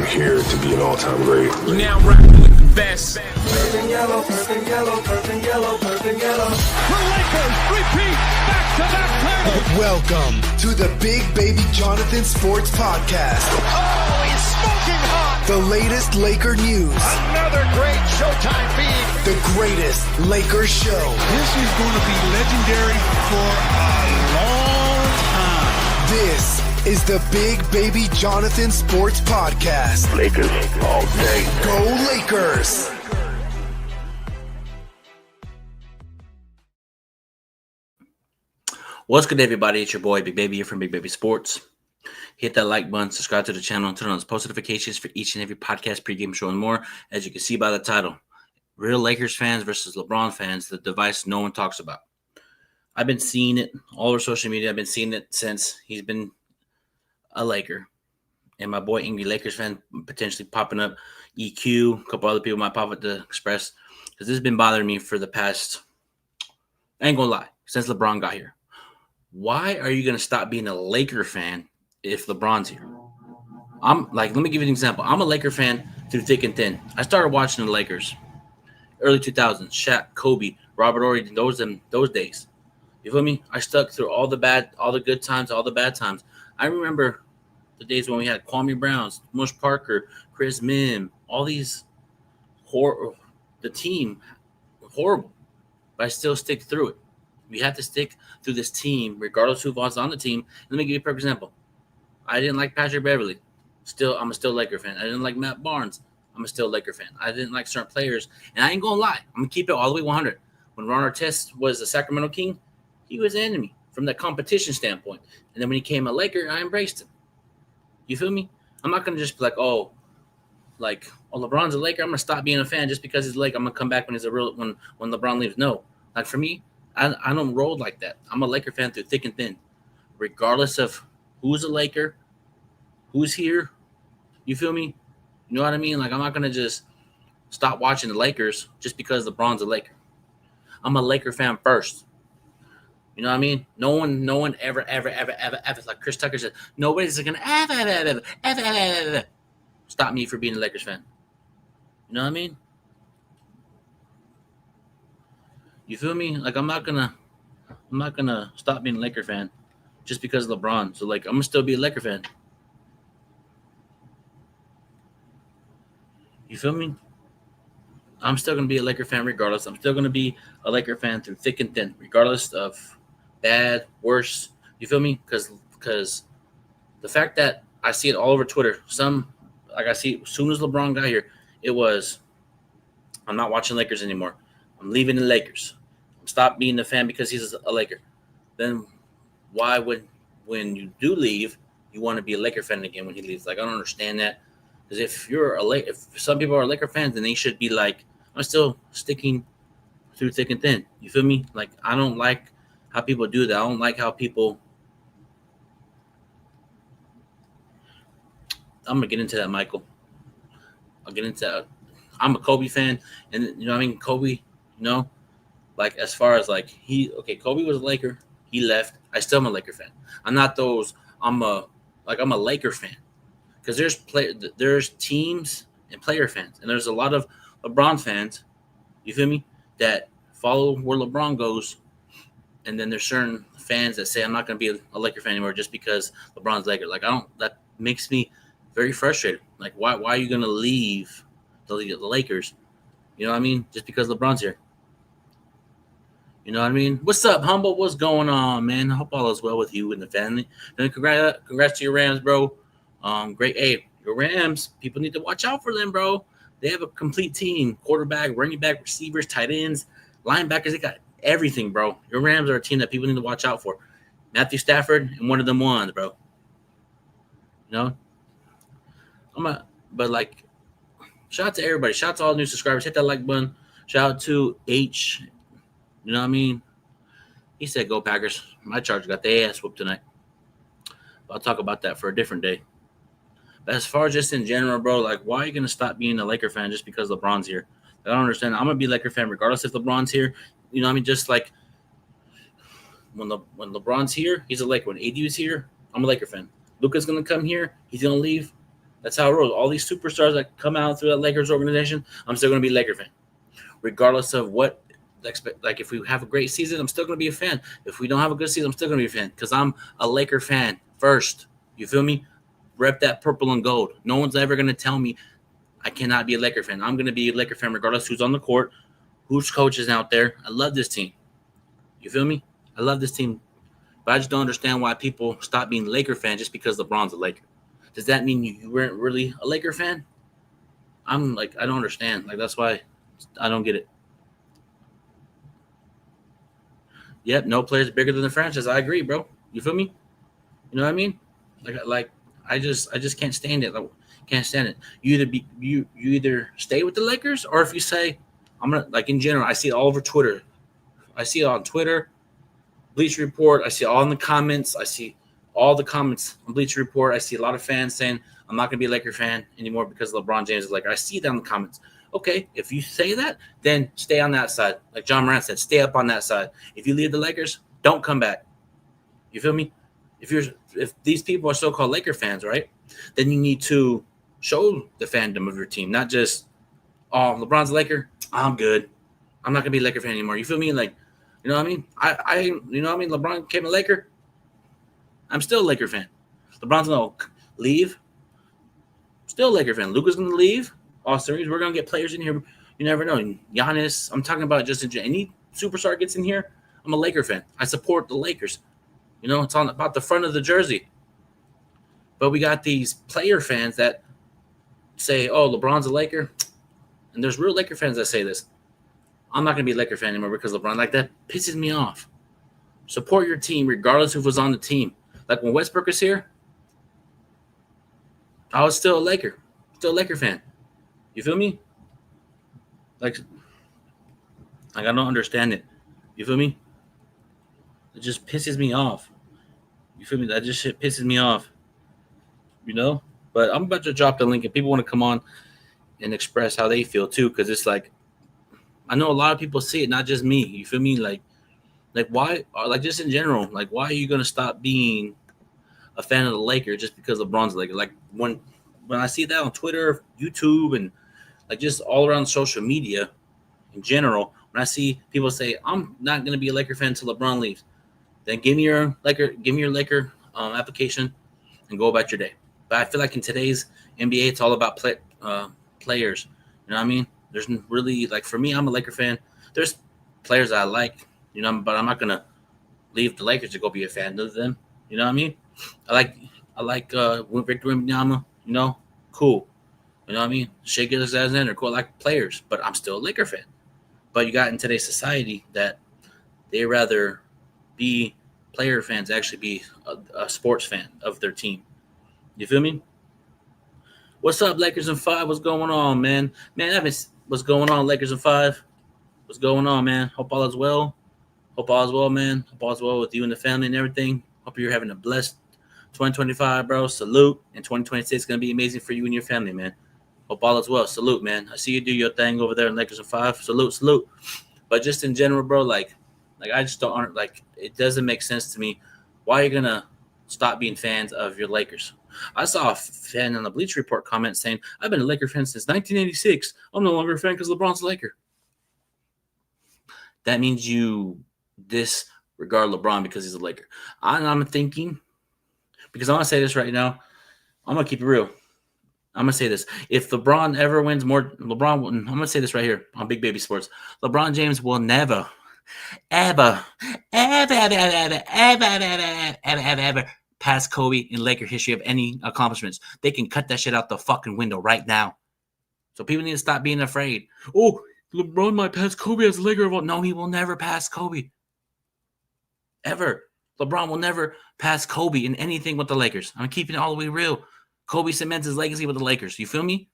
I'm here to be an all-time great. You now rocking with the best. Purple yellow, purple yellow, purple yellow, purple yellow. The Lakers repeat back-to-back titles. Welcome to the Big Baby Jonathan Sports Podcast. Oh, he's smoking hot. The latest Laker news. Another great Showtime feed. The greatest Lakers show. This is going to be legendary for a long time. This is the Big Baby Jonathan Sports Podcast. Lakers all day. Go Lakers! What's good, everybody? It's your boy Big Baby here from Big Baby Sports. Hit that like button, subscribe to the channel, and turn on those post notifications for each and every podcast, pregame show, and more. As you can see by the title, real Lakers fans versus LeBron fans, the device no one talks about. I've been seeing it all over social media. I've been seeing it since he's been a Laker. And my boy Angry Lakers fan potentially popping up. EQ, a couple other people might pop up to Express. Because this has been bothering me for the past, I ain't gonna lie, since LeBron got here. Why are you going to stop being a Laker fan if LeBron's here? Let me give you an example. I'm a Laker fan through thick and thin. I started watching the Lakers early 2000s, Shaq, Kobe, Robert Horry, those days. You feel me? I stuck through all the good times, all the bad times. I remember the days when we had Kwame Browns, Mush Parker, Chris Mim, all these the team horrible, but I still stick through it. We have to stick through this team, regardless of who was on the team. Let me give you a perfect example. I didn't like Patrick Beverly. I'm a Laker fan. I didn't like Matt Barnes. I'm a Laker fan. I didn't like certain players. And I ain't going to lie. I'm going to keep it all the way 100. When Ron Artest was the Sacramento King, he was an enemy from that competition standpoint. And then when he came a Laker, I embraced him. You feel me? I'm not going to just be like, LeBron's a Laker. I'm going to stop being a fan just because he's a Laker. I'm going to come back when when LeBron leaves. No. Like for me, I don't roll like that. I'm a Laker fan through thick and thin, regardless of who's a Laker, who's here. You feel me? You know what I mean? Like, I'm not going to just stop watching the Lakers just because LeBron's a Laker. I'm a Laker fan first. You know what I mean? No one ever, like Chris Tucker said, nobody's going to ever stop me from being a Lakers fan. You know what I mean? You feel me? Like I'm not gonna stop being a Laker fan just because of LeBron. So like I'm gonna still be a Laker fan. You feel me? I'm still gonna be a Laker fan regardless. I'm still gonna be a Laker fan through thick and thin, regardless of bad, worse. You feel me? Because the fact that I see it all over Twitter, I see as soon as LeBron got here, it was I'm not watching Lakers anymore. I'm leaving the Lakers. Stop being a fan because he's a Laker. Then why would when you do leave, you want to be a Laker fan again when he leaves? Like I don't understand that. Because if some people are Laker fans, then they should be like, I'm still sticking through thick and thin. You feel me? Like I don't like how people do that. I don't like how people. I'm gonna get into that, Michael. I'll get into that. I'm a Kobe fan, and you know what I mean, Kobe. Like as far as like Kobe was a Laker. He left. I still am a Laker fan. I'm not those. I'm a Laker fan because there's teams and player fans, and there's a lot of LeBron fans. You feel me? That follow where LeBron goes, and then there's certain fans that say I'm not going to be a Laker fan anymore just because LeBron's Laker. Like that makes me very frustrated. Like why are you going to leave the Lakers? You know what I mean? Just because LeBron's here. You know what I mean? What's up, Humble? What's going on, man? I hope all is well with you and the family. And congrats to your Rams, bro. Great. Hey, your Rams, people need to watch out for them, bro. They have a complete team. Quarterback, running back, receivers, tight ends, linebackers. They got everything, bro. Your Rams are a team that people need to watch out for. Matthew Stafford and one of them ones, bro. You know? Shout out to everybody. Shout out to all the new subscribers. Hit that like button. Shout out to H. You know what I mean? He said, go Packers. My Chargers got their ass whooped tonight. But I'll talk about that for a different day. But as far as just in general, bro, like, why are you going to stop being a Laker fan just because LeBron's here? I don't understand. I'm going to be a Laker fan regardless if LeBron's here. You know what I mean? Just like when LeBron's here, he's a Laker. When AD is here, I'm a Laker fan. Luka's going to come here. He's going to leave. That's how it rolls. All these superstars that come out through that Lakers organization, I'm still going to be a Laker fan. Regardless of what, like if we have a great season, I'm still going to be a fan. If we don't have a good season, I'm still going to be a fan because I'm a Laker fan first. You feel me? Rep that purple and gold. No one's ever going to tell me I cannot be a Laker fan. I'm going to be a Laker fan regardless who's on the court, who's coaches out there. I love this team. You feel me? I love this team. But I just don't understand why people stop being Laker fans just because LeBron's a Laker. Does that mean you weren't really a Laker fan? I'm like, I don't understand. Like, that's why I don't get it. Yep, no player's bigger than the franchise. I agree, bro. You feel me? You know what I mean? Like I just can't stand it. Like, can't stand it. You either stay with the Lakers, or if you say I'm gonna, like, in general, I see it all over Twitter. I see it on Twitter, Bleacher Report. I see it all in the comments. I see all the comments on Bleacher Report. I see a lot of fans saying I'm not gonna be a Laker fan anymore because LeBron James is Laker. I see that in the comments. Okay, if you say that, then stay on that side. Like John Morant said, stay up on that side. If you leave the Lakers, don't come back. You feel me? If these people are so-called Laker fans, right, then you need to show the fandom of your team, not just, oh, LeBron's a Laker, I'm good. I'm not gonna be a Laker fan anymore. You feel me? Like, you know what I mean? I you know what I mean? LeBron became a Laker. I'm still a Laker fan. LeBron's gonna leave. Still a Laker fan. Luka's gonna leave. Austin Reeves. We're gonna get players in here. You never know. Giannis. I'm talking about just any superstar gets in here. I'm a Laker fan. I support the Lakers. You know, it's on about the front of the jersey. But we got these player fans that say, "Oh, LeBron's a Laker," and there's real Laker fans that say this. I'm not gonna be a Laker fan anymore because LeBron. Like, that pisses me off. Support your team regardless of who's on the team. Like when Westbrook was here, I was still a Laker fan. You feel me? Like I don't understand it. You feel me? It just pisses me off. You feel me? That just shit pisses me off. You know? But I'm about to drop the link if people want to come on and express how they feel too, because it's like, I know a lot of people see it, not just me. You feel me? Like why? Like, just in general, like, why are you gonna stop being a fan of the Lakers just because LeBron's a Laker? Like when I see that on Twitter, YouTube, and like just all around social media in general, when I see people say I'm not gonna be a Laker fan until LeBron leaves, then give me your Laker application and go about your day. But I feel like in today's NBA, it's all about players. You know what I mean? There's really, like, for me, I'm a Laker fan. There's players I like, you know, but I'm not gonna leave the Lakers to go be a fan of them. You know what I mean? I like Victor Wembanyama. You know, cool. You know what I mean? Shai Gilgeous-Alexander, cool. I like players, but I'm still a Laker fan. But you got in today's society that they rather be player fans, actually be a sports fan of their team. You feel me? What's up, Lakers in 5? What's going on, man? What's going on, Lakers in 5? What's going on, man? Hope all is well. Hope all is well, man. Hope all is well with you and the family and everything. Hope you're having a blessed 2025, bro. Salute. And 2026 is going to be amazing for you and your family, man. Hope all is well. Salute, man. I see you do your thing over there in Lakers in 5. Salute. But just in general, bro, like I just don't, like, it doesn't make sense to me. Why are you going to stop being fans of your Lakers? I saw a fan on the Bleacher Report comment saying, I've been a Laker fan since 1986. I'm no longer a fan because LeBron's a Laker. That means you disregard LeBron because he's a Laker. I'm thinking, because I want to say this right now, I'm going to keep it real. I'm going to say this. If LeBron ever wins more, I'm going to say this right here on Big Baby Sports. LeBron James will never, ever pass Kobe in Laker history of any accomplishments. They can cut that shit out the fucking window right now. So people need to stop being afraid. Oh, LeBron might pass Kobe as a Laker. No, he will never pass Kobe. Ever. LeBron will never pass Kobe in anything with the Lakers. I'm keeping it all the way real. Kobe cements his legacy with the Lakers. You feel me?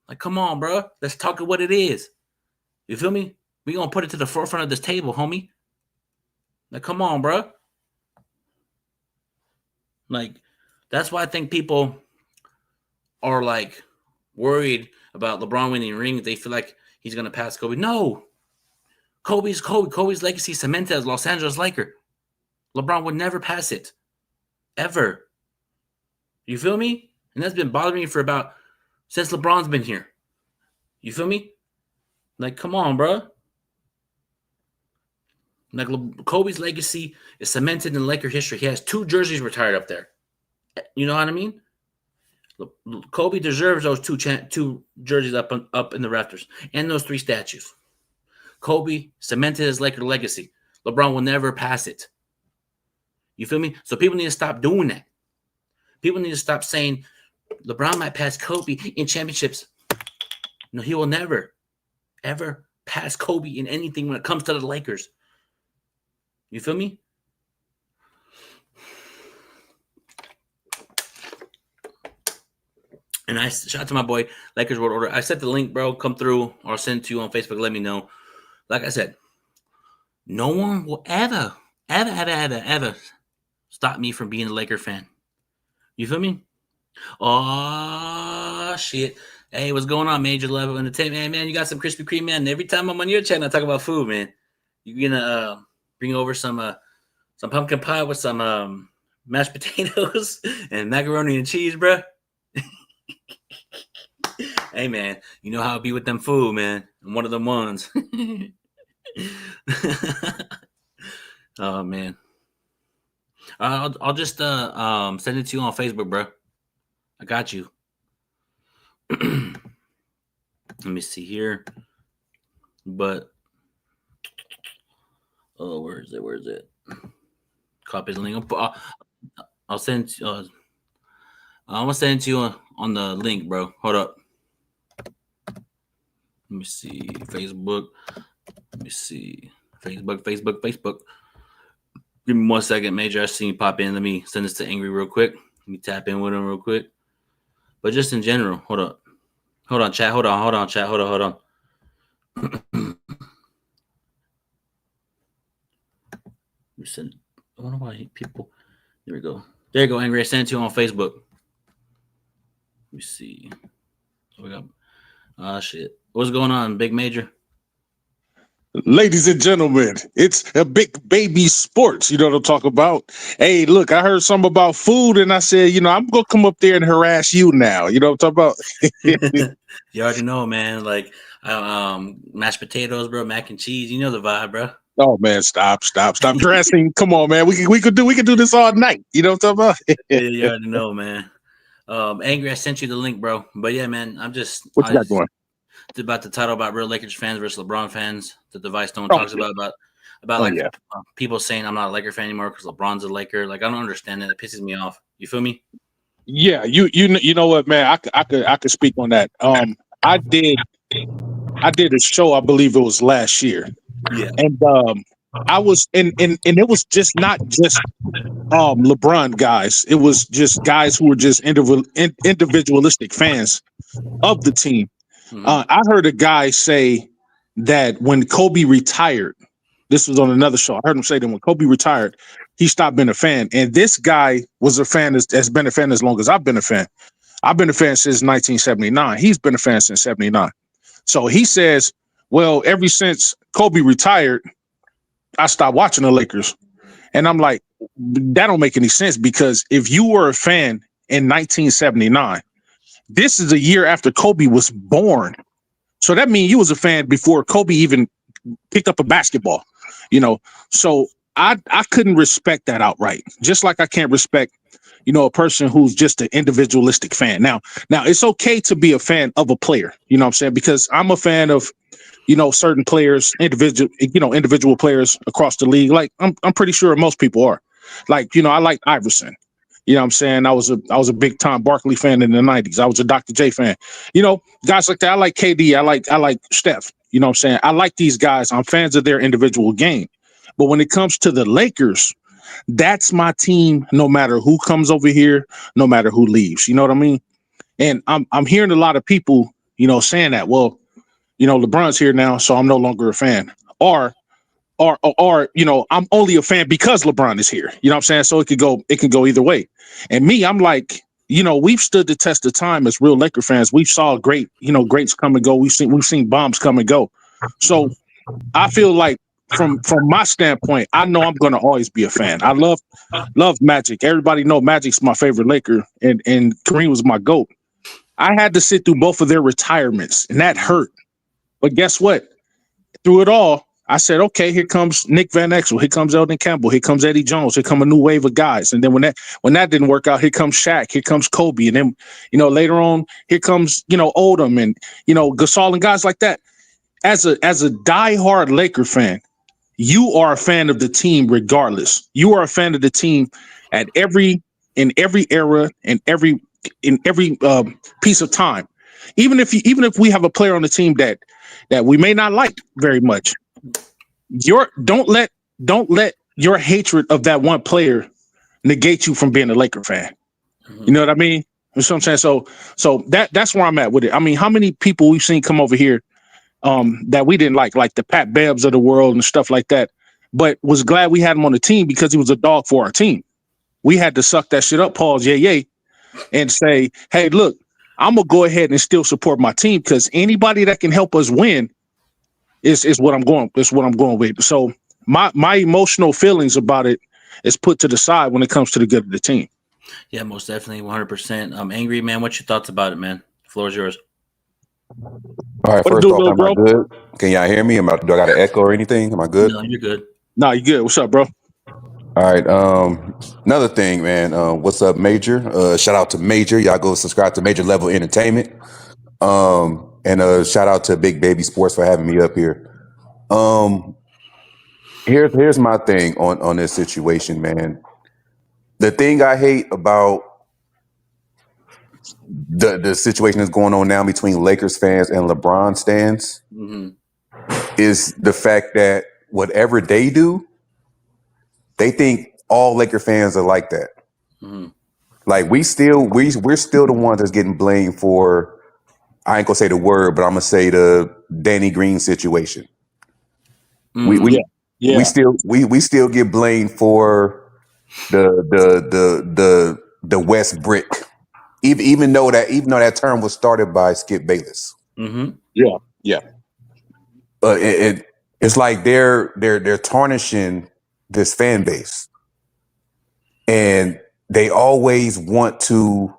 Like, come on, bro. Let's talk of what it is. You feel me? We gonna put it to the forefront of this table, homie. Like, come on, bro. Like, that's why I think people are, like, worried about LeBron winning rings. They feel like he's going to pass Kobe. No. Kobe's Kobe. Kobe's legacy cemented as Los Angeles Laker. LeBron would never pass it. Ever. You feel me? And that's been bothering me for about since LeBron's been here. You feel me? Like, come on, bro. Like, Kobe's legacy is cemented in Laker history. He has 2 jerseys retired up there. You know what I mean? Kobe deserves those 2 jerseys up in the rafters and those 3 statues. Kobe cemented his Laker legacy. LeBron will never pass it. You feel me? So people need to stop doing that. People need to stop saying LeBron might pass Kobe in championships. No, he will never, ever pass Kobe in anything when it comes to the Lakers. You feel me? And I shout out to my boy, Lakers World Order. I sent the link, bro. Come through, or I'll send it to you on Facebook. Let me know. Like I said, no one will ever stop me from being a Laker fan. You feel me? Oh, shit. Hey, what's going on, Major Level Entertainment? Man, you got some Krispy Kreme, man. Every time I'm on your channel, I talk about food, man. You're going to bring over some pumpkin pie with some mashed potatoes and macaroni and cheese, bro. Hey, man, you know how it be with them food, man. I'm one of them ones. Oh, man. I'll just send it to you on Facebook, bro. I got you. Let me see here. But where is it? Copy the link. I'll send. I'm gonna send it to you on the link, bro. Hold up. Let me see Facebook. Let me see Facebook. Give me 1 second, Major. I see you pop in. Let me send this to Angry real quick. Let me tap in with him real quick. But just in general, hold on, chat. Hold on, chat. Hold on. I wonder why people. There we go. There you go, Angry. I sent it to you on Facebook. Let me see. We got. Shit. What's going on, Big Major? Ladies and gentlemen, it's a big baby sports. You know what I'm talking about? Hey, look, I heard something about food, and I said, I'm going to come up there and harass you now. You know what I'm talking about? You already know, man. Like, mashed potatoes, bro, mac and cheese. You know the vibe, bro. Oh, man, stop dressing. Come on, man. We could do this all night. You know what I'm talking about? Yeah, you already know, man. Angry, I sent you the link, bro. But yeah, man, What you got going? About the title about real Lakers fans versus LeBron fans. The device no one talks about people saying I'm not a Laker fan anymore because LeBron's a Laker. Like, I don't understand that. It pisses me off. You feel me? Yeah, you know what, man? I could speak on that. I did a show, I believe it was last year. Yeah. And I was and it was just not just LeBron guys. It was just guys who were just individualistic fans of the team. Mm-hmm. I heard a guy say that when Kobe retired, this was on another show. I heard him say that when Kobe retired, he stopped being a fan. And this guy was a fan has been a fan as long as I've been a fan. I've been a fan since 1979. He's been a fan since 79. So he says, well, ever since Kobe retired, I stopped watching the Lakers. And I'm like, that don't make any sense, because if you were a fan in 1979, this is a year after Kobe was born. So that means you was a fan before Kobe even picked up a basketball, So I couldn't respect that outright. Just like I can't respect, a person who's just an individualistic fan. Now it's okay to be a fan of a player, you know what I'm saying? Because I'm a fan of, certain players, individual players across the league. Like I'm pretty sure most people are. Like, I like Iverson. You know what I'm saying? I was a big Tom Barkley fan in the 90s. I was a Dr. J fan. Guys like that. I like KD. I like Steph. You know what I'm saying? I like these guys. I'm fans of their individual game. But when it comes to the Lakers, that's my team, no matter who comes over here, no matter who leaves. You know what I mean? And I'm hearing a lot of people, saying that, well, LeBron's here now, so I'm no longer a fan. Or I'm only a fan because LeBron is here. You know what I'm saying? So it can go either way. And me, I'm like, we've stood the test of time as real Laker fans. We've saw greats come and go. We've seen bombs come and go. So I feel like from my standpoint, I know I'm gonna always be a fan. I love Magic. Everybody know Magic's my favorite Laker, and Kareem was my GOAT. I had to sit through both of their retirements, and that hurt. But guess what? Through it all, I said, okay, here comes Nick Van Exel, here comes Eldon Campbell, here comes Eddie Jones, here come a new wave of guys. And then when that didn't work out, here comes Shaq, here comes Kobe, and then later on, here comes Oldham and Gasol and guys like that. As a diehard Laker fan, you are a fan of the team regardless. You are a fan of the team in every era and every piece of time. Even if we have a player on the team that we may not like very much, don't let your hatred of that one player negate you from being a Laker fan. You know what I mean? That's what I'm saying. So that's where I'm at with it. I mean, how many people we've seen come over here that we didn't like the Pat Bebbs of the world and stuff like that, but was glad we had him on the team because he was a dog for our team. We had to suck that shit up, Paul's yay, and say, hey, look, I'm gonna go ahead and still support my team because anybody that can help us win is what I'm going. Is what I'm going with. So my emotional feelings about it is put to the side when it comes to the good of the team. Yeah, most definitely, 100%. Angry man, what's your thoughts about it, man? The floor is yours. All right, first off, am I good? Can y'all hear me? Do I got an echo or anything? Am I good? No, you're good. No, you're good. What's up, bro? All right. Another thing, man. What's up, Major? Shout out to Major. Y'all go subscribe to Major Level Entertainment. And shout out to Big Baby Sports for having me up here. Here's my thing on this situation, man. The thing I hate about the situation that's going on now between Lakers fans and LeBron stands is the fact that whatever they do, they think all Laker fans are like that. Like we're still the ones that's getting blamed for, I ain't gonna say the word, but I'm gonna say the Danny Green situation. We still get blamed for the West Brick. Even though that term was started by Skip Bayless. Yeah. But it's like they're tarnishing this fan base, and they always want to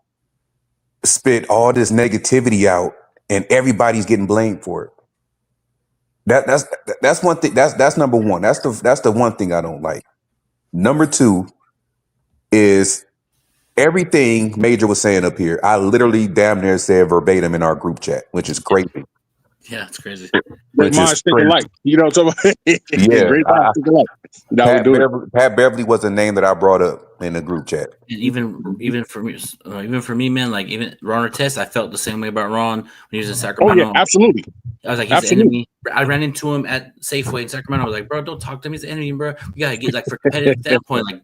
spit all this negativity out, and everybody's getting blamed for it. That's one thing. That's number one. That's the one thing I don't like. Number two is everything Major was saying up here. I literally damn near said verbatim in our group chat, which is crazy. Yeah, it's crazy. Minds think alike. You know what I'm talking about? Yeah. Pat Beverly was a name that I brought up in the group chat. And even for me, man, like even Ron Artest, I felt the same way about Ron when he was in Sacramento. Oh yeah, absolutely. I was like, he's the enemy. I ran into him at Safeway in Sacramento. I was like, bro, don't talk to him. He's the enemy, bro. We gotta get like for competitive standpoint,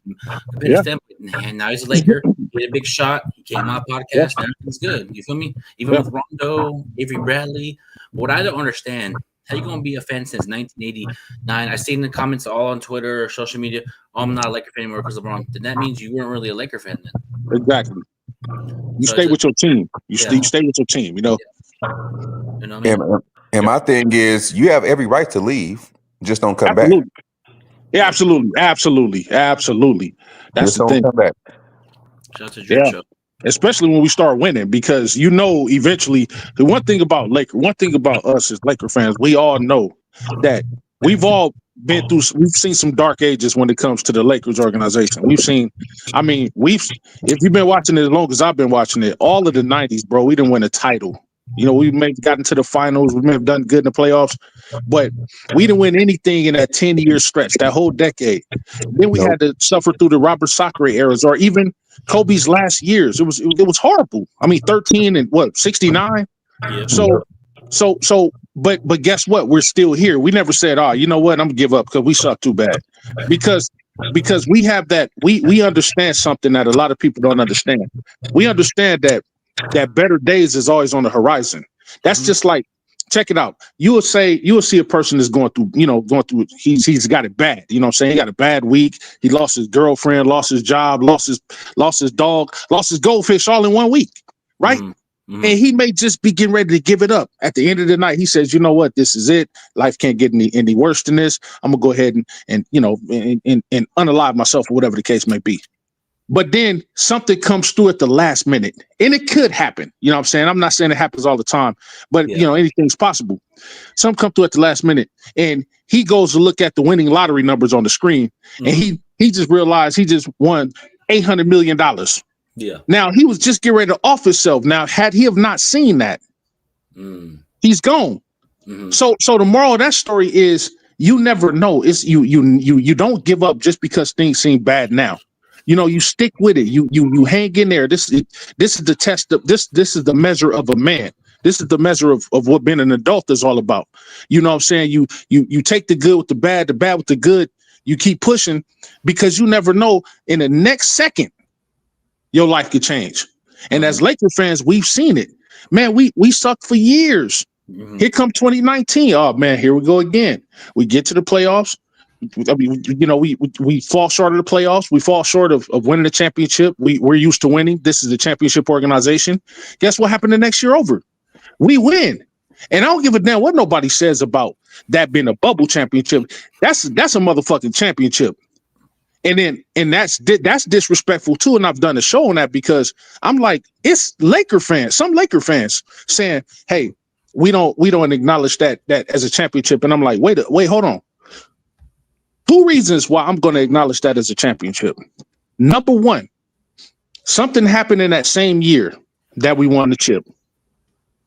and now he's a Laker. He had a big shot. He came on a podcast. Now he's good. You feel me? Even with Rondo, Avery Bradley. What I don't understand, how you gonna be a fan since 1989? I seen the comments all on Twitter or social media. Oh, I'm not a Laker fan anymore because LeBron. Then that means you weren't really a Laker fan then. Exactly. You stay with your team. You stay with your team. You know. You know what I mean? And my thing is, you have every right to leave. Just don't come back. Yeah, absolutely. That's just the thing. Come back. Shout out to Drew Show. Especially when we start winning, because eventually the one thing about us as Laker fans, we all know that we've all been through. We've seen some dark ages when it comes to the Lakers organization. If you've been watching it as long as I've been watching it, all of the '90s, bro, we didn't win a title. We may have gotten to the finals, we may have done good in the playoffs, but we didn't win anything in that 10-year stretch, that whole decade. Then we had to suffer through the Robert Sacre eras, or even Kobe's last years. It was horrible. I mean, 13 and 69. Yeah. But guess what? We're still here. We never said, you know what? I'm gonna give up because we suck too bad. Because we have that. We understand something that a lot of people don't understand. We understand that better days is always on the horizon. That's just like, check it out. You will see a person is going through, he's got it bad. You know what I'm saying? He got a bad week. He lost his girlfriend, lost his job, lost his dog, lost his goldfish all in 1 week. Right? And he may just be getting ready to give it up. At the end of the night, he says, you know what? This is it. Life can't get any worse than this. I'm going to go ahead and unalive myself or whatever the case may be. But then something comes through at the last minute. And it could happen. You know what I'm saying? I'm not saying it happens all the time. But, anything's possible. Something come through at the last minute. And he goes to look at the winning lottery numbers on the screen. And he just realized he just won $800 million. Yeah. Now, he was just getting ready to off himself. Now, had he have not seen that, he's gone. So the moral of that story is you never know. It's you don't give up just because things seem bad now. You stick with it. You hang in there. This is the test of this is the measure of a man. This is the measure of what being an adult is all about. You know what I'm saying? You take the good with the bad with the good. You keep pushing because you never know in the next second your life could change. And as Laker fans, we've seen it. Man, we sucked for years. Here come 2019. Oh man, here we go again. We get to the playoffs. I mean, we fall short of the playoffs. We fall short of winning the championship. We're used to winning. This is the championship organization. Guess what happened the next year over? We win. And I don't give a damn what nobody says about that being a bubble championship. That's a motherfucking championship. And that's disrespectful too. And I've done a show on that because I'm like, it's Laker fans, some Laker fans saying, hey, we don't acknowledge that as a championship. And I'm like, wait, hold on. 2 reasons why I'm going to acknowledge that as a championship. Number one, something happened in that same year that we won the chip.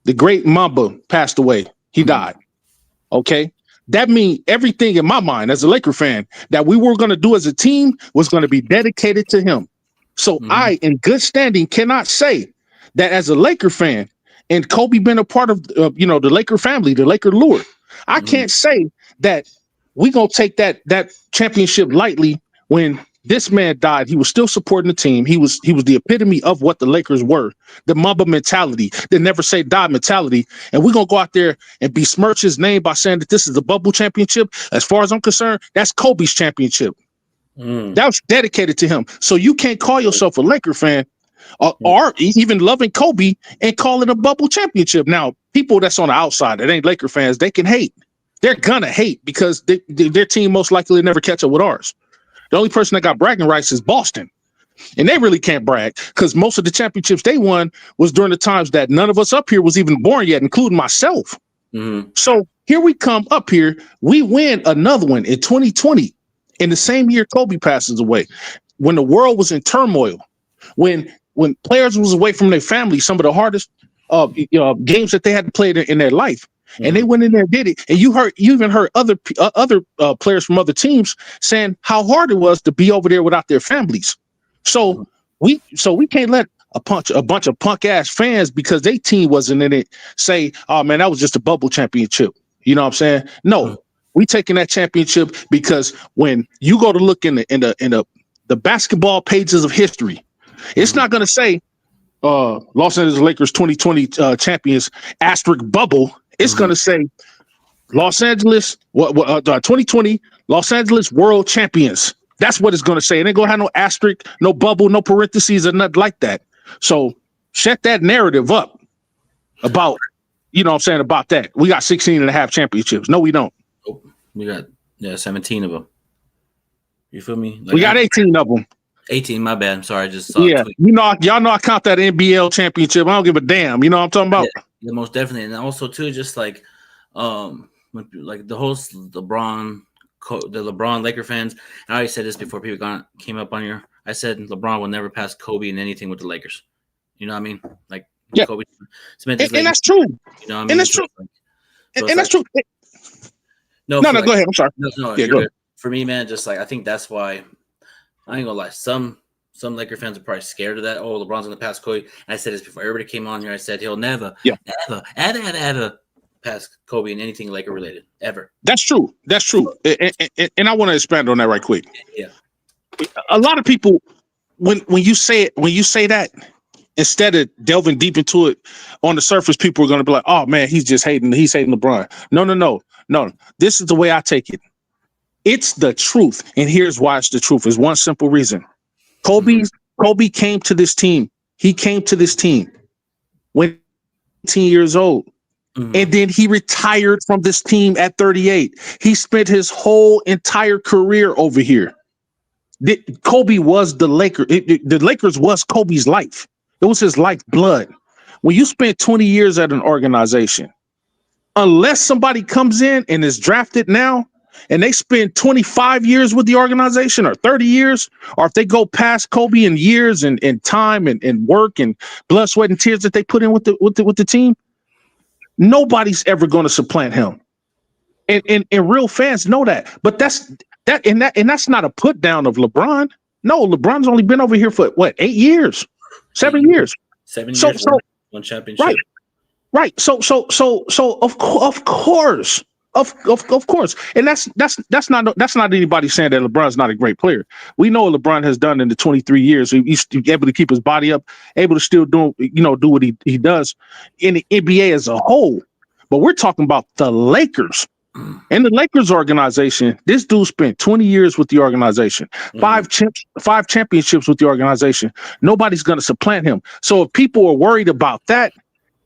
The great Mamba passed away. He died. Okay. That means everything in my mind as a Laker fan that we were going to do as a team was going to be dedicated to him. So I, in good standing, cannot say that as a Laker fan and Kobe been a part of, the Laker family, the Laker lure. I can't say that we going to take that championship lightly when this man died. He was still supporting the team. He was the epitome of what the Lakers were, the Mamba mentality, the never say die mentality. And we're going to go out there and besmirch his name by saying that this is the bubble championship. As far as I'm concerned, that's Kobe's championship. That was dedicated to him. So you can't call yourself a Laker fan or even loving Kobe and call it a bubble championship. Now, people that's on the outside that ain't Laker fans, they can hate. They're gonna hate because their team most likely never catch up with ours. The only person that got bragging rights is Boston. And they really can't brag because most of the championships they won was during the times that none of us up here was even born yet, including myself. So here we come up here. We win another one in 2020 in the same year Kobe passes away, when the world was in turmoil, when players was away from their family, some of the hardest games that they had to play in their life. And they went in there and did it. And you even heard other players from other teams saying how hard it was to be over there without their families. So we can't let a bunch of punk ass fans, because their team wasn't in it, say, oh man, that was just a bubble championship. You know what I'm saying? No, we taking that championship because when you go to look in the basketball pages of history, it's not going to say Los Angeles Lakers 2020 champions asterisk bubble. It's going to say Los Angeles 2020 Los Angeles world champions. That's what it's going to say. It ain't going to have no asterisk, no bubble, no parentheses, or nothing like that. So shut that narrative up about, you know what I'm saying, about that. We got 16 and a half championships. No, we don't. We got 17 of them. You feel me? We got 18 of them. 18, my bad. I'm sorry. I just saw y'all know I count that NBL championship. I don't give a damn. You know what I'm talking about? Yeah, most definitely. And also too, just like the whole the LeBron Laker fans. I already said this before people came up on here. I said LeBron will never pass Kobe in anything with the Lakers. You know what I mean? Like Kobe. And that's true. You know what I mean? And that's true. And that's true. No, go ahead. I'm sorry. No, yeah, go ahead. For me, man, just like I think that's why I ain't gonna lie. Some Laker fans are probably scared of that. Oh, LeBron's gonna pass Kobe. And I said this before everybody came on here. I said he'll never, ever pass Kobe in anything Laker related ever. That's true. And I want to expand on that right quick. Yeah. A lot of people, when you say that, instead of delving deep into it on the surface, people are going to be like, "Oh man, he's hating LeBron." No. This is the way I take it. It's the truth, and here's why it's the truth. Is one simple reason. Kobe came to this team. He came to this team when years old. And then he retired from this team at 38. He spent his whole entire career over here. Kobe was the Lakers. The Lakers was Kobe's life. It was his lifeblood. When you spend 20 years at an organization, unless somebody comes in and is drafted now, and they spend 25 years with the organization or 30 years, or if they go past Kobe in years and time and work and blood, sweat, and tears that they put in with the team, nobody's ever going to supplant him. And real fans know that. But that's not a put down of LeBron. No, LeBron's only been over here for what, 8 years, 7 years. 7 years, one championship. Right. So of course. Of course, and that's not anybody saying that LeBron's not a great player. We know what LeBron has done in the 23 years. He's able to keep his body up, able to still do what he does in the NBA as a whole. But we're talking about the Lakers and the Lakers organization. This dude spent 20 years with the organization, five championships with the organization. Nobody's going to supplant him. So if people are worried about that,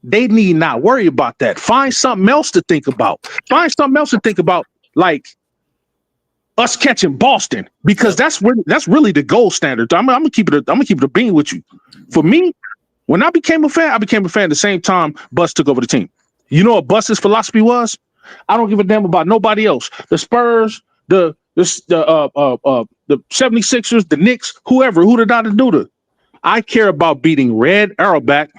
they need not worry about that. Find something else to think about. Like us catching Boston, because that's really the gold standard. I'm gonna keep it a bean with you. For me, when I became a fan the same time Bus took over the team. You know what Bus's philosophy was? I don't give a damn about nobody else. The Spurs, the 76ers, the Knicks, whoever, who the do. I care about beating Red Arrowback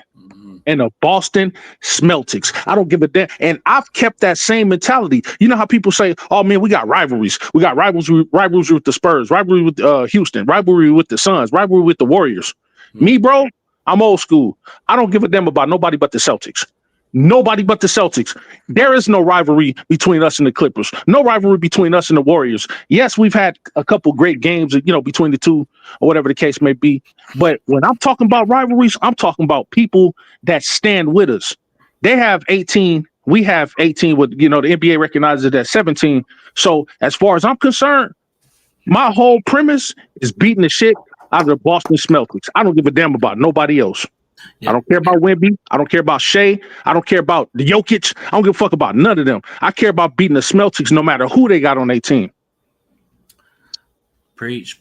and the Boston Celtics. I don't give a damn. And I've kept that same mentality. You know how people say, oh man, we got rivalries. We got rivalries with the Spurs, rivalry with Houston, rivalry with the Suns, rivalry with the Warriors. Me, bro, I'm old school. I don't give a damn about nobody but the Celtics. Nobody but the Celtics. There is no rivalry between us and the Clippers. No rivalry between us and the Warriors. Yes, we've had a couple great games, between the two or whatever the case may be. But when I'm talking about rivalries, I'm talking about people that stand with us. They have 18. We have 18 with, the NBA recognizes it as 17. So as far as I'm concerned, my whole premise is beating the shit out of the Boston Celtics. I don't give a damn about nobody else. Yeah. I don't care about Wemby. I don't care about Shea. I don't care about the Jokic. I don't give a fuck about none of them. I care about beating the Celtics no matter who they got on their team. Preach.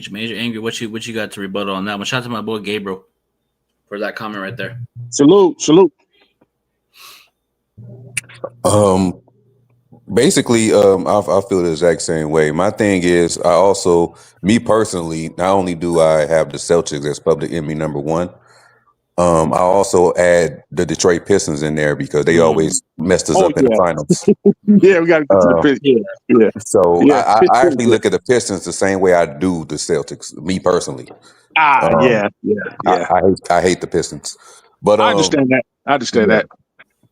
Major Angry. What you got to rebuttal on that one? Shout out to my boy Gabriel for that comment right there. Salute. Basically, I feel the exact same way. My thing is, me personally, not only do I have the Celtics as public enemy number one, I also add the Detroit Pistons in there because they always messed us up in the finals. Yeah, we got to get to the Pistons. Yeah. So I actually look at the Pistons the same way I do the Celtics, me personally. Yeah. I hate the Pistons. But I understand that.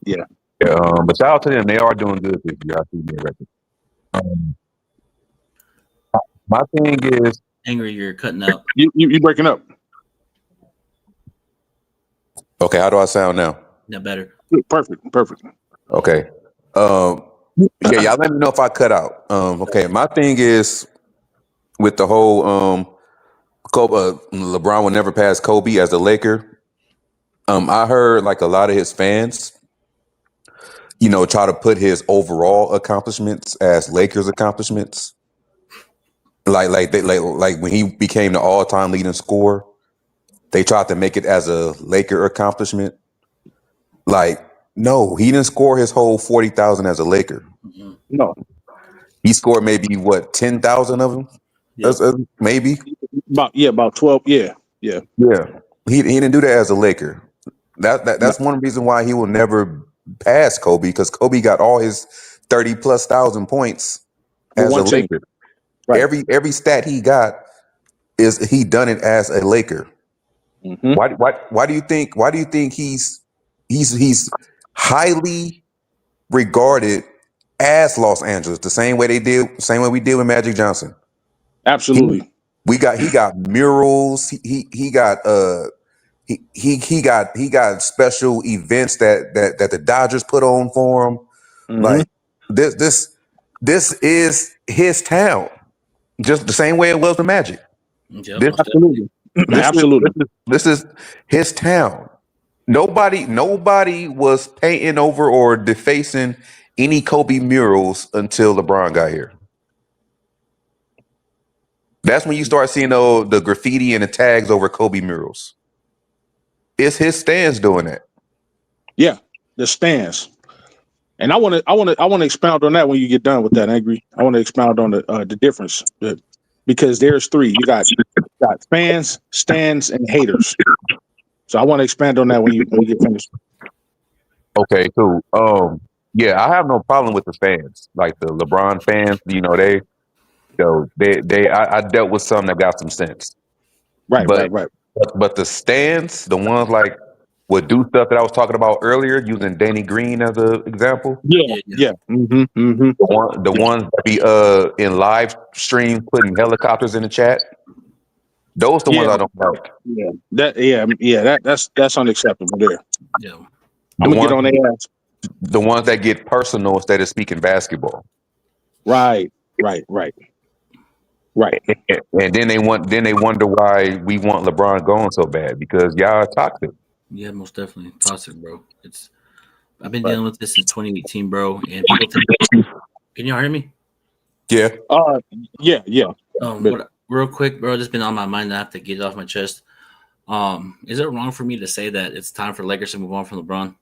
Yeah. But shout out to them. They are doing good this year. I see their record. My thing is, Angry, you're cutting out. You breaking up. Okay, how do I sound now? Yeah, better. Perfect. Okay. Y'all let me know if I cut out. Okay, my thing is with the whole LeBron will never pass Kobe as a Laker. I heard like a lot of his fans, try to put his overall accomplishments as Lakers accomplishments. Like when he became the all-time leading scorer, they tried to make it as a Laker accomplishment. Like, no, he didn't score his whole 40,000 as a Laker. No, he scored maybe 10,000 of them, maybe. About 12. Yeah. He didn't do that as a Laker. That's one reason why he will never pass Kobe, because Kobe got all his 30,000+ points as a Laker. Right. Every stat he got is he done it as a Laker. Mm-hmm. Why do you think he's highly regarded as Los Angeles the same way we did with Magic Johnson? Absolutely. He got murals. He got special events that the Dodgers put on for him. Mm-hmm. Like this is his town, just the same way it was with Magic. Absolutely. This is his town. Nobody was painting over or defacing any Kobe murals until LeBron got here. That's when you start seeing the graffiti and the tags over Kobe murals. It's his stands doing that. Yeah, the stands. And I want to expound on that when you get done with that, Angry. I want to expound on the difference because there's three. You got fans, stands, and haters. So I want to expand on that when you get finished. Okay, cool. Yeah, I have no problem with the fans, like the LeBron fans. I dealt with some that got some sense. Right. But the stands, the ones like would do stuff that I was talking about earlier, using Danny Green as an example. Yeah. Mm-hmm. The ones that be in live stream putting helicopters in the chat. Those the ones I don't like. That's unacceptable there. Yeah. I'm gonna get on their ass. The ones that get personal instead of speaking basketball. Right. And then they wonder why we want LeBron going so bad, because y'all are toxic. Yeah, most definitely toxic, bro. I've been dealing with this since 2018, bro. And can you hear me? Yeah. Yeah. Real quick, bro, just been on my mind. I have to get it off my chest. Is it wrong for me to say that it's time for Lakers to move on from LeBron?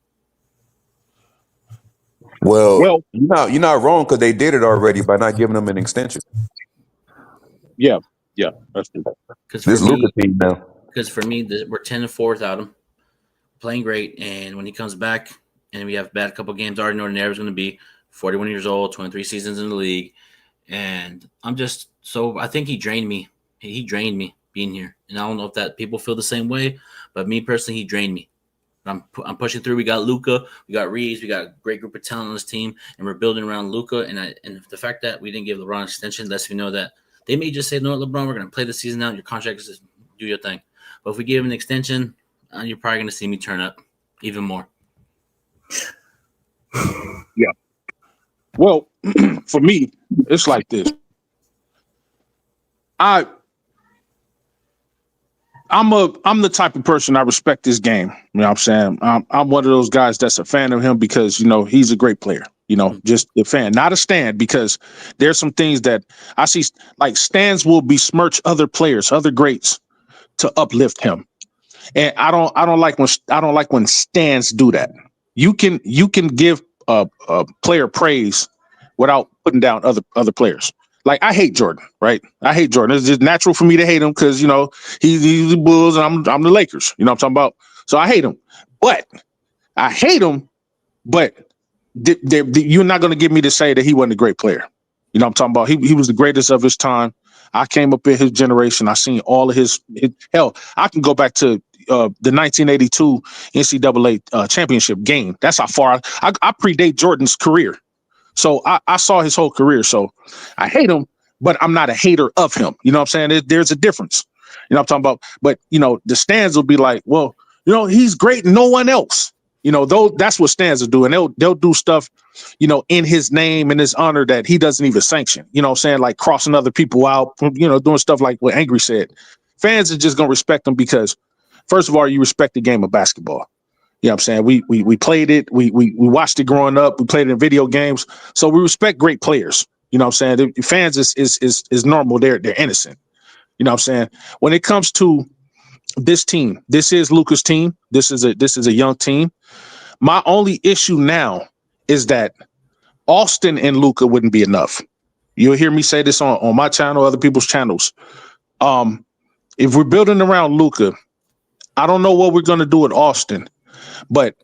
Well, you're not wrong, because they did it already by not giving him an extension. Yeah, that's true. This Luka team now. Because for me, we're 10-4 without him, playing great, and when he comes back, and we have a bad couple games, I already know what Nair's going to be. 41 years old, 23 seasons in the league, and I think he drained me. He drained me being here, and I don't know if that people feel the same way, but me personally, he drained me. I'm pushing through. We got Luka, we got Reeves, we got a great group of talent on this team, and we're building around Luka. And the fact that we didn't give LeBron an extension lets me know that they may just say, "No, LeBron, we're going to play the season out. Your contract is just do your thing." But if we give him an extension, you're probably going to see me turn up even more. Yeah. Well, for me, it's like this. I'm the type of person, I respect this game. You know what I'm saying? I'm one of those guys that's a fan of him because, he's a great player. Just a fan, not a stand, because there's some things that I see, like stands will besmirch other players, other greats, to uplift him. And I don't like when stands do that. You can give a player praise without putting down other players. Like, I hate Jordan, right? I hate Jordan. It's just natural for me to hate him because, he's the Bulls and I'm the Lakers. You know what I'm talking about? So I hate him. But you're not going to get me to say that he wasn't a great player. You know what I'm talking about? He was the greatest of his time. I came up in his generation. I seen all of his hell. I can go back to the 1982 NCAA championship game. That's how far I predate Jordan's career. So I saw his whole career. So I hate him, but I'm not a hater of him. You know what I'm saying? There's a difference. You know what I'm talking about? But, the stands will be like, well, he's great and no one else. That's what stands will do. And they'll do stuff, in his name and his honor that he doesn't even sanction. You know what I'm saying? Like crossing other people out, doing stuff like what Angry said. Fans are just going to respect him because, first of all, you respect the game of basketball. You know what I'm saying? We played it. We watched it growing up. We played it in video games. So we respect great players. You know what I'm saying? The fans is normal. They're innocent. You know what I'm saying? When it comes to this team, this is Luka's team. This is a young team. My only issue now is that Austin and Luka wouldn't be enough. You'll hear me say this on my channel, other people's channels. If we're building around Luka, I don't know what we're going to do with Austin. But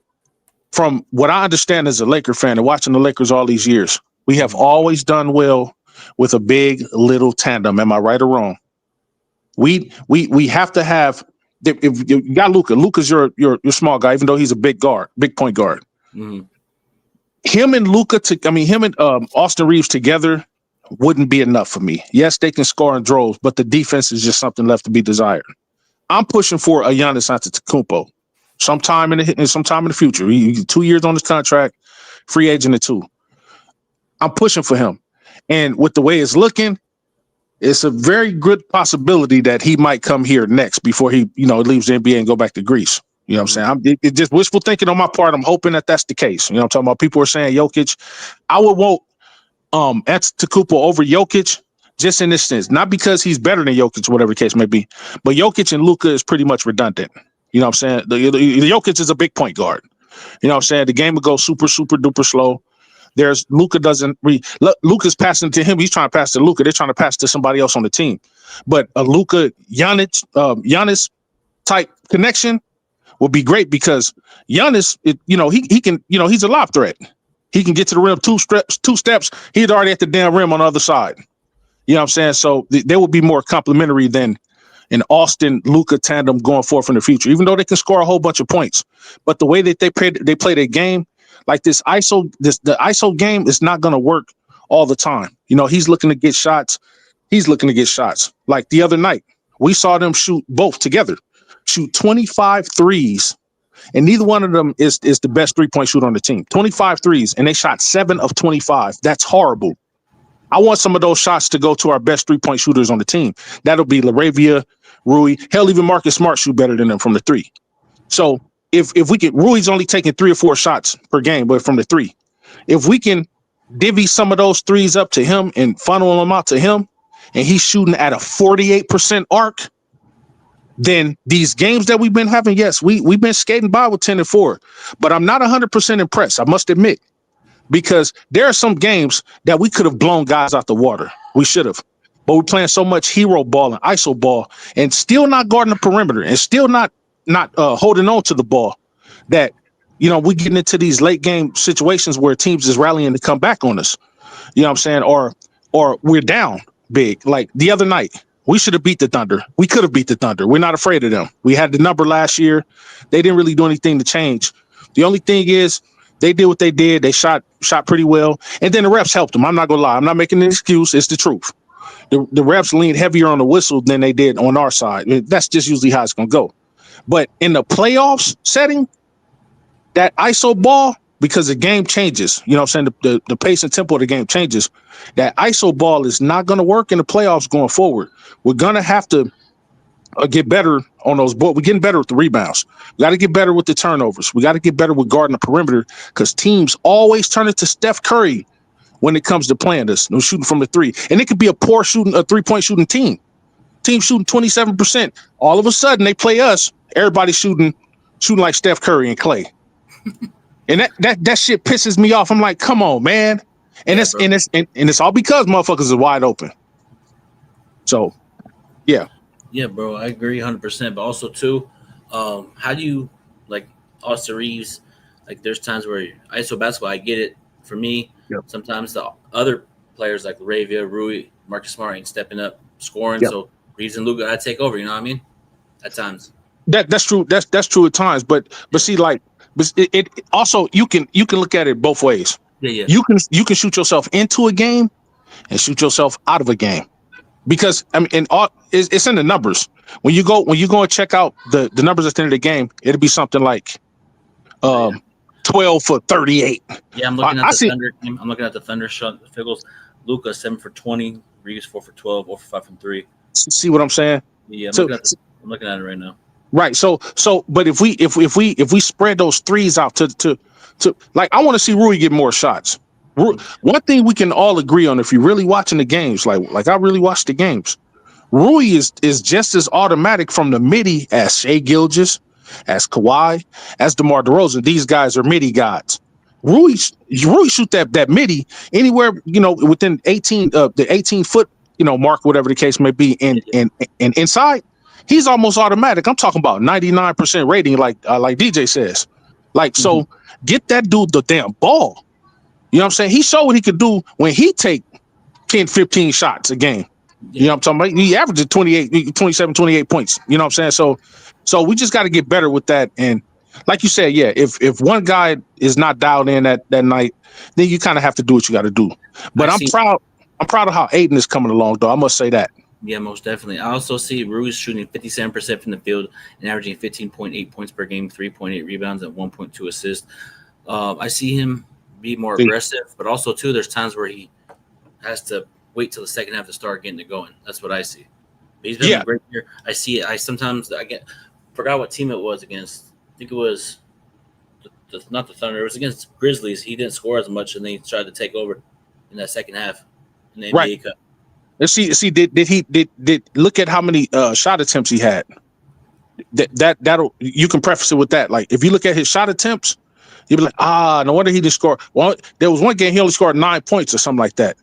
from what I understand as a Laker fan and watching the Lakers all these years, we have always done well with a big little tandem. Am I right or wrong? We have to have. If you got Luka, Luka's your small guy, even though he's a big point guard. Mm-hmm. Him and Austin Reeves together wouldn't be enough for me. Yes, they can score in droves, but the defense is just something left to be desired. I'm pushing for a Giannis Antetokounmpo. Sometime in the future. He's 2 years on his contract, free agent at 2. I'm pushing for him. And with the way it's looking, it's a very good possibility that he might come here next before he, leaves the NBA and go back to Greece. You know what I'm saying? It's just wishful thinking on my part. I'm hoping that that's the case. You know what I'm talking about? People are saying Jokic. I would want Antetokounmpo over Jokic just in this sense. Not because he's better than Jokic, whatever the case may be, but Jokic and Luka is pretty much redundant. You know what I'm saying? The Jokic is a big point guard. You know what I'm saying? The game would go super, super duper slow. There's Luka doesn't Luka's passing to him. He's trying to pass to Luka. They're trying to pass to somebody else on the team. But a Luka Giannis type connection would be great because Giannis, he can, he's a lob threat. He can get to the rim two steps. He's already at the damn rim on the other side. You know what I'm saying? So they would be more complimentary than an Austin Luka tandem going forth in the future, even though they can score a whole bunch of points. But the way that they play their game, like the ISO game is not going to work all the time. He's looking to get shots. Like the other night, we saw them shoot both together, shoot 25 threes, and neither one of them is the best three-point shooter on the team. 25 threes, and they shot 7 of 25. That's horrible. I want some of those shots to go to our best three-point shooters on the team. That'll be LaRavia, Rui. Hell, even Marcus Smart shoot better than them from the three. So if we can, Rui's only taking 3 or 4 shots per game, but from the three. If we can divvy some of those threes up to him and funnel them out to him, and he's shooting at a 48% arc, then these games that we've been having, yes, we've been skating by with 10-4, but I'm not 100% impressed, I must admit, because there are some games that we could have blown guys out the water. We should have. But we're playing so much hero ball and ISO ball and still not guarding the perimeter and still not holding on to the ball that, we're getting into these late game situations where teams is rallying to come back on us. You know what I'm saying? Or we're down big. Like the other night, we should have beat the Thunder. We could have beat the Thunder. We're not afraid of them. We had the number last year. They didn't really do anything to change. The only thing is they did what they did. They shot pretty well. And then the refs helped them. I'm not going to lie. I'm not making an excuse. It's the truth. The refs leaned heavier on the whistle than they did on our side. That's just usually how it's going to go. But in the playoffs setting, that ISO ball, because the game changes, you know what I'm saying? The pace and tempo of the game changes. That ISO ball is not going to work in the playoffs going forward. We're going to have to get better on those balls. We're getting better with the rebounds. We got to get better with the turnovers. We got to get better with guarding the perimeter because teams always turn it to Steph Curry when it comes to playing us, shooting from the three. And it could be a three-point shooting team. Team shooting 27%. All of a sudden, they play us. Everybody shooting like Steph Curry and Clay. And that shit pisses me off. I'm like, come on, man. And it's all because motherfuckers are wide open. So, yeah. Yeah, bro, I agree 100%. But also, too, how do you, like, Austin Reeves, like, there's times where ISO basketball, I get it. For me, sometimes the other players like Ravia, Rui, Marcus Smart ain't stepping up, scoring. Yep. So Reeves and Luka, I take over. You know what I mean? At times. That's true. That's true at times. But see, like, it also you can look at it both ways. Yeah. You can shoot yourself into a game and shoot yourself out of a game. Because I mean, it's in the numbers. When you go and check out the numbers at the end of the game, it'll be something like 12 for 38. Yeah, I'm looking at the Thunder game. I'm looking at the Thunder shot Figgles. Luka 7 for 20, Reeves 4 for 12, 0 for 5 from 3. See what I'm saying? Yeah, I'm looking at it right now. Right. So but if we spread those threes out to like, I want to see Rui get more shots. One thing we can all agree on, if you're really watching the games, like I really watch the games, Rui is just as automatic from the midi as Shai Gilgeous, as Kawhi, as DeMar DeRozan. These guys are midi guys. Rui shoot that midi anywhere, within the 18-foot, mark, whatever the case may be, and inside, he's almost automatic. I'm talking about 99% rating, like DJ says. Like, so get that dude the damn ball. You know what I'm saying? He showed what he could do when he take 10, 15 shots a game. You know what I'm talking about? He averages 27, 28 points. You know what I'm saying? So we just got to get better with that. And like you said, yeah, if one guy is not dialed in that night, then you kind of have to do what you got to do. But I'm proud of how Aiden is coming along, though. I must say that. Yeah, most definitely. I also see Ruiz shooting 57% from the field and averaging 15.8 points per game, 3.8 rebounds, and 1.2 assists. I see him be more aggressive, but also, too, there's times where he has to wait till the second half to start getting it going. That's what I see. But he's been great here. I see it. I forgot what team it was against. think it was not the Thunder. It was against Grizzlies. He didn't score as much, and then he tried to take over in that second half in the NBA Cup. And see, did look at how many shot attempts he had. That'll you can preface it with that. Like if you look at his shot attempts, you'll be like, no wonder he didn't score. Well, there was one game he only scored 9 points or something like that.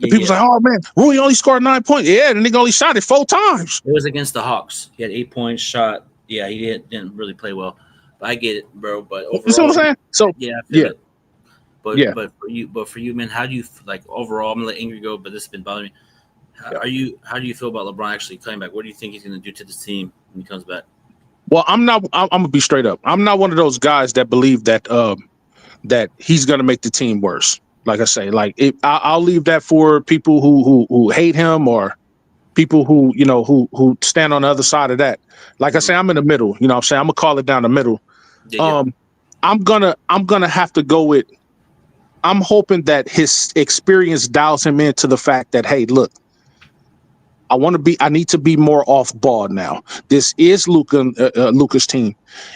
And people's like, oh man, Rui only scored 9 points. Yeah, the nigga only shot it 4 times. It was against the Hawks. He had 8 points shot. Yeah, he didn't really play well. But I get it, bro. But overall, you see what I'm saying? So yeah, I feel it. But for you, man, how do you like overall? I'm gonna let Ingrid go, but this has been bothering me. How do you feel about LeBron actually coming back? What do you think he's gonna do to this team when he comes back? Well, I'm gonna be straight up. I'm not one of those guys that believe that that he's gonna make the team worse. Like I say, I'll leave that for people who hate him or people who who stand on the other side of that. Like I say, I'm in the middle. You know what I'm saying? I'm gonna call it down the middle. I'm gonna have to go with. I'm hoping that his experience dials him into the fact that, hey, look, I need to be more off ball now. This is Luka's team.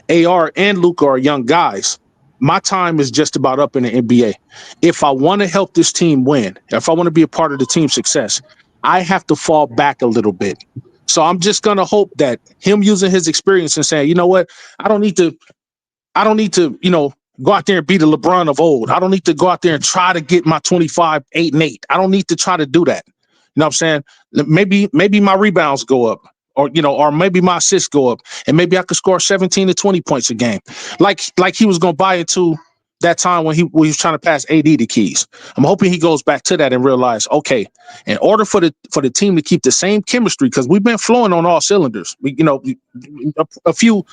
AR and Luka are young guys. My time is just about up in the NBA. If I want to help this team win, if I want to be a part of the team's success, I have to fall back a little bit. So I'm just going to hope that him using his experience and saying, you know what, I don't need to, go out there and be the LeBron of old. I don't need to go out there and try to get my 25, 8, and 8. I don't need to try to do that. You know what I'm saying? Maybe my rebounds go up, or maybe my assists go up, and maybe I could score 17 to 20 points a game, like he was going to buy into that time when he was trying to pass AD the keys. I'm hoping he goes back to that and realize, okay, in order for the team to keep the same chemistry, because we've been flowing on all cylinders, a few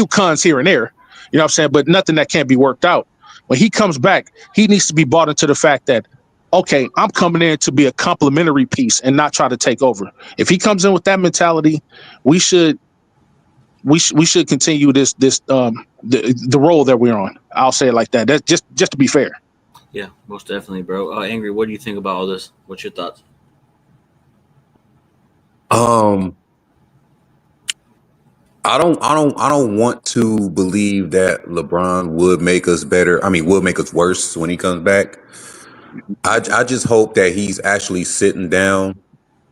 cons here and there, you know what I'm saying, but nothing that can't be worked out. When he comes back, he needs to be bought into the fact that, okay, I'm coming in to be a complementary piece and not try to take over. If he comes in with that mentality, we should continue the role that we're on. I'll say it like that. That's just to be fair. Yeah, most definitely, bro. Angry, what do you think about all this? What's your thoughts? I don't want to believe that LeBron would make us better. I mean, would make us worse when he comes back. I just hope that he's actually sitting down,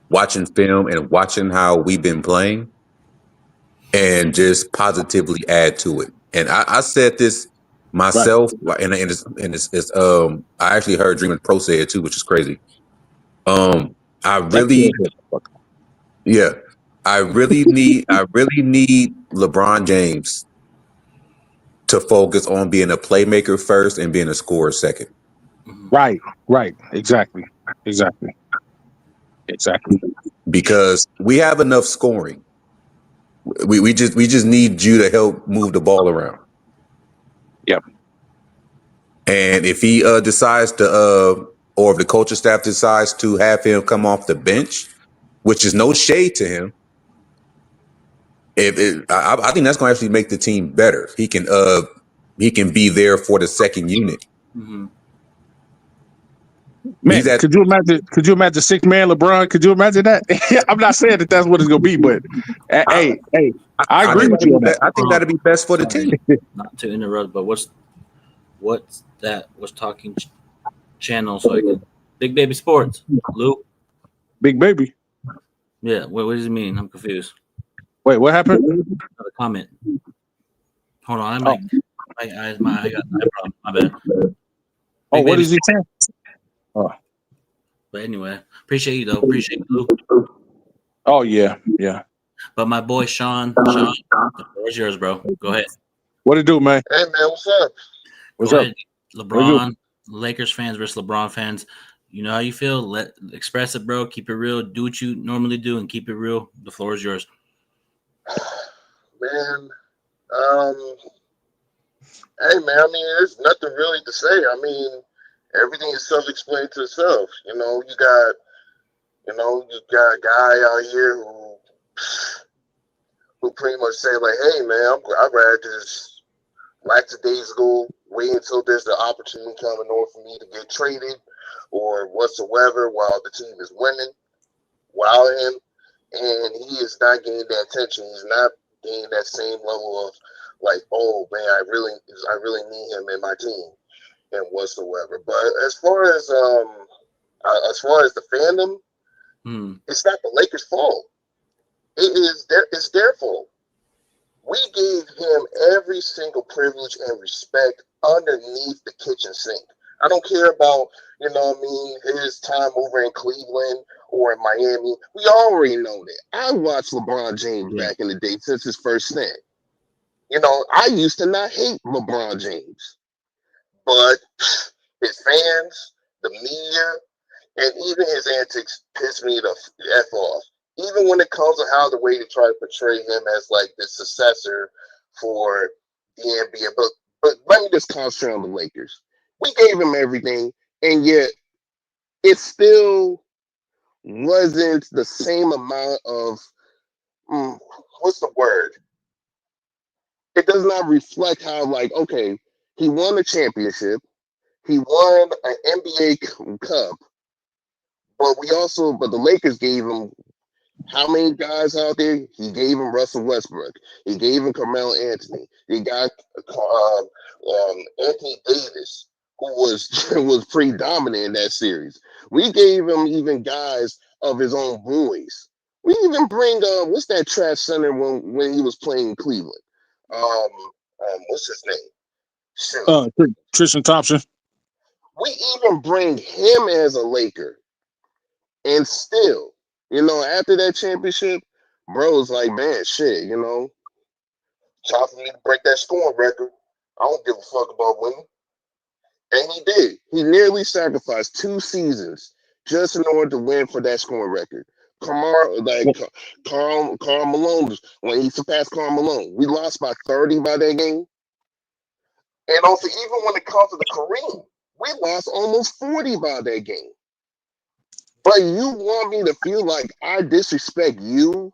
watching film and watching how we've been playing, and just positively add to it. And I said this myself, and it's I actually heard Dreamin' Pro say it too, which is crazy. I really need LeBron James to focus on being a playmaker first and being a scorer second. Right. Exactly. Because we have enough scoring. We just need you to help move the ball around. Yep. And if he decides to, or if the coaching staff decides to have him come off the bench, which is no shade to him, I think that's going to actually make the team better. He can be there for the second unit. Mm-hmm. Man, could you imagine 6-man LeBron? Could you imagine that? I'm not saying that that's what it's going to be, but hey, I agree with you on that. I think that'd be best for the team. Not to interrupt, but what's talking channel so I can Big Baby Sports, Lou? Big Baby. Yeah, what does it mean? I'm confused. Wait, what happened? Another comment. Hold on, I got my problem. My bad. What is he saying? Oh. But anyway, appreciate you though. Appreciate you, Lou. Oh yeah. But my boy Sean, the floor is yours, bro. Go ahead. What it do, man? Hey man, what's up? What's up? Ahead. LeBron, Lakers fans versus LeBron fans. You know how you feel? Express it, bro. Keep it real. Do what you normally do and keep it real. The floor is yours. Man, hey man, I mean, there's nothing really to say. I mean, everything is self-explained to itself. You got a guy out here who pretty much say like, hey man, I'd rather just lackadaisical wait until there's the opportunity coming in order for me to get traded or whatsoever while the team is winning, while him, and he is not getting that attention. He's not getting that same level of like, oh man, I really need him in my team and whatsoever. But as far as the fandom, it's not the Lakers' fault. It's their fault. We gave him every single privilege and respect underneath the kitchen sink. I don't care about, his time over in Cleveland or in Miami. We already know that. I watched LeBron James back in the day since his first stint. I used to not hate LeBron James. But his fans, the media, and even his antics piss me the F off. Even when it comes to how the way they try to portray him as like the successor for the NBA. But let me just concentrate on the Lakers. We gave him everything, and yet it still wasn't the same amount of what's the word? It does not reflect how, like, okay, he won a championship, he won an NBA cup, but the Lakers gave him how many guys out there? He gave him Russell Westbrook. He gave him Carmelo Anthony. He got Anthony Davis, who was pretty dominant in that series. We gave him even guys of his own boys. We even bring what's that trash center when he was playing in Cleveland? What's his name? Shoot. Tristan Thompson. We even bring him as a Laker, and still, after that championship, bro's like, man, shit, time for me to break that scoring record. I don't give a fuck about winning. And he did. He nearly sacrificed 2 seasons just in order to win for that scoring record. Karl Malone, when he surpassed Karl Malone, we lost by 30 by that game. And also, even when it comes to the Kareem, we lost almost 40 by that game. But you want me to feel like I disrespect you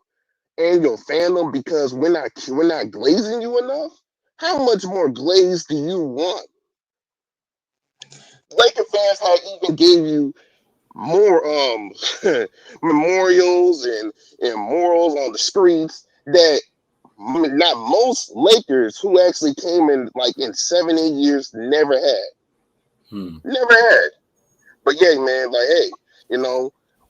and your fandom because we're not glazing you enough? How much more glaze do you want? Laker fans had even gave you more memorials and morals on the streets that not most Lakers who actually came in like in 7, 8 years never had. Never had. But yeah, man, like, hey,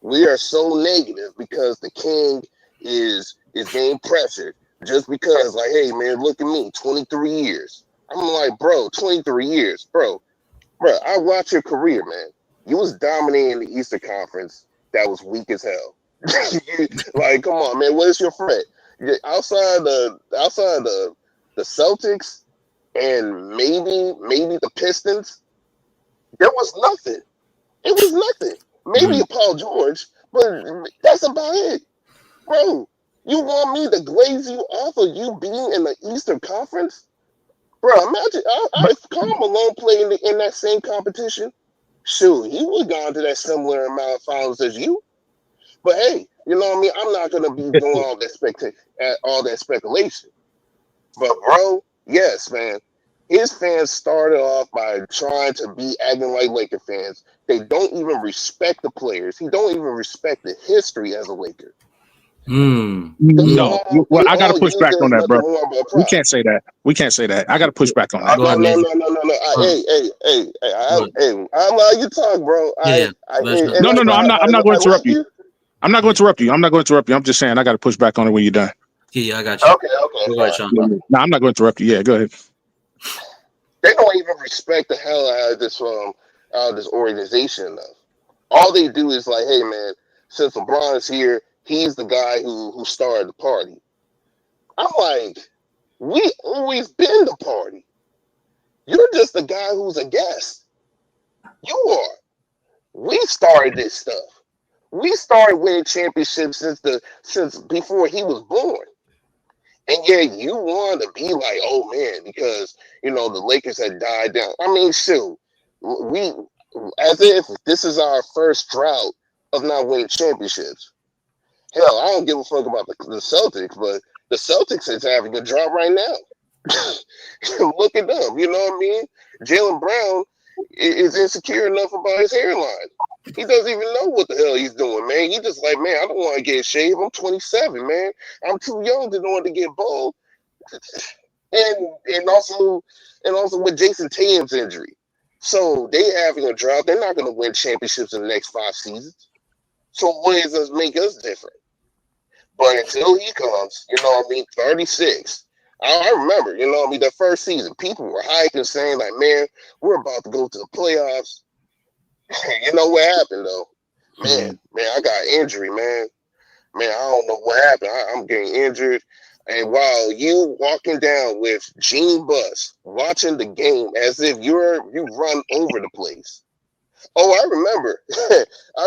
we are so negative because the king is getting pressured just because, like, hey, man, look at me, 23 years. I'm like, bro, 23 years, bro, I watched your career, man. You was dominating the Eastern Conference that was weak as hell. Like, come on, man, what is your threat? Outside the Celtics and maybe the Pistons, there was nothing. It was nothing. Maybe Paul George, but that's about it. Bro, you want me to glaze you off of you being in the Eastern Conference? Bro, imagine if Karl Malone played in that same competition, shoot, he would have gone to that similar amount of finals as you. But hey, you know what I mean? I'm not going to be doing all that speculation. But bro, yes, man. His fans started off by trying to be acting like Laker fans. They don't even respect the players. He don't even respect the history as a Laker. No, I got to push back on that, bro. We can't say that. I got to push back on that. No. Hey, I allow you to talk, bro. No. I'm not going to interrupt you. I'm not going to interrupt you. I'm just saying I got to push back on it when you're done. Yeah, I got you. Okay. Go ahead, Sean. No, I'm not going to interrupt you. Yeah, go ahead. They don't even respect the hell out of this organization enough. All they do is like, hey, man, since LeBron is here, he's the guy who started the party. I'm like, we always been the party. You're just the guy who's a guest. You are. We started this stuff. We started winning championships since before he was born. And yeah, you want to be like, oh man, because the Lakers had died down. I mean, shoot, we as if this is our first drought of not winning championships. Hell, I don't give a fuck about the Celtics, but the Celtics is having a drought right now. Look at them, you know what I mean? Jaylen Brown is insecure enough about his hairline. He doesn't even know what the hell he's doing, man. He just like, man, I don't want to get shaved. I'm 27, man. I'm too young to know to get bald. and also with Jason Tatum's injury. So they having a drought. They're not going to win championships in the next 5 seasons. So what does us make us different? But until he comes, 36. I remember, that first season, people were hyping, saying like, "Man, we're about to go to the playoffs." You know what happened though? Man, I got injury, man. I don't know what happened. I'm getting injured. And while you walking down with Gene Buss, watching the game as if you run over the place. Oh, I remember. I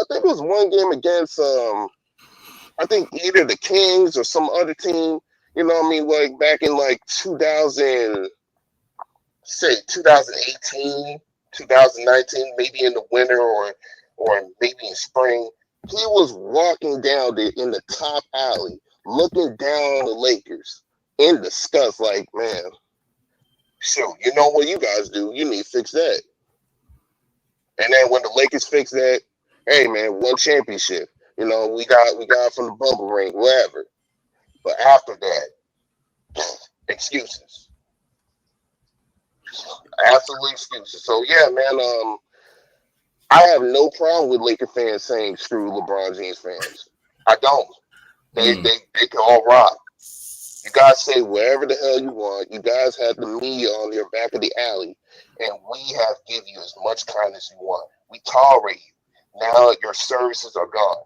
think it was one game against I think either the Kings or some other team. Like back in like 2018, 2019, maybe in the winter or maybe in spring. He was walking down in the top alley, looking down on the Lakers in disgust, like, man, shoot, you know what you guys do? You need to fix that. And then when the Lakers fix that, hey, man, one championship. We got from the bubble ring, whatever. But after that, excuses. Absolutely excuses. So, yeah, man, I have no problem with Laker fans saying screw LeBron James fans. I don't. They can all rock. You guys say whatever the hell you want. You guys have the media on your back of the alley, and we have give you as much kindness you want. We tolerate you. Now your services are gone.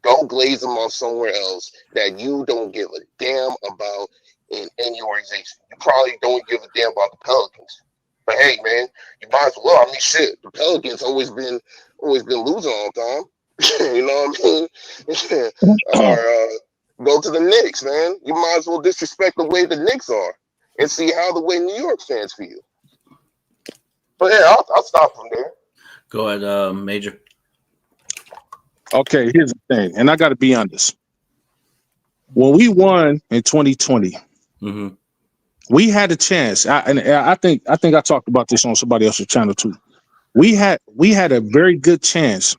Go glaze them on somewhere else that you don't give a damn about in any organization. You probably don't give a damn about the Pelicans. But hey, man, you might as well. I mean, shit, the Pelicans always been losing all the time. You know what I mean? Or go to the Knicks, man. You might as well disrespect the way the Knicks are and see how the way New York fans feel. But yeah, I'll stop from there. Go ahead, Major. Okay, here's the thing, and I got to be honest. When we won in 2020, we had a chance. I think I talked about this on somebody else's channel too. We had a very good chance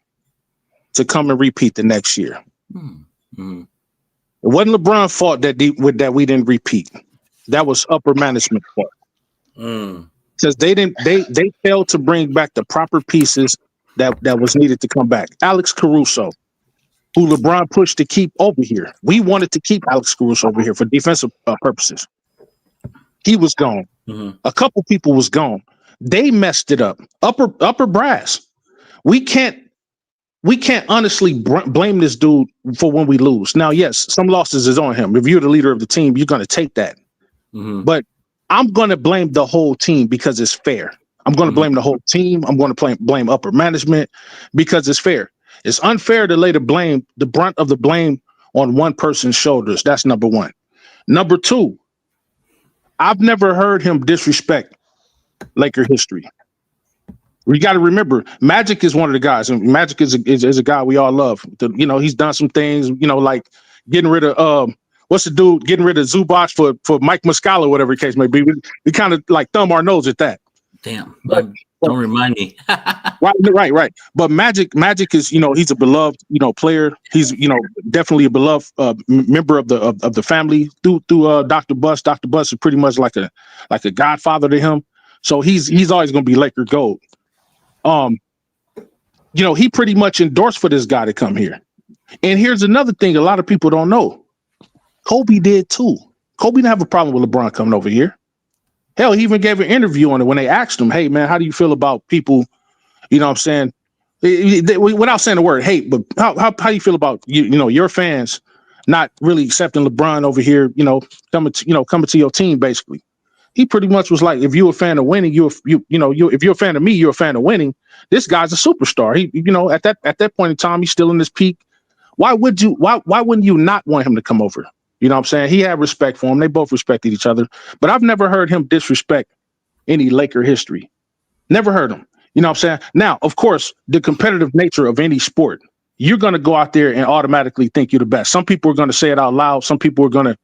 to come and repeat the next year. It wasn't LeBron's fault that we didn't repeat. That was upper management fault. Because they failed to bring back the proper pieces that was needed to come back. Alex Caruso, who LeBron pushed to keep over here. We wanted to keep Alex Caruso over here for defensive purposes. He was gone. A couple people was gone. They messed it up. Upper brass. We can't honestly blame this dude for when we lose. Now, yes, some losses is on him. If you're the leader of the team, you're going to take that. But I'm going to blame the whole team because it's fair. I'm going to blame the whole team. I'm going to blame upper management because it's fair. It's unfair to lay the brunt of the blame on one person's shoulders. That's number one. Number two, I've never heard him disrespect Laker history. We got to remember, Magic is one of the guys, and Magic is a guy we all love. He's done some things, like getting rid of what's the dude getting rid of Zubac for Mike Muscala, whatever the case may be. We kind of like thumb our nose at that. Damn, don't remind me. Right. But Magic is, he's a beloved, player. He's, definitely a beloved member of the family through Dr. Buss. Dr. Buss is pretty much like a godfather to him. So he's always going to be Laker gold. He pretty much endorsed for this guy to come here. And here's another thing a lot of people don't know. Kobe did too. Kobe didn't have a problem with LeBron coming over here. Hell, he even gave an interview on it when they asked him, hey, man, how do you feel about people, without saying the word hate, but how do you feel about, your fans not really accepting LeBron over here, coming to your team, basically. He pretty much was like, if you're a fan of winning, if you're a fan of me, you're a fan of winning. This guy's a superstar. He, at that point in time, he's still in his peak. Why wouldn't you not want him to come over? You know what I'm saying? He had respect for him. They both respected each other. But I've never heard him disrespect any Laker history. Never heard him. You know what I'm saying? Now, of course, the competitive nature of any sport, you're going to go out there and automatically think you're the best. Some people are going to say it out loud. Some people are going to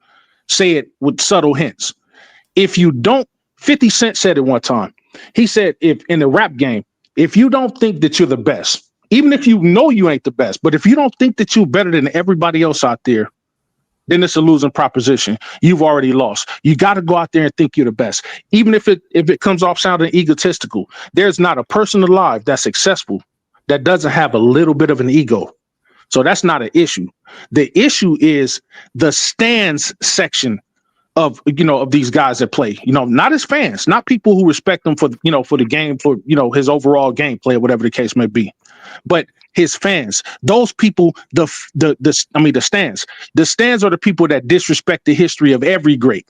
say it with subtle hints. If you don't, 50 Cent said it one time. He said, if in the rap game, if you don't think that you're the best, even if you know you ain't the best, but if you don't think that you're better than everybody else out there, then it's a losing proposition. You've already lost. You got to go out there and think you're the best. Even if it comes off sounding egotistical, there's not a person alive that's successful that doesn't have a little bit of an ego. So that's not an issue. The issue is the stands section of these guys that play, not as fans, not people who respect him for the game, for his overall gameplay or whatever the case may be, but his fans. Those people, the stands. The stands are the people that disrespect the history of every great.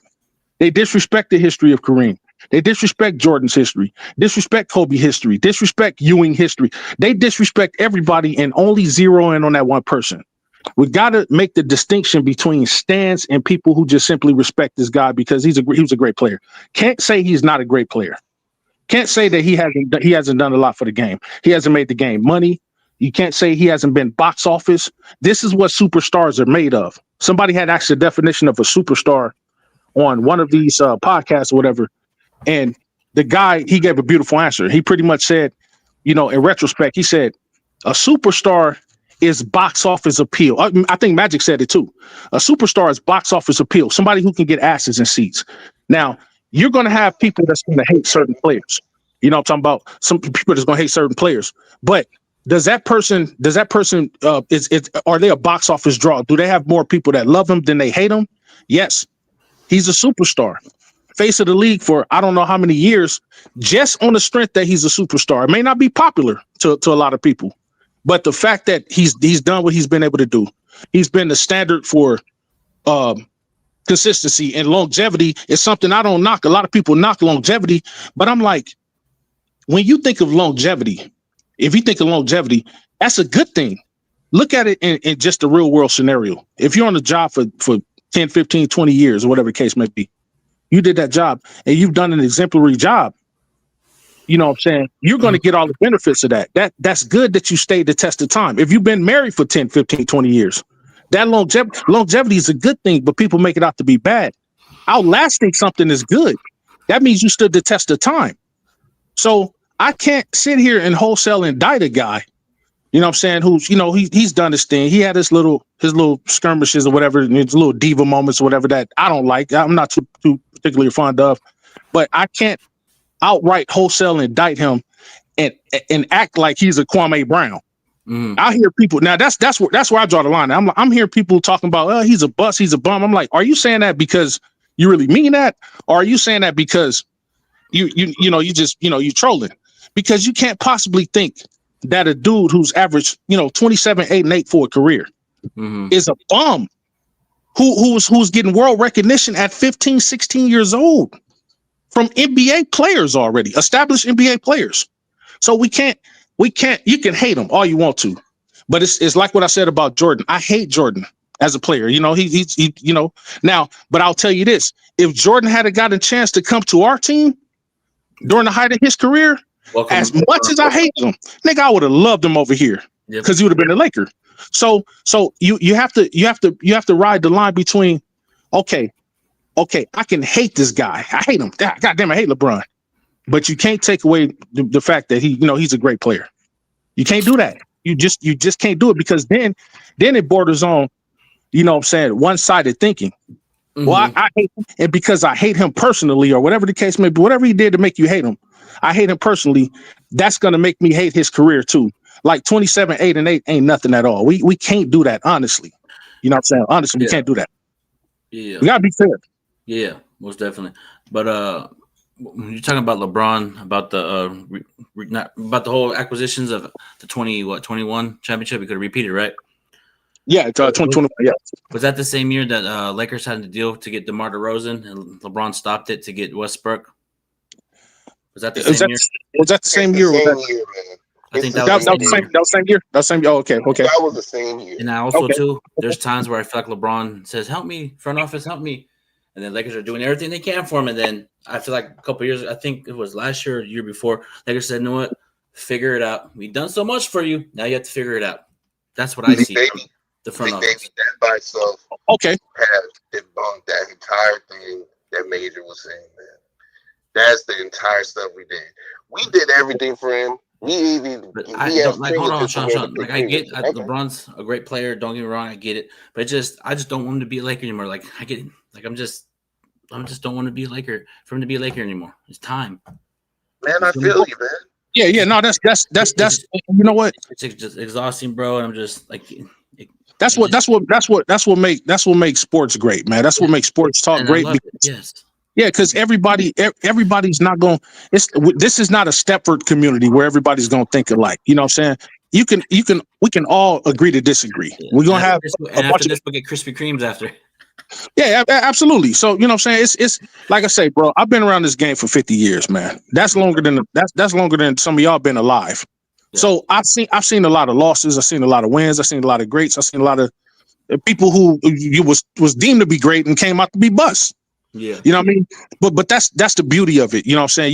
They disrespect the history of Kareem. They disrespect Jordan's history, disrespect Kobe history, disrespect Ewing history. They disrespect everybody and only zero in on that one person. We got to make the distinction between stands and people who just simply respect this guy because he was a great player. Can't say he's not a great player. Can't say that he hasn't done a lot for the game. He hasn't made the game money. You can't say he hasn't been box office. This is what superstars are made of. Somebody had asked the definition of a superstar on one of these podcasts or whatever, and the guy, he gave a beautiful answer. He pretty much said, in retrospect, he said, a superstar is box office appeal. I think Magic said it too. A superstar is box office appeal. Somebody who can get asses and seats. Now, you're going to have people that's going to hate certain players. You know what I'm talking about? Some people that's going to hate certain players. But does that person are they a box office draw? Do they have more people that love him than they hate him? Yes. He's a superstar. Face of the league for I don't know how many years, just on the strength that he's a superstar. It may not be popular to a lot of people, but the fact that he's done what he's been able to do, he's been the standard for consistency and longevity is something I don't knock. A lot of people knock longevity, but I'm like, when you think of longevity, if you think of longevity, that's a good thing. Look at it in just a real world scenario. If you're on a job for 10, 15, 20 years or whatever the case may be, you did that job and you've done an exemplary job. You know what I'm saying? You're going to get all the benefits of that. That's good that you stayed the test of time. If you've been married for 10, 15, 20 years, that longevity is a good thing, but people make it out to be bad. Outlasting something is good. That means you stood the test of time. So I can't sit here and wholesale indict a guy, you know what I'm saying, who's, he's done his thing. He had his little skirmishes or whatever, his little diva moments or whatever that I don't like. I'm not too particularly fond of, but I can't outright wholesale indict him and act like he's a Kwame Brown. I hear people now. That's where I draw the line. I'm hearing people talking about, oh, he's a bust, he's a bum. I'm like, are you saying that because you really mean that, or are you saying that because you trolling? Because you can't possibly think that a dude who's averaged 27, 8, and 8 for a career is a bum who's getting world recognition at 15, 16 years old from NBA players already, established NBA players. So we can't, you can hate him all you want to, but it's like what I said about Jordan. I hate Jordan as a player. Now, but I'll tell you this, if Jordan had gotten a chance to come to our team during the height of his career, as much as I hate him, nigga, I would have loved him over here because he would have been a Laker. So you have to ride the line between, okay, I can hate this guy. I hate him. God damn, I hate LeBron. But you can't take away the fact that he's a great player. You can't do that. You just can't do it, because then it borders on, one-sided thinking. Well, I hate him, and because I hate him personally, or whatever the case may be, whatever he did to make you hate him, I hate him personally. That's gonna make me hate his career too. Like 27, 8, and 8 ain't nothing at all. We can't do that, honestly. You know what I'm saying? Honestly, we can't do that. Yeah, we gotta be fair. Yeah, most definitely. But when you're talking about LeBron, about the about the whole acquisitions of the 21 championship, we could repeat it, right? Yeah, 2021. Yeah. Was that the same year that Lakers had the deal to get DeMar DeRozan and LeBron stopped it to get Westbrook? Was that the same year? Was that the same year? Man. I think that was the same year. That was the same year. Oh, okay. That was the same year. And I also too, there's times where I feel like LeBron says, "Help me, front office, help me," and then Lakers are doing everything they can for him. And then I feel like a couple of years, I think it was last year or the year before, Lakers said, "You know what? Figure it out. We've done so much for you. Now you have to figure it out." That's what I see. The front office. That by itself, has debunked that entire thing that Major was saying, man. That's the entire stuff we did. We did everything for him. But He I has don't like. Hold on, fingertips Sean. where to Sean. pick Like I get, fingers. Okay. LeBron's a great player. Don't get me wrong. I get it, but I just don't want him to be a Laker anymore. Like I get, like I'm just don't want to be a Laker for him to be a Laker anymore. It's time. Man, I feel you, man. Yeah. No, that's you know what? It's just exhausting, bro. And I'm just like, That's what makes sports great, man. That's what makes sports talk and I great. love it. Yes. Yeah, because everybody's not going. This is not a Stepford community where everybody's going to think alike. You know what I'm saying? We can all agree to disagree. Yeah. We're gonna have and after this, we'll get Krispy Kremes after. Yeah, absolutely. So you know what I'm saying? It's like I say, bro. I've been around this game for 50 years, man. That's longer than some of y'all been alive. Yeah. So I've seen a lot of losses. I've seen a lot of wins. I've seen a lot of greats. I've seen a lot of people who you was deemed to be great and came out to be busts. Yeah. You know what I mean? But that's the beauty of it. You know what I'm saying?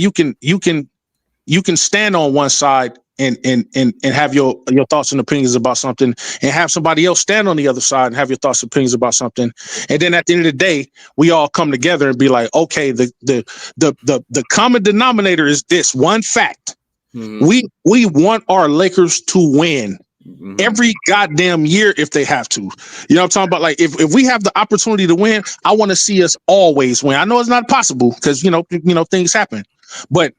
You can stand on one side and have your thoughts and opinions about something, and have somebody else stand on the other side and have your thoughts and opinions about something. And then at the end of the day, we all come together and be like, okay, the common denominator is this one fact. Mm-hmm. We want our Lakers to win. Mm-hmm. Every goddamn year if they have to. You know what I'm talking about? Like if we have the opportunity to win, I want to see us always win. I know it's not possible because you know things happen. But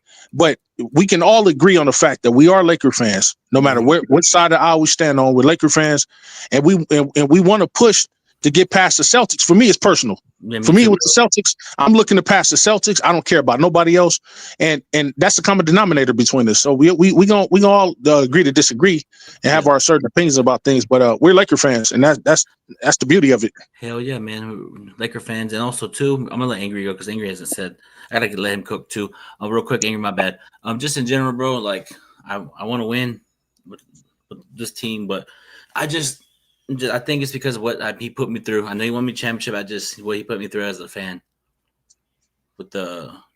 we can all agree on the fact that we are Laker fans, no matter which side of the aisle we stand on. We're Laker fans, and we want to push to get past the Celtics. For me, it's personal. For me, with the Celtics, I'm looking to pass the Celtics. I don't care about nobody else, and that's the common denominator between us. So we gonna all agree to disagree and have our certain opinions about things. But we're Laker fans, and that's the beauty of it. Hell yeah, man, Laker fans, and also too, I'm gonna let Angry go because Angry hasn't said. I gotta let him cook too. Real quick, Angry, my bad. Just in general, bro, like I want to win with this team, but I think it's because of what he put me through. I know he won me championship. What he put me through as a fan, with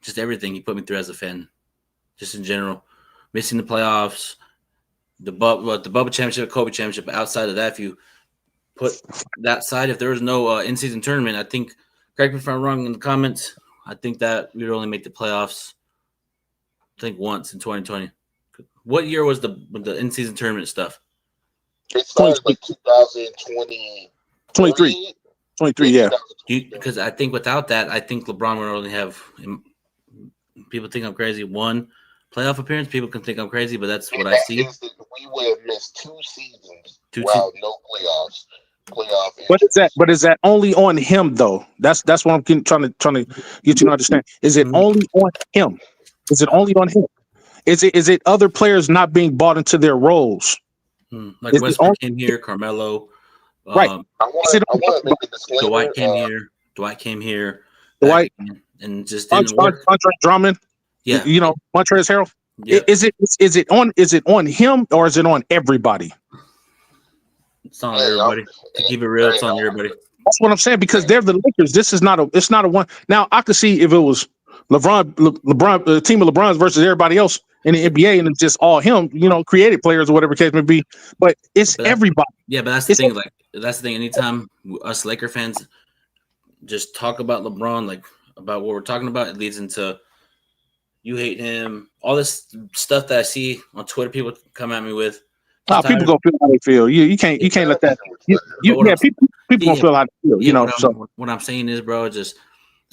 just everything he put me through as a fan, just in general, missing the playoffs, the Bubba championship, Kobe championship. But outside of that, if you put that side, if there was no in-season tournament, I think, correct me if I'm wrong in the comments, I think that we would only make the playoffs, I think, once in 2020. What year was the in-season tournament stuff? It started like 2020. 23, yeah. Because I think without that, I think LeBron would only have, people think I'm crazy, one playoff appearance. People can think I'm crazy, but that's what I see. We would have missed 2 seasons no playoffs. But is that only on him though? That's what I'm trying to get you to understand. Is it only on him? Is it only on him? Is it other players not being bought into their roles? Like Westbrook came here, Carmelo. Right. I want to make a disclaimer. Dwight came here. Dwight and just didn't work. Andre Drummond. Yeah. You know, Montrezl Harrell. Yeah. Is it on him or is it on everybody? It's on everybody. To keep it real, it's on everybody. That's what I'm saying, because they're the Lakers. It's not a one. Now I could see if it was LeBron, the team of LeBron's versus everybody else in the NBA, and it's just all him, creative players or whatever the case may be. But it's everybody. Yeah, but that's the thing. That's the thing. Anytime us Laker fans just talk about LeBron, like about what we're talking about, it leads into you hate him. All this stuff that I see on Twitter, people come at me with. People gonna feel how they feel. You can't let that. People gonna feel how they feel. So what I'm saying is, bro,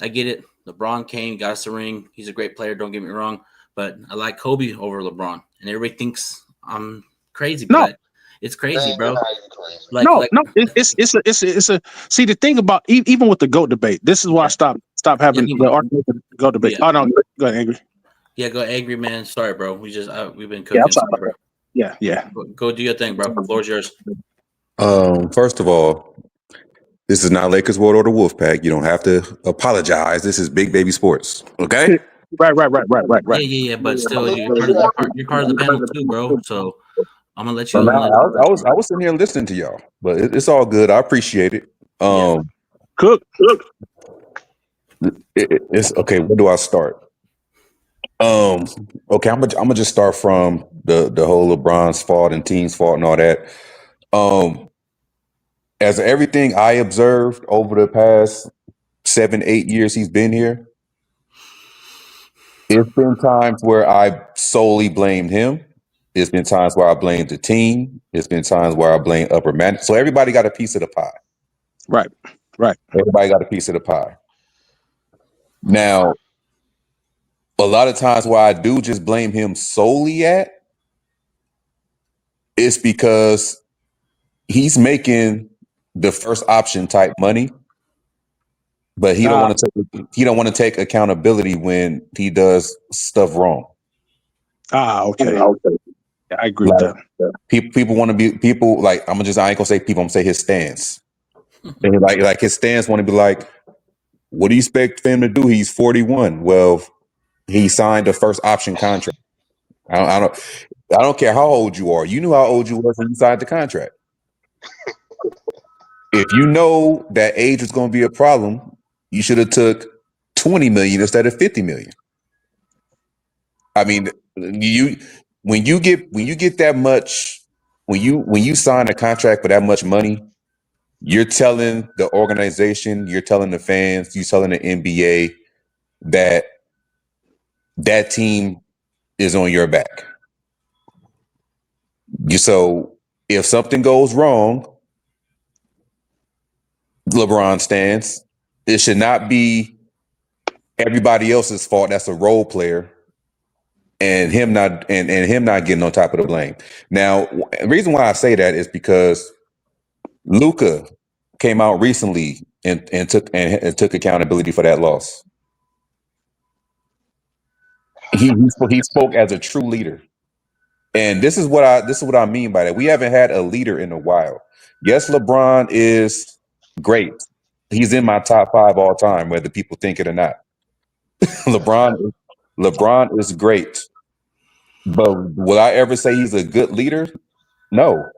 I get it. LeBron came, got us a ring. He's a great player. Don't get me wrong, but I like Kobe over LeBron, and everybody thinks I'm crazy. But it's crazy, bro. It's a. See, the thing about even with the GOAT debate, this is why I stopped having the argument with the GOAT debate. Yeah. Oh no, go ahead, Angry. Yeah, go Angry, man. Sorry, bro. We've been cooking. Yeah, sorry, bro. Yeah. Go do your thing, bro. The floor's yours. First of all, this is not Lakers World or the Wolfpack. You don't have to apologize. This is Big Baby Sports. Okay? Right. Yeah. But still, you're part of the panel too, bro. So I'm gonna let you. I was sitting here listening to y'all, but it's all good. I appreciate it. Cook. It's okay. Where do I start? Okay, I'm gonna just start from the whole LeBron's fault and team's fault and all that. As everything I observed over the past 7-8 years he's been here, it's been times where I solely blamed him, It's been times where I blame the team. It's been times where I blame upper management. So everybody got a piece of the pie. Right. Everybody got a piece of the pie. Now, a lot of times where I do just blame him solely at, it's because he's making the first option type money, but he don't want to take accountability when he does stuff wrong. Okay. Yeah, I agree with Like, that. people want to be people like I ain't gonna say people, I'm gonna say his stance. And like his stance want to be like, what do you expect for him to do? He's 41. Well, he signed a first option contract. I don't care how old you are. You knew how old you were when you signed the contract. If you know that age was going to be a problem, you should have took 20 million instead of 50 million. I mean, when you get that much, when you sign a contract for that much money, you're telling the organization, you're telling the fans, you're telling the NBA that team is on your back. So if something goes wrong, LeBron stands, it should not be everybody else's fault. That's a role player, and him not getting on top of the blame. Now, the reason why I say that is because Luka came out recently and took accountability for that loss. He spoke as a true leader. And this is what I mean by that. We haven't had a leader in a while. Yes, LeBron is great. He's in my top 5 all time, whether people think it or not. LeBron is great. But will I ever say he's a good leader? No.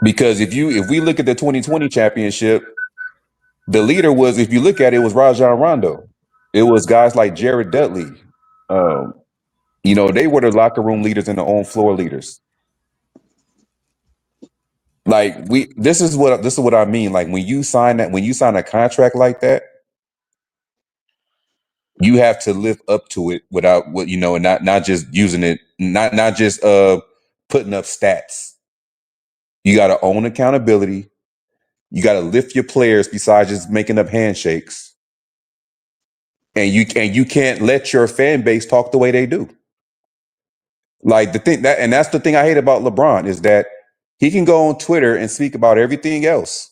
Because if we look at the 2020 championship, the leader was, if you look at it, was Rajon Rondo. It was guys like Jared Dudley. They were the locker room leaders and the on-floor leaders. Like this is what I mean. Like when you sign a contract like that, you have to live up to it without and not just using it, not just putting up stats. You got to own accountability. You got to lift your players besides just making up handshakes. And you can't let your fan base talk the way they do. Like that's the thing I hate about LeBron is that he can go on Twitter and speak about everything else,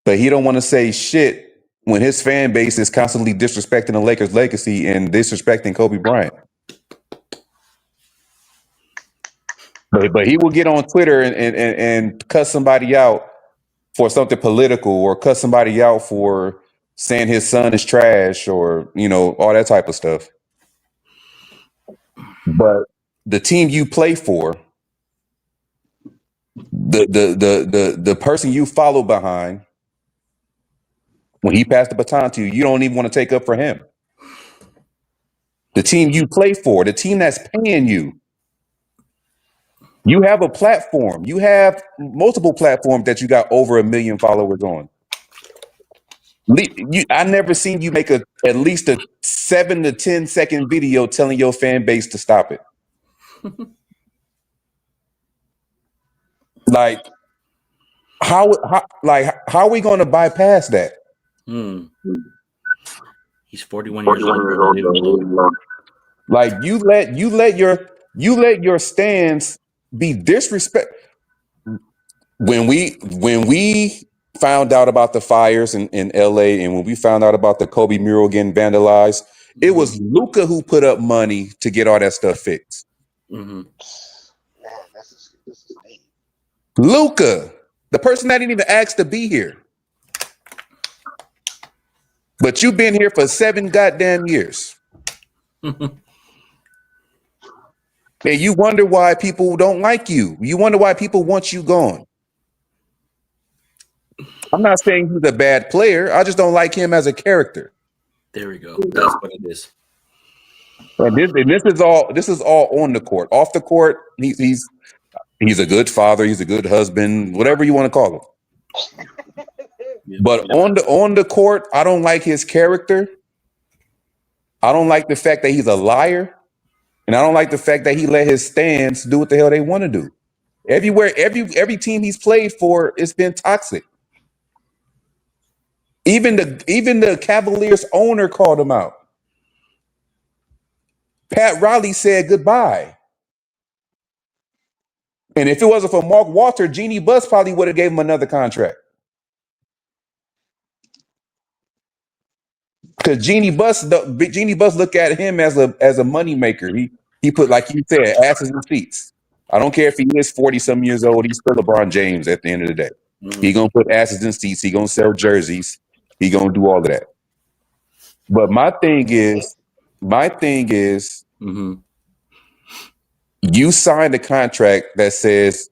but he don't want to say shit when his fan base is constantly disrespecting the Lakers' legacy and disrespecting Kobe Bryant. But he will get on Twitter and cuss somebody out for something political or cuss somebody out for saying his son is trash or, all that type of stuff. But the team you play for, the person you follow behind, when he passed the baton to you, you don't even want to take up for him. The team you play for, the team that's paying you, you have a platform. You have multiple platforms that you got over 1 million followers on. I never seen you make at least a 7 to 10 second video telling your fan base to stop it. Like, how are we going to bypass that? He's 41 years old. Like you let your stands be disrespect. When we found out about the fires in LA and when we found out about the Kobe mural getting vandalized, it was Luka who put up money to get all that stuff fixed. Man, this is deep. Luka, the person that didn't even ask to be here. But you've been here for 7 goddamn years. And you wonder why people don't like you. You wonder why people want you gone. I'm not saying he's a bad player. I just don't like him as a character. There we go. That's what it is. And this is all on the court. Off the court, he's a good father. He's a good husband. Whatever you want to call him. But on the court, I don't like his character. I don't like the fact that he's a liar. And I don't like the fact that he let his stands do what the hell they want to do. Everywhere, every team he's played for, it's been toxic. Even the Cavaliers owner called him out. Pat Riley said goodbye. And if it wasn't for Mark Walter, Jeannie Buss probably would have gave him another contract. Because Jeannie Buss look at him as a moneymaker. He put, like you said, asses in seats. I don't care if he is 40-some years old, he's still LeBron James at the end of the day. Mm-hmm. He gonna put asses in seats, he gonna sell jerseys, he gonna do all of that. But my thing is, Mm-hmm. you signed a contract that says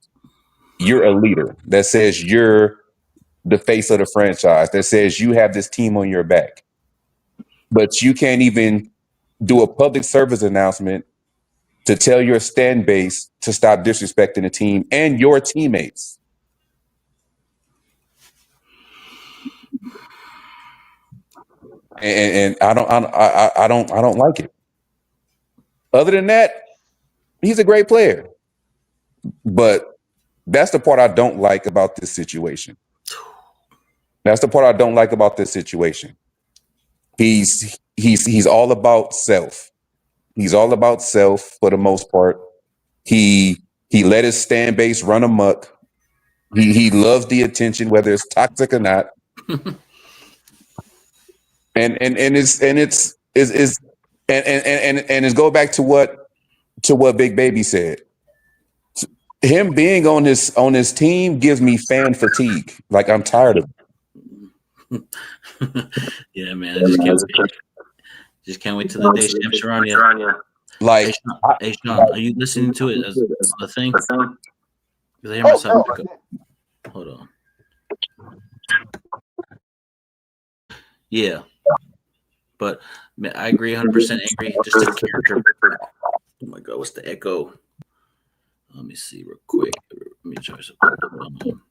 you're a leader, that says you're the face of the franchise, that says you have this team on your back. But you can't even do a public service announcement to tell your fan base to stop disrespecting the team and your teammates. And I don't like it. Other than that, he's a great player. But that's the part I don't like about this situation. He's all about self. He's all about self for the most part. He let his fan base run amok. He loves the attention, whether it's toxic or not. and it's go back to what Big Baby said. Him being on his team gives me fan fatigue. Like, I'm tired of it. Yeah, man. I just can't wait till the day Shams are on you. Like, hey, Sean, are you listening to it as a thing? Because I hear myself. Hold on. Yeah. But man, I agree 100% angry. Just the character. Oh my God, what's the echo? Let me see real quick. Let me try something.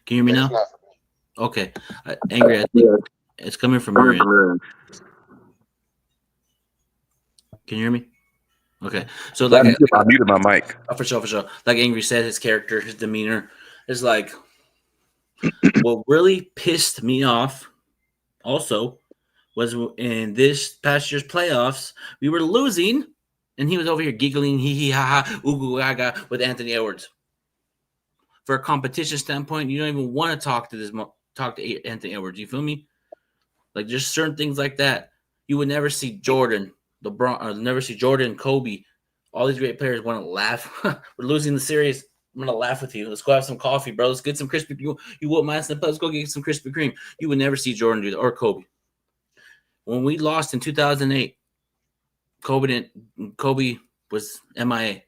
Can you hear me now? Okay. Angry, I think it's coming from your end. Can you hear me? Okay. So like I muted my mic. For sure. Like Angry said, his character, his demeanor is like what really pissed me off also was in this past year's playoffs, we were losing, and he was over here giggling, hee hee ha ha, ooh gaga with Anthony Edwards. For a competition standpoint, you don't even want to talk to Anthony Edwards. You feel me? Like, just certain things like that. You would never see Jordan, never see Jordan, Kobe. All these great players want to laugh. We're losing the series. I'm gonna laugh with you. Let's go have some coffee, bro. Let's get some Krispy. You want my snap? Let's go get some Krispy Kreme. You would never see Jordan do that, or Kobe. When we lost in 2008, Kobe was MIA.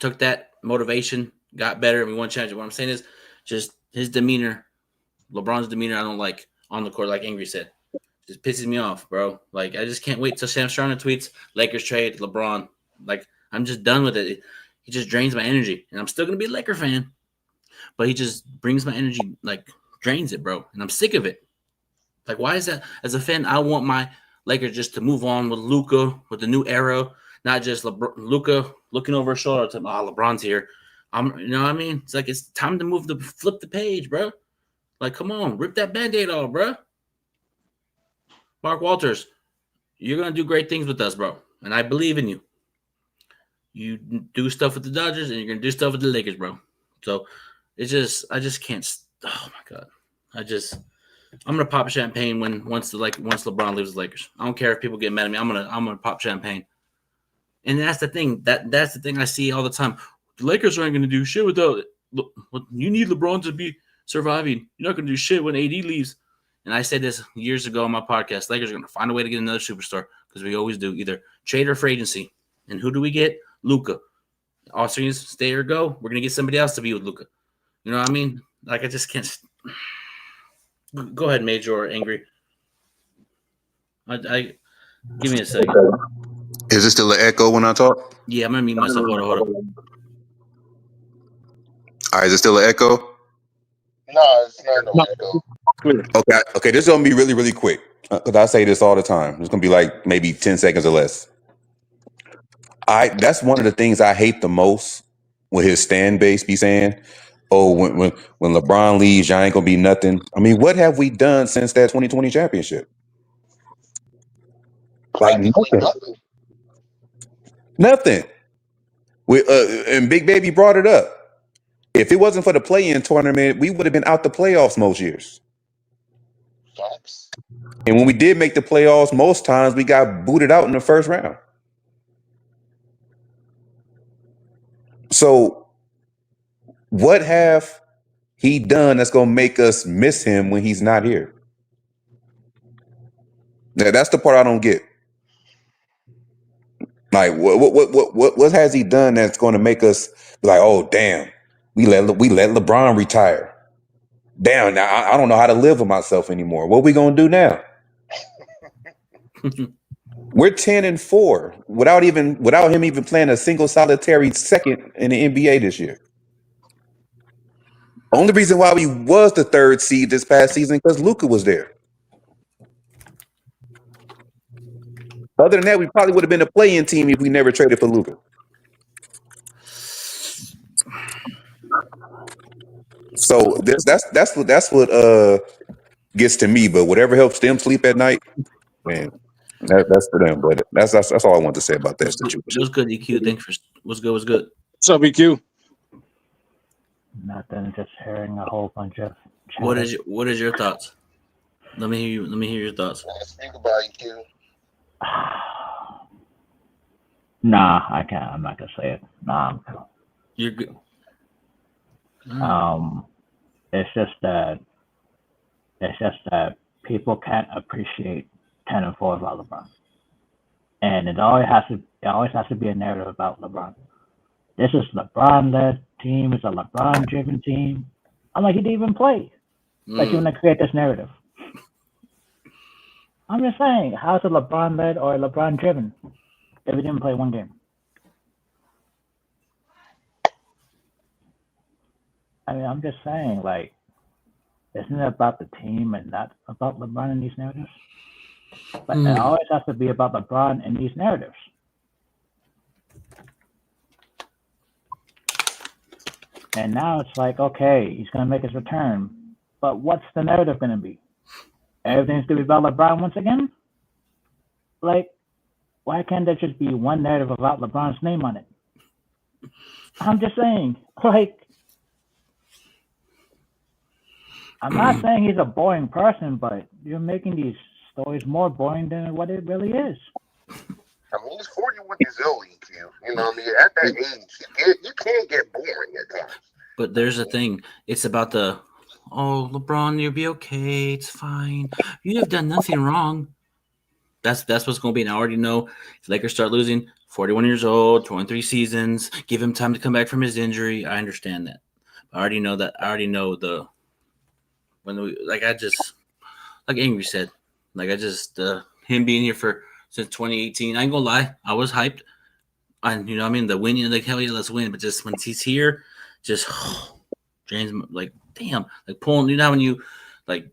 Took that motivation, got better, and we won championship. What I'm saying is just his demeanor, LeBron's demeanor, I don't like on the court, like Angry said. Just pisses me off, bro. Like, I just can't wait till Sam Sharna tweets, Lakers trade LeBron. Like, I'm just done with it. He just drains my energy. And I'm still going to be a Laker fan. But he just brings my energy, like, drains it, bro. And I'm sick of it. Like, why is that? As a fan, I want my Lakers just to move on with Luka, with the new era, not just Luka looking over his shoulder to, LeBron's here. You know what I mean? It's like, it's time to flip the page, bro. Like, come on, rip that Band-Aid off, bro. Mark Walters, you're going to do great things with us, bro. And I believe in you. You do stuff with the Dodgers, and you're going to do stuff with the Lakers, bro. So, I just can't. Oh, my God. I'm gonna pop champagne once LeBron leaves the Lakers. I don't care if people get mad at me. I'm gonna pop champagne. And that's the thing. That's the thing I see all the time. The Lakers aren't gonna do shit without it. You need LeBron to be surviving. You're not gonna do shit when AD leaves. And I said this years ago on my podcast. Lakers are gonna find a way to get another superstar because we always do, either trade or free agency. And who do we get? Luka. Austrians stay or go. We're gonna get somebody else to be with Luka. You know what I mean? Like, I just can't. Go ahead, Major or Angry. I give me a second. Is it still an echo when I talk? Yeah, I'm gonna mute myself. Hold on. All right, is it still an echo? No, it's not no echo. Okay. This is gonna be really, really quick because I say this all the time. It's gonna be like maybe 10 seconds or less. That's one of the things I hate the most with his stand base be saying, "Oh, when LeBron leaves, y'all ain't gonna be nothing." I mean, what have we done since that 2020 championship? Like Practically nothing. nothing. Nothing. And Big Baby brought it up. If it wasn't for the play-in tournament, we would have been out the playoffs most years. Facts. And when we did make the playoffs, most times we got booted out in the first round. So what have he done that's going to make us miss him when he's not here? That's the part I don't get. Like, what has he done that's going to make us be like, oh, damn, we let LeBron retire. Damn, now I don't know how to live with myself anymore. What we going to do now? We're 10-4 without him even playing a single solitary second in the NBA this year. Only reason why we was the third seed this past season because Luka was there. Other than that, we probably would have been a play-in team if we never traded for Luka. So that's what gets to me. But whatever helps them sleep at night, man, that's for them. But that's all I want to say about that situation. What's good, EQ? Thanks for what's good. What's good? What's up, EQ? Nothing. Just hearing a whole bunch of. What is your thoughts? Let me hear your thoughts. Speak about EQ. Nah, I can't. I'm not gonna say it. Nah, I'm cool. You're good. It's just that people can't appreciate 10-4 about LeBron, and it always has to be a narrative about LeBron. This is LeBron-led team. It's a LeBron-driven team. I'm like, he didn't even play. Like, you want to create this narrative. I'm just saying, how's it LeBron-led or LeBron-driven if he didn't play one game? I mean, I'm just saying, like, isn't it about the team and not about LeBron in these narratives? But it always has to be about LeBron in these narratives. And now it's like, okay, he's going to make his return. But what's the narrative going to be? Everything's going to be about LeBron once again? Like, why can't there just be one narrative about LeBron's name on it? I'm just saying, like, I'm not saying he's a boring person, but you're making these stories more boring than what it really is. I mean, he's 41 years old, EQ. You know what I mean? At that age, you can't get boring at times. But there's a thing. It's about LeBron, you'll be okay. It's fine. You have done nothing wrong. That's what's going to be. And I already know if Lakers start losing, 41 years old, 23 seasons, give him time to come back from his injury. I understand that. I already know that. I already know like Angry said, him being here since 2018. I ain't gonna lie, I was hyped. And you know what I mean, the winning, like hell yeah, let's win. But just when he's here, just drains like damn, like pulling. You know when you like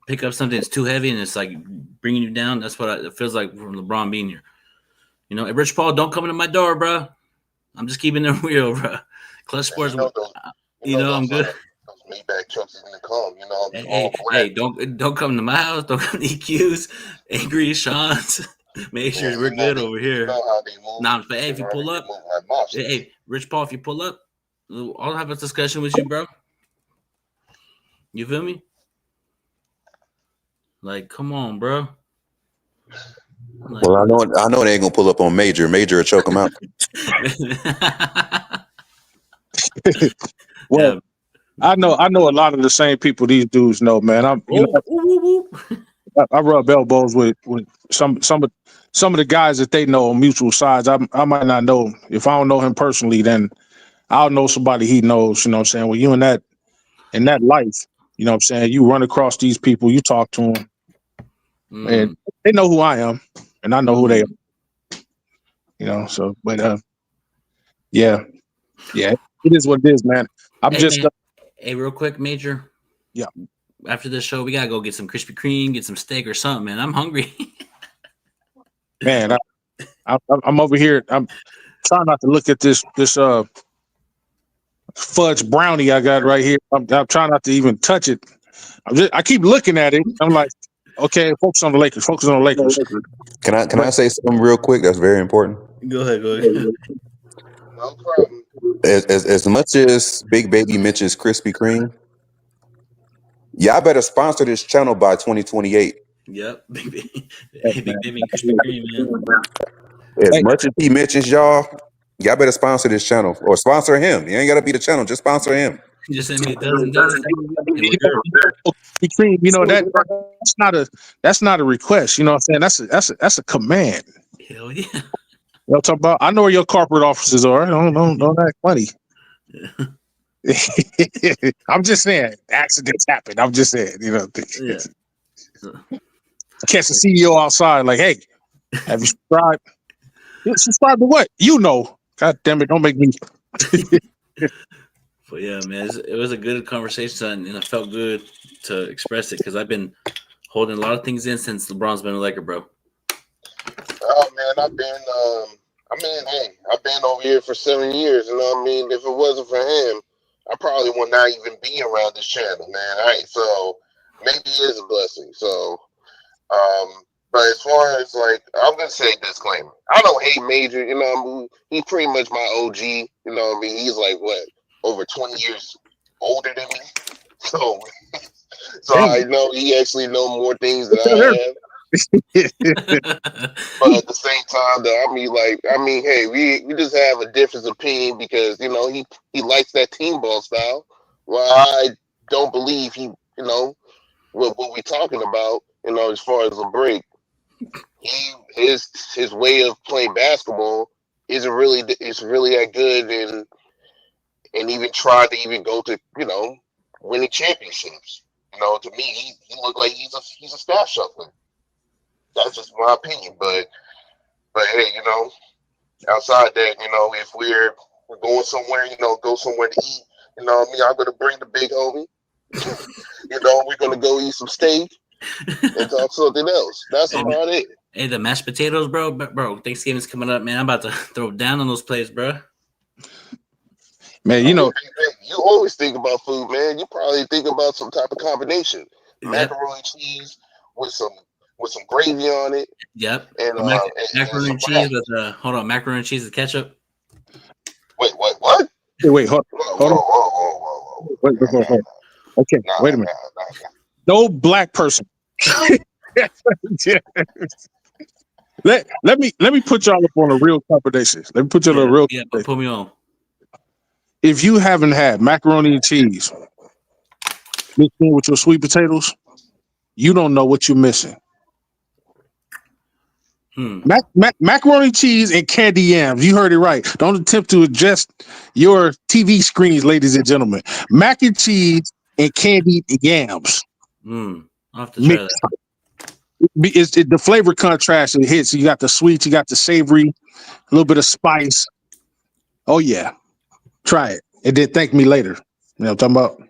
pick up something that's too heavy and it's like bringing you down. That's what it feels like from LeBron being here. You know, hey, Rich Paul, don't come into my door, bro. I'm just keeping it real, bro. Clutch Sports, I'm good. Maybach trucks is gonna come, you know. Hey, don't come to my house. Don't come to EQ's, Angry Sean's. Make sure we're good over here. You know how they move. Nah, but hey, if you pull up, hey, Rich Paul, if you pull up, I'll have a discussion with you, bro. You feel me? Like, come on, bro. Like, well, I know they ain't gonna pull up on Major. Major will choke him out. Well, I know a lot of the same people these dudes know, man. I rub elbows with some of the guys that they know on mutual sides. I might not know him. If I don't know him personally, then I'll know somebody he knows. You know what I'm saying? Well, you in that life, you know what I'm saying? You run across these people, you talk to them, and they know who I am, and I know who they are. You know, so but yeah, it is what it is, man. Hey, real quick, Major. Yeah. After this show, we gotta go get some Krispy Kreme, get some steak or something, man. I'm hungry. Man, I'm over here. I'm trying not to look at this fudge brownie I got right here. I'm trying not to even touch it. I keep looking at it. I'm like, okay, focus on the Lakers. Focus on the Lakers. Can I say something real quick that's very important? Go ahead. No problem. As much as Big Baby Mitch's Krispy Kreme, y'all better sponsor this channel by 2028. Yep. Big baby Krispy Kreme, man. As much as he mentions y'all better sponsor this channel or sponsor him. You ain't gotta be the channel, just sponsor him. Just send me a dozen. You know that's not a request. You know what I'm saying? That's a command. Hell yeah. You know what I'm talking about? I know where your corporate offices are. Don't act funny. I'm just saying, accidents happen. I'm just saying, you know. Yeah. Catch the CEO outside, like, hey, have you subscribed? Subscribe to what? You know. God damn it, don't make me. But yeah, man, it was a good conversation, and it felt good to express it because I've been holding a lot of things in since LeBron's been a Laker, bro. Oh man, I've been over here for 7 years. You know what I mean? If it wasn't for him, I probably would not even be around this channel, man. All right, so maybe it is a blessing. So, but as far as like, I'm gonna say disclaimer. I don't hate Major. You know, I mean, he's pretty much my OG. You know what I mean? He's like what, over 20 years older than me. So I know he actually know more things than I have. But at the same time, though, I mean, hey, we just have a difference of opinion because you know he likes that team ball style. Well, I don't believe he, you know, what we're talking about, you know, as far as a break. His way of playing basketball isn't really that good, and even tried to even go to, you know, winning championships. You know, to me, he looked like he's a staff shuffler. That's just my opinion, but hey, you know, outside that, you know, if we're going somewhere, you know, go somewhere to eat, you know what I mean, I'm gonna bring the big homie. You know, we're gonna go eat some steak and talk something else. That's about it. Hey, the mashed potatoes, bro. Thanksgiving's coming up, man. I'm about to throw down on those plates, bro. Man, you know, you always think about food, man. You probably think about some type of combination, macaroni cheese with some gravy on it. Yep. And macaroni and cheese with macaroni and cheese with ketchup. Wait, what? Wait, hold on. Wait. Okay, wait a minute. No black person. Let me put y'all up on a real combination. Let me put you on a real. Yeah, put me on. If you haven't had macaroni and cheese mixed in with your sweet potatoes, you don't know what you're missing. Macaroni cheese and candy yams. You heard it right. Don't attempt to adjust your TV screens, ladies and gentlemen. Mac and cheese and candied yams. I'll have to try that. The flavor contrast it hits. You got the sweet, you got the savory, a little bit of spice. Oh yeah, try it and then thank me later. You know what I'm talking about?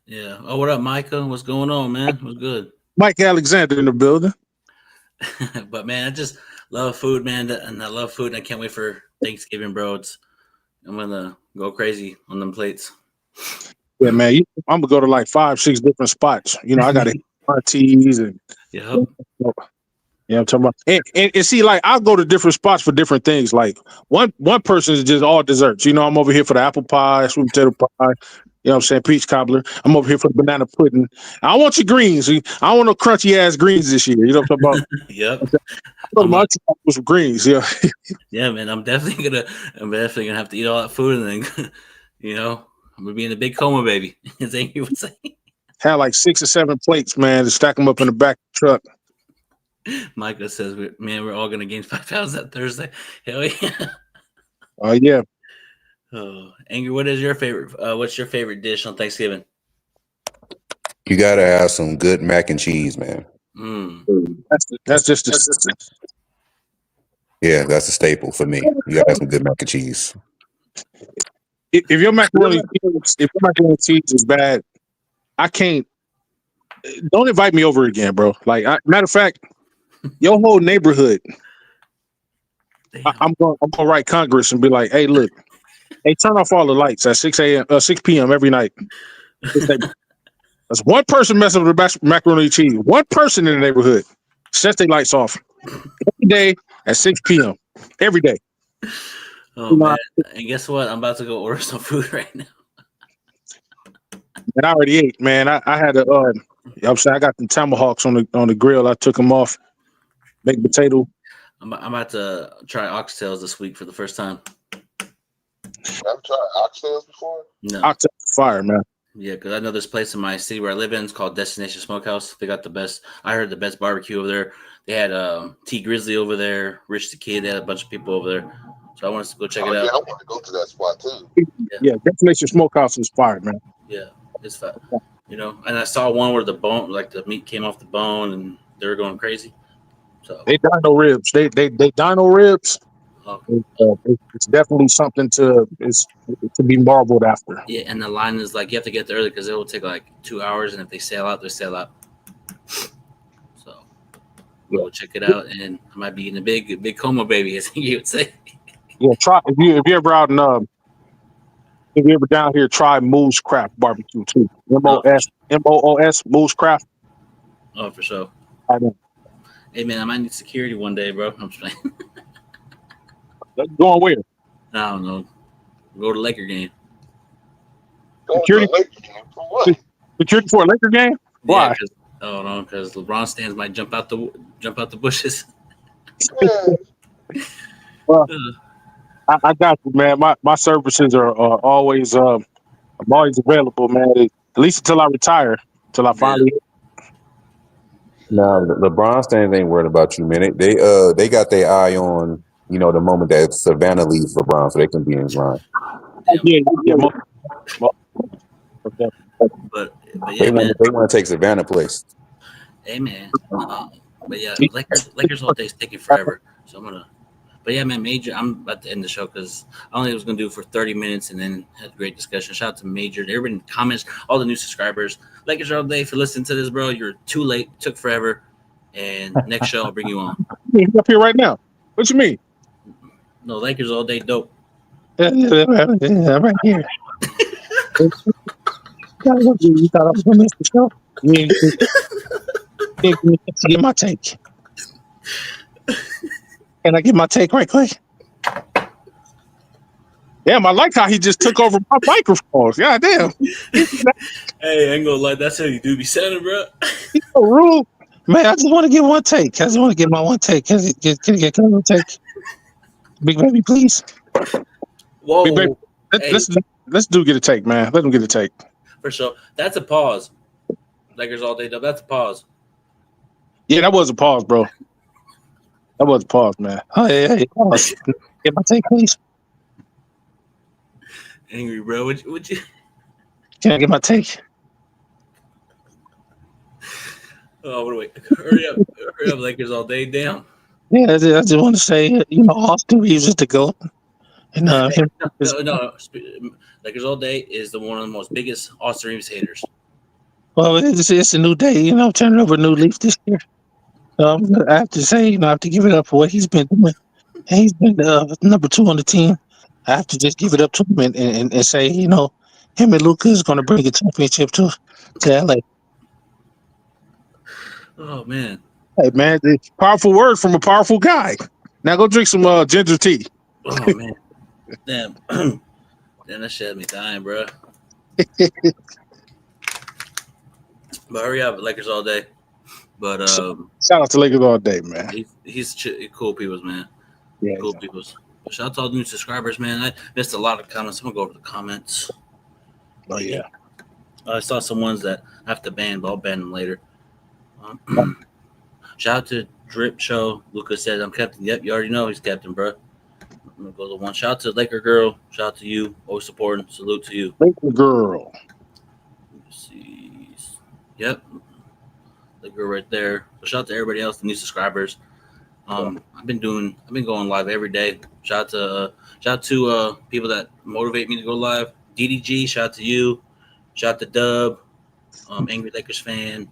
Yeah. Oh, what up, Micah? What's going on, man? What's good? Mike Alexander in the building. But man, I just love food, man, and I love food, and I can't wait for Thanksgiving, bro. I'm gonna go crazy on them plates. Yeah, man, I'm gonna go to like 5-6 different spots. You know, I gotta hit my teas and yeah. Yeah, I'm talking about, and see, like I'll go to different spots for different things. Like one person is just all desserts. You know, I'm over here for the apple pie, sweet potato pie. You know what I'm saying? Peach cobbler. I'm over here for the banana pudding. I want your greens. I don't want no crunchy ass greens this year. You know what I'm talking about? Yep. I'm with some greens. Yeah. Yeah, man. I'm definitely gonna have to eat all that food, and then, you know, I'm gonna be in a big coma, baby. As Amy would say. Had like 6 or 7 plates, man, to stack them up in the back of the truck. Micah says, we're all gonna gain 5 pounds that Thursday. Hell yeah. Oh yeah. Oh, Angry, what is your favorite? What's your favorite dish on Thanksgiving? You gotta have some good mac and cheese, man. That's just Yeah, that's a staple for me. You gotta have some good mac and cheese. If your macaroni and cheese is bad, I can't. Don't invite me over again, bro. Like, matter of fact, your whole neighborhood I'm going to write Congress and be like, hey, look, hey, turn off all the lights at 6 p.m. every night. There's one person messing with the macaroni and cheese. One person in the neighborhood sets their lights off every day at 6 p.m. every day. Oh, man. And guess what? I'm about to go order some food right now. And I already ate, man. I had I'm saying I got the tomahawks on the grill. I took them off. Baked potato. I'm about to try oxtails this week for the first time. I've tried oxtails before. No. Oxtails fire, man. Yeah, because I know this place in my city where I live in. It's called Destination Smokehouse. They got the best. I heard the best barbecue over there. They had T Grizzly over there, Rich the Kid. They had a bunch of people over there. So I wanted to go check it out. Yeah, I want to go to that spot too. Yeah, Destination Smokehouse is fire, man. Yeah, it's fun. You know, and I saw one where the bone, like the meat came off the bone, and they were going crazy. So they dino ribs. They dino ribs. Okay. It's definitely something to be marveled after. Yeah, and the line is like you have to get there early because it will take like 2 hours, and if they sell out, they sell out. So we'll check it out, and I might be in a big coma, baby, as you would say. Yeah, try if you ever out in if you ever down here, try Moose Craft Barbecue too. MOOS Moose Craft. Oh, for sure. I know. Hey man, I might need security one day, bro. I'm just playing. Going where? I don't know. Go to Laker game. Security for what? Security for a Laker game? Why? Yeah, because LeBron stands might jump out the bushes. Well, I got you, man. My services are always I'm always available, man. At least until I retire, until I finally. No, LeBron stands ain't worried about you, man. They got their eye on the moment that Savannah leaves LeBron, so they can be in line. But yeah, man. They want to take Savannah place. Hey man, but yeah, Lakers all day is taking forever. So I'm gonna. But yeah, man, Major. I'm about to end the show because I only was gonna do it for 30 minutes and then had a great discussion. Shout out to Major, everybody in the comments, all the new subscribers. Lakers all day. If you listen to this, bro, you're too late. Took forever. And next show I'll bring you on. He's up here right now. What you mean? No, Lakers all day, dope. Yeah, I'm right here. You thought I was gonna miss the show? To get my take. Can I get my take right quick? Damn, I like how he just took over my microphone. God damn. Hey, I ain't gonna lie, that's how you do be sounding, bro. He's so rude. Man, I just want to get one take. I just want to get my one take. Can I get one take? Big baby, please. Whoa. Big baby. Let's get a take, man. Let him get a take. For sure. That's a pause. Lakers all day, dope. That's a pause. Yeah, that was a pause, bro. That was a pause, man. Oh, hey, pause. Get my take, please. Angry, bro. Would you? Can I get my take? Oh, wait. Hurry up, Lakers all day. Damn. Yeah, I just want to say, Austin Reeves is the GOAT. And No. Lakers all day is one of the most biggest Austin Reeves haters. Well, it's a new day, turning over a new leaf this year. I have to say, I have to give it up for what he's been doing. And he's been number 2 on the team. I have to just give it up to him and say, him and Luka is going to bring a championship to LA. Oh, man. Hey, man, powerful word from a powerful guy. Now go drink some ginger tea. Oh, man. Damn. Damn, that shit had me dying, bro. But hurry up, Lakers all day. But shout out to Lakers all day, man. He's cool peoples, man. Yeah, cool peoples. But shout out to all the new subscribers, man. I missed a lot of comments. I'm gonna go over the comments. Oh yeah. I saw some ones that I have to ban, but I'll ban them later. Shout out to Drip Show. Lucas said I'm captain. Yep, you already know he's captain, bro. I'm gonna go to one. Shout out to Laker Girl. Shout out to you. Always supporting. Salute to you. Laker Girl. Let's see. Yep. The girl right there. So shout out to everybody else, the new subscribers. I've been going live every day. Shout out to people that motivate me to go live. DDG, shout out to you. Shout out to Dub, Angry Lakers fan,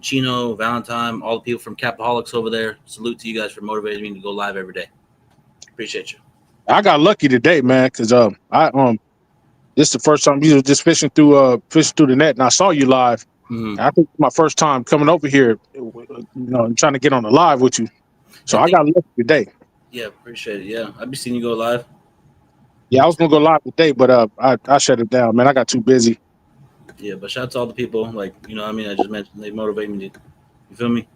Chino, Valentine, all the people from Capaholics over there. Salute to you guys for motivating me to go live every day. Appreciate you. I got lucky today, man, because this is the first time you was just fishing through the net, and I saw you live. Mm-hmm. I think it's my first time coming over here, and trying to get on the live with you. So I got lucky today. Yeah, appreciate it. Yeah, I've been seeing you go live. Yeah, I was gonna go live today, but I shut it down, man. I got too busy. Yeah, but shout out to all the people, like, you know what I mean? I just mentioned they motivate me. You feel me?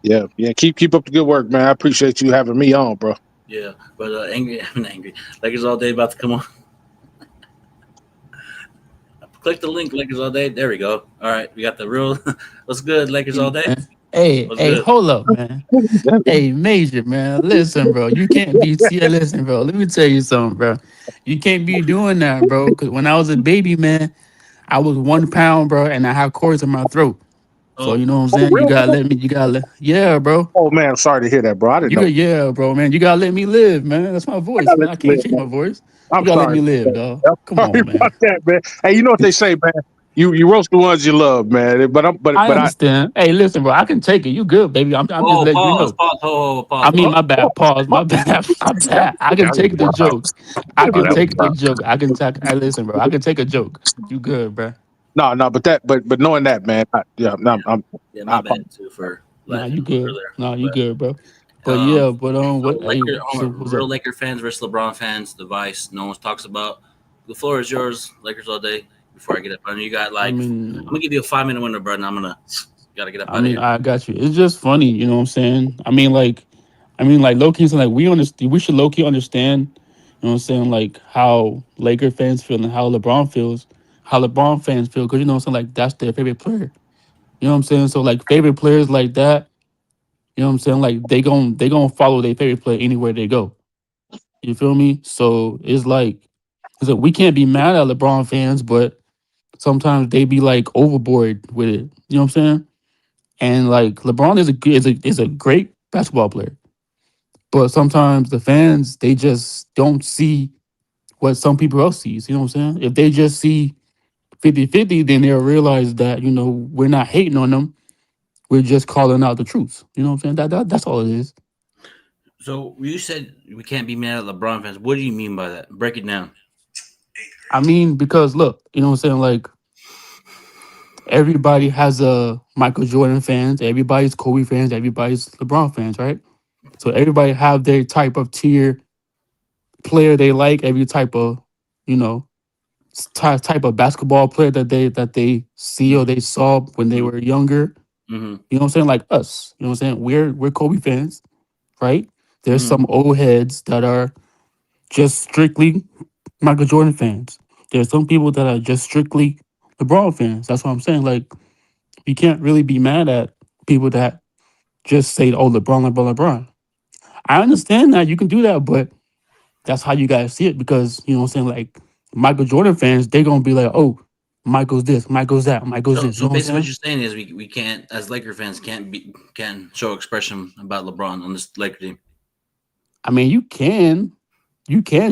Yeah. Keep up the good work, man. I appreciate you having me on, bro. Yeah, but angry. Lakers all day about to come on. Click the link, Lakers all day. There we go. All right, we got the real. What's good, Lakers all day? Hey, What's good? hold up, man. Hey, Major, man. Listen, bro. You can't be. Yeah, listen, bro. Let me tell you something, bro. You can't be doing that, bro. Because when I was a baby, man, I was 1 pound, bro, and I had cords in my throat. So Oh, you know what I'm saying? You really? gotta let me. You gotta let. Yeah, bro. Oh man, I'm sorry to hear that, bro. I didn't You know. got yeah, bro, man. You gotta let me live, man. That's my voice, gotta man. let I you can't live, change man. my voice. I'm You gotta let sorry me about live, that. dog. I'm Come sorry on, man. about that, man. Hey, you know what they say, man? You roast the ones you love, man. But I I understand. Hey, listen, bro. I can take it. You good, baby. I'm just letting you pause, know. pause, I pause, mean, pause. my bad. Pause. My bad. My bad. I can take the joke. I oh, can that was take the joke. I can take. I listen, bro. I can take a joke. You good, bro? no, but knowing that, man, Yeah, I my bad apologize. too for Nah, laughing you good. earlier. Nah, you But good, bro. But yeah, but so what? Hey, Laker, so what's real up? Laker fans versus LeBron fans, the vice no one talks about. The floor is yours, Lakers all day. Before I get up, I know you got I like I'm mean, gonna give you a 5 minute window, bro, and I'm gonna gotta get up I out of mean, here. I got you. It's just funny, you know what I'm saying? I mean, low key, so like we should low key understand, you know what I'm saying, like how Laker fans feel and how LeBron feels, how LeBron fans feel, because you know what I'm saying, like that's their favorite player. You know what I'm saying? So like favorite players like that, you know what I'm saying? Like they gon' follow their favorite player anywhere they go. You feel me? So it's like we can't be mad at LeBron fans, but sometimes they be like overboard with it. You know what I'm saying? And like LeBron is a great basketball player. But sometimes the fans they just don't see what some people else sees. You know what I'm saying? If they just see 50-50, then they'll realize that, we're not hating on them. We're just calling out the truth. You know what I'm saying? That's all it is. So you said we can't be mad at LeBron fans. What do you mean by that? Break it down. I mean, because look, you know what I'm saying? Like everybody has a Michael Jordan fans, everybody's Kobe fans, everybody's LeBron fans, right? So everybody have their type of tier player they like, every type of, you know, type of basketball player that they see or they saw when they were younger. Mm-hmm. You know what I'm saying? Like us. You know what I'm saying? We're Kobe fans, right? There's Mm-hmm. some old heads that are just strictly Michael Jordan fans. There's some people that are just strictly LeBron fans. That's what I'm saying. Like you can't really be mad at people that just say, "Oh, LeBron, LeBron, LeBron." I understand that you can do that, but that's how you guys see it because you know what I'm saying. Like Michael Jordan fans, they're gonna be like, "Oh, Michael's this, Michael's that, Michael's So this." You so know what I'm basically, what saying? you're saying is we can't, as Laker fans, can't show expression about LeBron on this Laker team. I mean, you can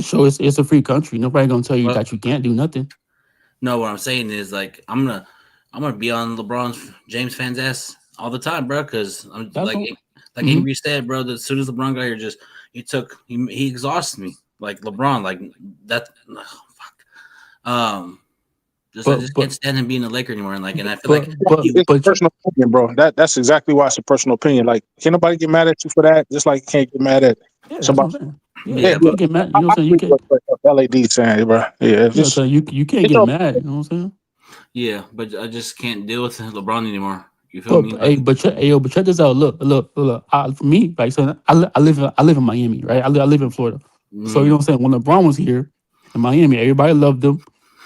show it's a free country. Nobody gonna tell you Well, that you can't do nothing. no, what I'm saying is like I'm gonna be on LeBron James fans ass all the time, bro. Because I'm That's like all. like Angry said, bro. That as soon as LeBron got here, just he exhausted me like LeBron, like that. Oh, fuck. I But just can't but stand him being a Laker anymore, and I feel but like but he It's a but personal opinion, bro. That's exactly why it's a personal opinion. Like, can nobody get mad at you for that? Just like you can't get mad at yeah, that's what somebody. I'm saying. Yeah, Yeah, yeah, you yeah. can't get mad. You I, know what I I'm saying? You agree can't. with what LAD saying, bro. Yeah, Yeah, so just you can't it's get okay. mad. You know what I'm saying? but I just can't deal with LeBron anymore. You feel But me? Like but check this out. Look. For me, like, so I live in Miami, right? I live in Florida. So you know mm, what I'm saying. When LeBron was here in Miami, everybody loved him.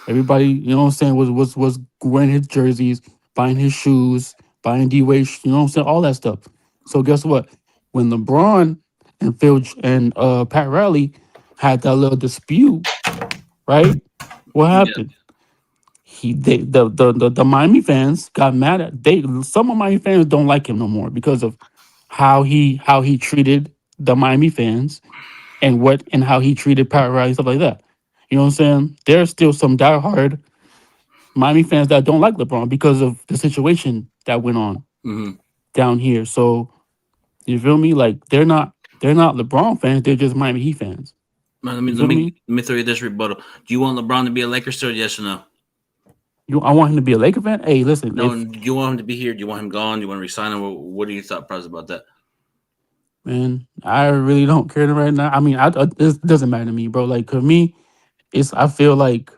Everybody, you know what I'm saying, was wearing his jerseys, buying his shoes, buying D-Wade, you know what I'm saying, all that stuff. So guess what? When LeBron and Pat Riley had that little dispute, right? What yeah, happened? The Miami fans got mad at some of Miami fans don't like him no more because of how he treated the Miami fans and how he treated Pat Riley, stuff like that. You know what I'm saying? There's still some diehard Miami fans that don't like LeBron because of the situation that went on mm-hmm. down here. So you feel me? Like they're not. they're not LeBron fans. They're just Miami Heat fans. Let You feel me? me throw you this rebuttal. Do you want LeBron to be a Lakers star? Yes or no? I want him to be a Laker fan. Hey, listen. No, do you want him to be here? Do you want him gone? Do you want to resign him? What are your thought process about that? Man, I really don't care right now. I mean, it doesn't matter to me, bro. Like, for me, I feel like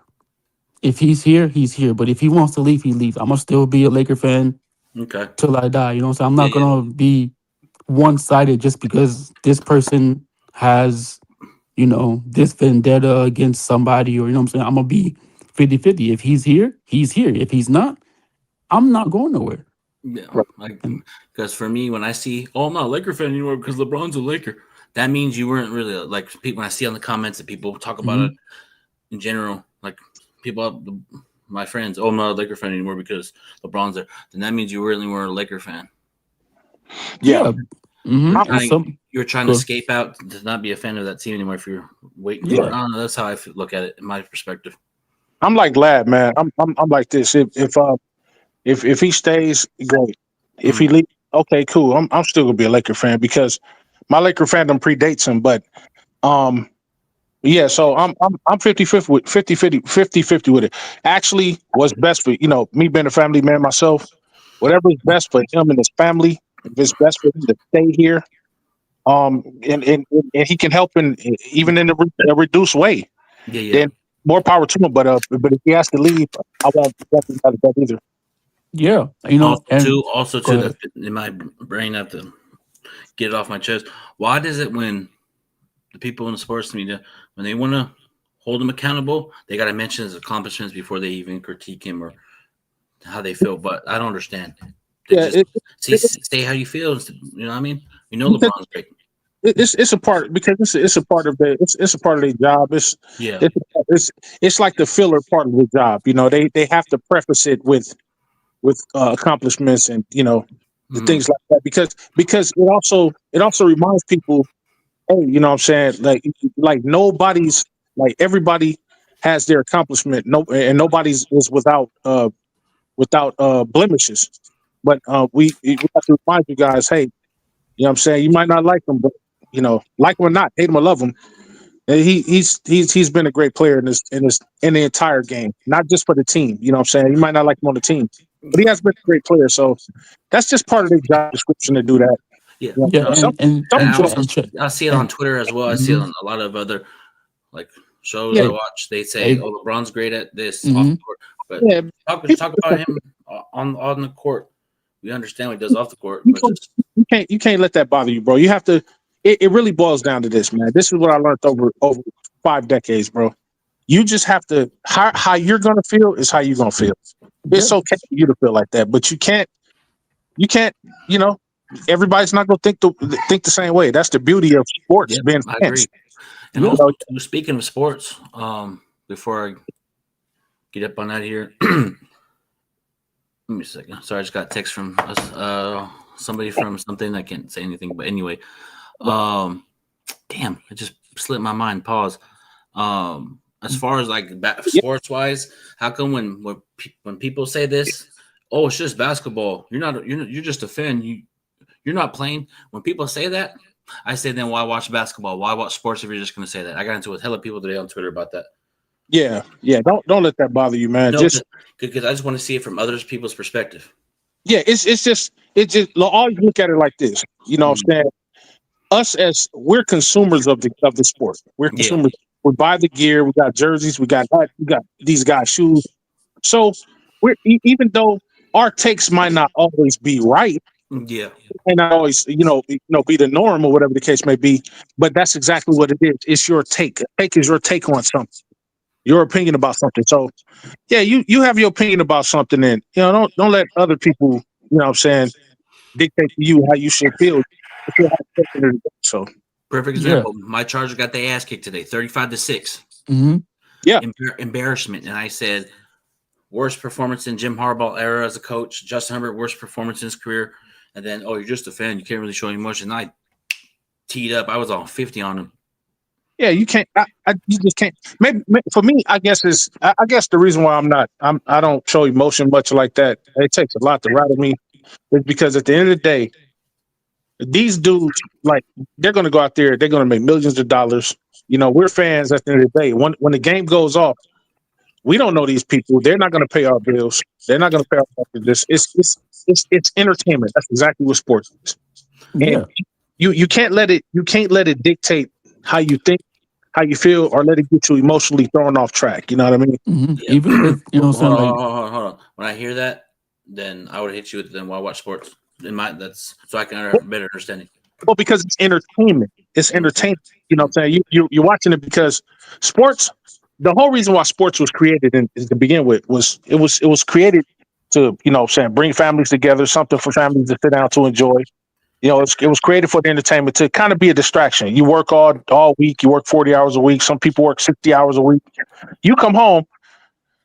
if he's here, he's here. But if he wants to leave, he leaves. I'm gonna still be a Laker fan Okay. till I die. You know what I'm saying? I'm not gonna be one sided just because this person has, this vendetta against somebody, or you know what I'm saying? I'm gonna be 50-50. If he's here, he's here. If he's not, I'm not going nowhere. Yeah, because for me, when I see, I'm not a Laker fan anymore because LeBron's a Laker, that means you weren't really like people. When I see on the comments that people talk about it in general, like people, my friends, I'm not a Laker fan anymore because LeBron's there. Then that means you really weren't a Laker fan. Yeah. You're trying to escape out to not be a fan of that team anymore if you're waiting. Yeah, I don't know. That's how I look at it in my perspective. I'm like Lad, man. I'm like this. If he stays, great. If he leaves, okay, cool. I'm still gonna be a Laker fan because my Laker fandom predates him. But yeah. So I'm 50-50 with 50-50 with it. Actually, what's best for me being a family man myself, whatever is best for him and his family. If it's best for him to stay here, and he can help even in a reduced way. Yeah. Then more power to him. But if he has to leave, I won't be mad at that either. Yeah, also that in my brain, I have to get it off my chest. Why does it when the people in the sports media, when they want to hold him accountable, they got to mention his accomplishments before they even critique him or how they feel? But I don't understand. Say how you feel. You know what I mean? LeBron's great. It's a part because it's a part of it's a part of their job. It's like the filler part of the job. They have to preface it with accomplishments and the things like that because it also reminds people, hey, you know what I'm saying, like nobody's like everybody has their accomplishment, and nobody's is without blemishes, but we have to remind you guys, hey, you know what I'm saying, you might not like them, but like him or not, hate him or love him, he's been a great player in the entire game, not just for the team. You know what I'm saying? You might not like him on the team, but he has been a great player. So that's just part of their job description to do that. Yeah. I see it on Twitter as well. I see it on a lot of other shows I watch. They say, "Oh, LeBron's great at this off the court," but talk about him on the court. We understand what he does off the court. You can't let that bother you, bro. You have to. It really boils down to this, man. This is what I learned over 5 decades, bro. You just have to how you're gonna feel is how you're gonna feel. It's okay for you to feel like that, but you can't. Everybody's not gonna think the same way. That's the beauty of sports. Being I agree. And also, speaking of sports, before I get up on that here, let me a second. Sorry, I just got a text from somebody from something. I can't say anything, but anyway. Damn, it just slipped my mind. Pause. As far as sports wise, how come when people say this, oh, it's just basketball. You're just a fan. You're not playing. When people say that, I say, then why watch basketball? Why watch sports if you're just going to say that? I got into it with hella people today on Twitter about that. Yeah. Don't let that bother you, man. No, because I just want to see it from other people's perspective. Yeah, it's just all you look at it like this. You know what I'm saying? Us as we're consumers of the sport. We're consumers. We buy the gear. We got jerseys. We got these guys' shoes. So even though our takes might not always be right, it may not always be the norm or whatever the case may be. But that's exactly what it is. It's your take. A take is your take on something. Your opinion about something. So yeah, you have your opinion about something, and don't let other people dictate to you how you should feel. So perfect example. My Chargers got their ass kicked today, 35-6. Yeah, embarrassment. And I said, worst performance in Jim Harbaugh era as a coach. Justin Herbert, worst performance in his career. And then, you're just a fan. You can't really show any emotion. I teed up. I was on 50 on him. Yeah, you can't. You just can't. Maybe for me, I guess the reason why I don't show emotion much like that. It takes a lot to rattle me. Is because at the end of the day, these dudes, like, they're going to go out there. They're going to make millions of dollars. You know, we're fans at the end of the day. When the game goes off, we don't know these people. They're not going to pay our bills. They're not going to pay our mortgages. It's entertainment. That's exactly what sports is. And you can't let it dictate how you think, how you feel, or let it get you emotionally thrown off track. You know what I mean? Mm-hmm. Yeah. Even with hold on. When I hear that, then I would hit you with then why watch sports. That's so I can have a better understanding. Well, because it's entertainment. It's entertainment. You know what I'm saying? You're watching it because sports. The whole reason why sports was created to begin with was it was created to, you know, saying bring families together, something for families to sit down to enjoy. You know, it was created for the entertainment to kind of be a distraction. You work all week. You work 40 hours a week. Some people work 60 hours a week. You come home.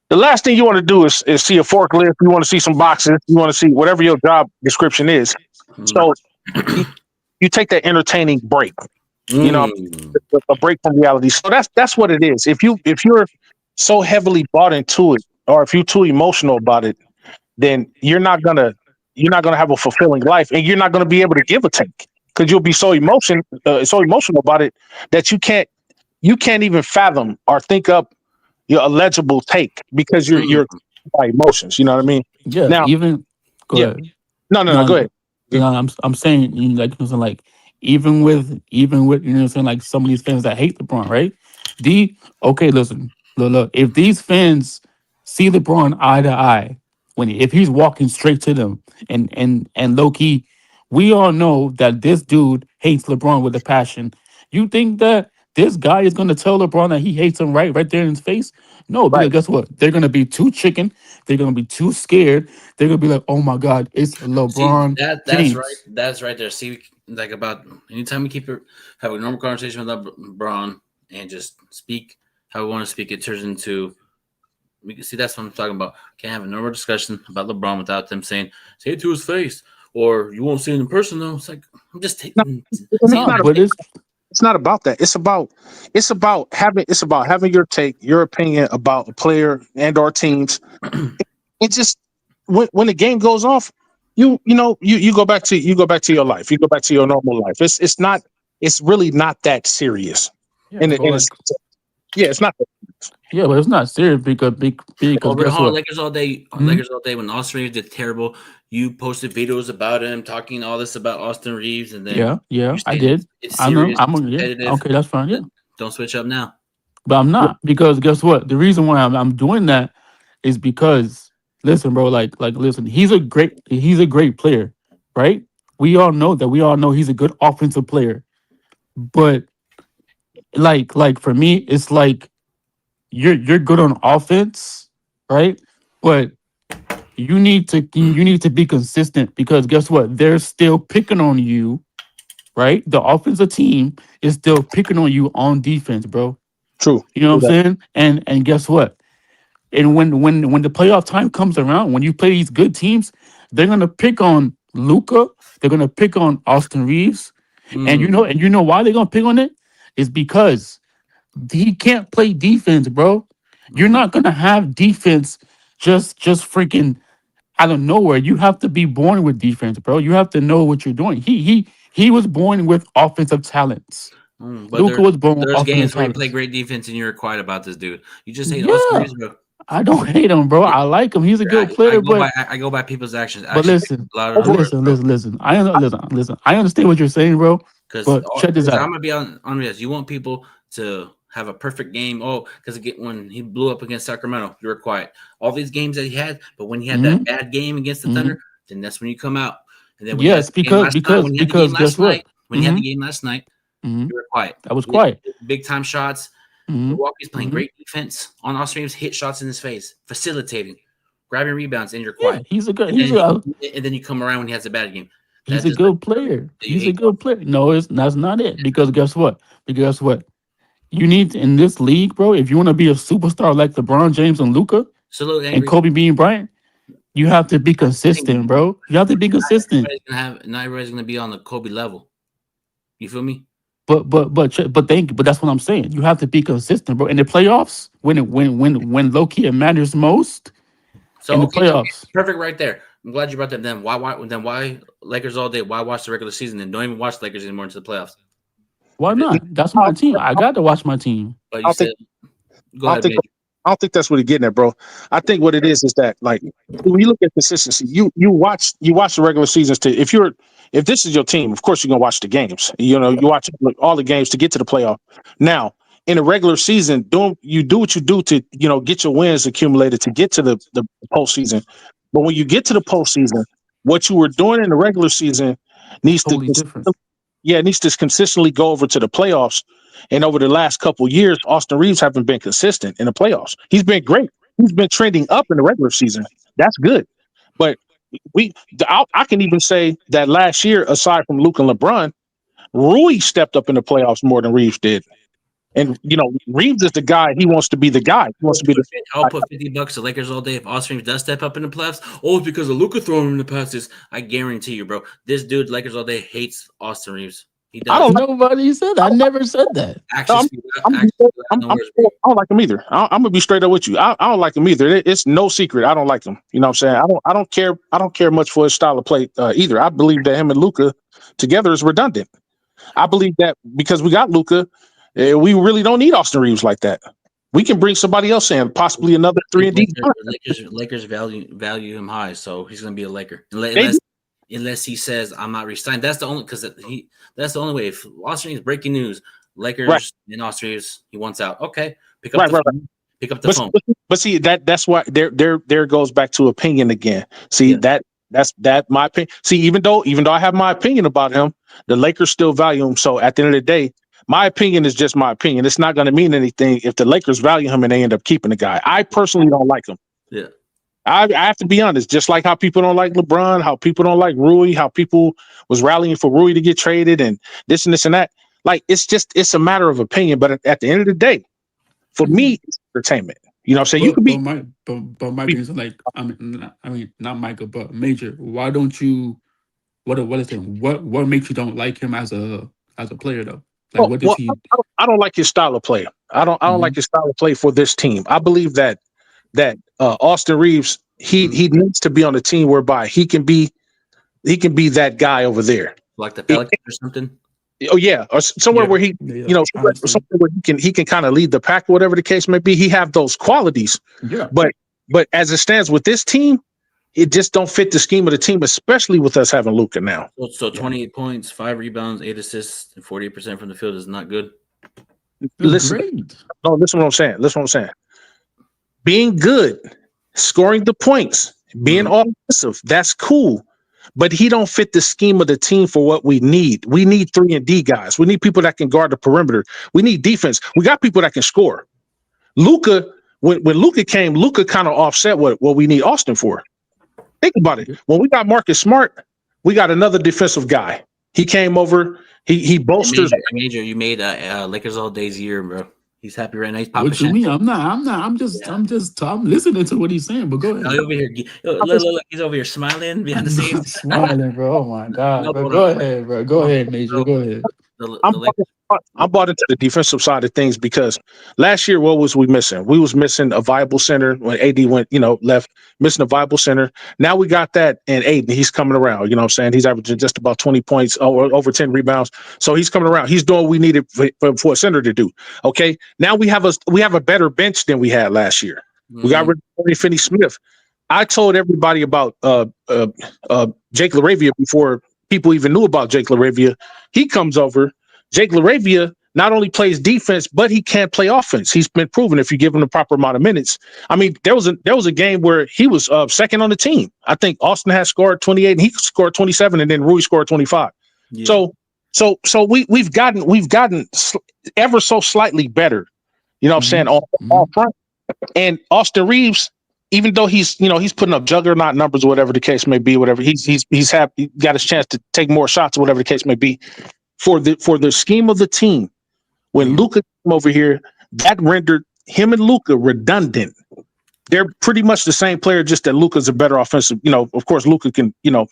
The last thing you want to do is see a forklift. You want to see some boxes. You want to see whatever your job description is. So you take that entertaining break. You know, a break from reality. So that's what it is. If you're so heavily bought into it, or if you're too emotional about it, then you're not gonna have a fulfilling life, and you're not gonna be able to give a take because you'll be so emotional about it that you can't even fathom or think up your legible take because you're by emotions. You know what I mean? Yeah. Now, Go ahead. No, go ahead. You know, I'm saying, you know, like even with you know what I'm saying, like some of these fans that hate LeBron, right? Listen, look, if these fans see LeBron eye to eye, if he's walking straight to them and low key, we all know that this dude hates LeBron with a passion. You think that this guy is gonna tell LeBron that he hates him right there in his face? No, because guess what? They're gonna be too chicken. They're gonna be too scared. They're gonna be like, "Oh my God, it's LeBron." That's James. right. That's right there. See, like about anytime we have a normal conversation with LeBron and just speak how we want to speak, it turns into we can see that's what I'm talking about. Can't have a normal discussion about LeBron without them saying, "Say it to his face," or you won't see it in person. Though it's like I'm just taking. It's not about that. It's about having your take, your opinion about a player and or teams. It just when the game goes off, you go back to your life. You go back to your normal life. It's really not that serious. Yeah, it's not. Yeah, but it's not serious because guess what? Lakers all day. Lakers all day. When Austin Reeves did terrible, you posted videos about him talking all this about Austin Reeves, and then I did. It's serious. I know. Okay, that's fine. Yeah, don't switch up now. But I'm not because guess what? The reason why I'm doing that is because listen, bro. Listen. He's a great player, right? We all know that. We all know he's a good offensive player, but like for me, it's like. You're good on offense, right? But you need to be consistent because guess what? They're still picking on you, right? The offensive team is still picking on you on defense, bro. True. You know what I'm saying? And guess what? And when the playoff time comes around, when you play these good teams, they're gonna pick on Luka. They're gonna pick on Austin Reeves, and you know why they're gonna pick on it? Is because he can't play defense, bro. You're not gonna have defense just freaking out of nowhere. You have to be born with defense, bro. You have to know what you're doing. He was born with offensive talents. Luka was born with offensive games where he played great defense, and you're quiet about this dude. You just hate Austin Reeves, bro. I don't hate him, bro. I like him. He's a good player, I go by people's actions. But listen. I understand what you're saying, bro. But check this out. I'm gonna be on this. You want people to have a perfect game. Oh, because when he blew up against Sacramento, you were quiet. All these games that he had, but when he had that bad game against the Thunder, then that's when you come out. And then because guess what? When you had the game last night, you were quiet. I was quiet. Big time shots. Milwaukee's playing great defense on Austin Reeves, hit shots in his face, facilitating, grabbing rebounds, and you're quiet. He's a good. And then you come around when he has a bad game. He's a good player. He's a good player. No, that's not it. Because guess what? You need in this league, bro. If you want to be a superstar like LeBron James and Luka and Kobe Bean Bryant, you have to be consistent, bro. You have to be consistent. Not everybody's gonna be on the Kobe level. You feel me? But that's what I'm saying. You have to be consistent, bro. In the playoffs, when low key it matters most. So in the playoffs, perfect right there. I'm glad you brought that. Then why Lakers all day? Why watch the regular season and don't even watch Lakers anymore into the playoffs? Why not? That's my team. I got to watch my team. But you said, go ahead, Major. I don't think that's what he's getting at, bro. I think what it is that like when you look at consistency, you watch the regular seasons to if this is your team, of course you're gonna watch the games. You know, you watch all the games to get to the playoff. Now, in a regular season, you do what you do to get your wins accumulated to get to the postseason. But when you get to the postseason, what you were doing in the regular season needs Totally to different. it needs to consistently go over to the playoffs. And over the last couple of years, Austin Reeves haven't been consistent in the playoffs. He's been great. He's been trending up in the regular season. That's good. But I can even say that last year, aside from Luke and LeBron, Rui stepped up in the playoffs more than Reeves did. And Reeves is the guy. He wants to be the guy. He wants to be the. I'll put $50 to Lakers all day if Austin Reeves does step up in the playoffs. Oh, it's because of Luka throwing him in the passes. I guarantee you, bro. This dude, Lakers all day, hates Austin Reeves. He does. Nobody said that. I never said that. I don't like him either. I'm gonna be straight up with you. I don't like him either. It's no secret. I don't like him. You know what I'm saying? I don't care. I don't care much for his style of play either. I believe that him and Luka together is redundant. I believe that because we got Luka, we really don't need Austin Reeves like that. We can bring somebody else in, possibly another 3-and-D. Lakers value him high, so he's gonna be a Laker unless he says I'm not re-signed. That's the only that's the only way. If Austin Reeves breaking news, Lakers and Austin Reeves, he wants out. Okay, pick up the phone. But see that's why there goes back to opinion again. See that's my opinion. See, even though I have my opinion about him, the Lakers still value him. So at the end of the day, my opinion is just my opinion. It's not going to mean anything if the Lakers value him and they end up keeping the guy. I personally don't like him. Yeah. I have to be honest, just like how people don't like LeBron, how people don't like Rui, how people was rallying for Rui to get traded and this and this and that. Like, it's a matter of opinion. But at the end of the day, for me, it's entertainment. You know what I'm saying? You could be. But my thing is like, I mean, not Michael, but Major. Why don't you? What is it? What makes you don't like him as a player though? Like, what does he? I don't like his style of play. I don't like his style of play for this team. I believe that Austin Reeves he needs to be on a team whereby he can be that guy over there, like the Pelicans or something. Oh yeah, or somewhere where somewhere where he can kind of lead the pack, whatever the case may be. He have those qualities. Yeah, but as it stands with this team, it just don't fit the scheme of the team, especially with us having Luka now. So 28 points, 5 rebounds, 8 assists, and 40% from the field is not good. Listen what I'm saying. Being good, scoring the points, being offensive, that's cool. But he don't fit the scheme of the team for what we need. We need 3-and-D guys. We need people that can guard the perimeter. We need defense. We got people that can score. Luka, when Luka came, Luka kind of offset what we need Austin for. Think about it. When we got Marcus Smart, we got another defensive guy. He came over. He bolsters. Major, you made Lakers all day's year, bro. He's happy right now. He's popping. What you mean? I'm not. I'm listening to what he's saying. But go ahead. Over here, look, he's over here smiling behind the scenes. Smiling, bro. Oh my god. Go ahead, bro. Go ahead, Major. Go ahead. I'm bought into the defensive side of things because last year, what was we missing? We was missing a viable center when AD went, left, missing a viable center. Now we got that, and Aiden, he's coming around. You know what I'm saying? He's averaging just about 20 points, over 10 rebounds. So he's coming around. He's doing what we needed for a center to do. Okay. Now we have a better bench than we had last year. We got rid of Finney-Smith. I told everybody about Jake LaRavia before people even knew about Jake LaRavia. He comes over. Jake LaRavia not only plays defense, but he can play offense. He's been proven if you give him the proper amount of minutes. I mean, there was a game where he was second on the team. I think Austin had scored 28 and he scored 27, and then Rui scored 25. Yeah. So we've gotten ever so slightly better. You know what I'm saying? All front. And Austin Reeves, even though he's putting up juggernaut numbers or whatever the case may be, whatever he got his chance to take more shots or whatever the case may be. For the scheme of the team, when Luka came over here, that rendered him and Luka redundant. They're pretty much the same player, just that Luka's a better offensive. Of course, Luka can. What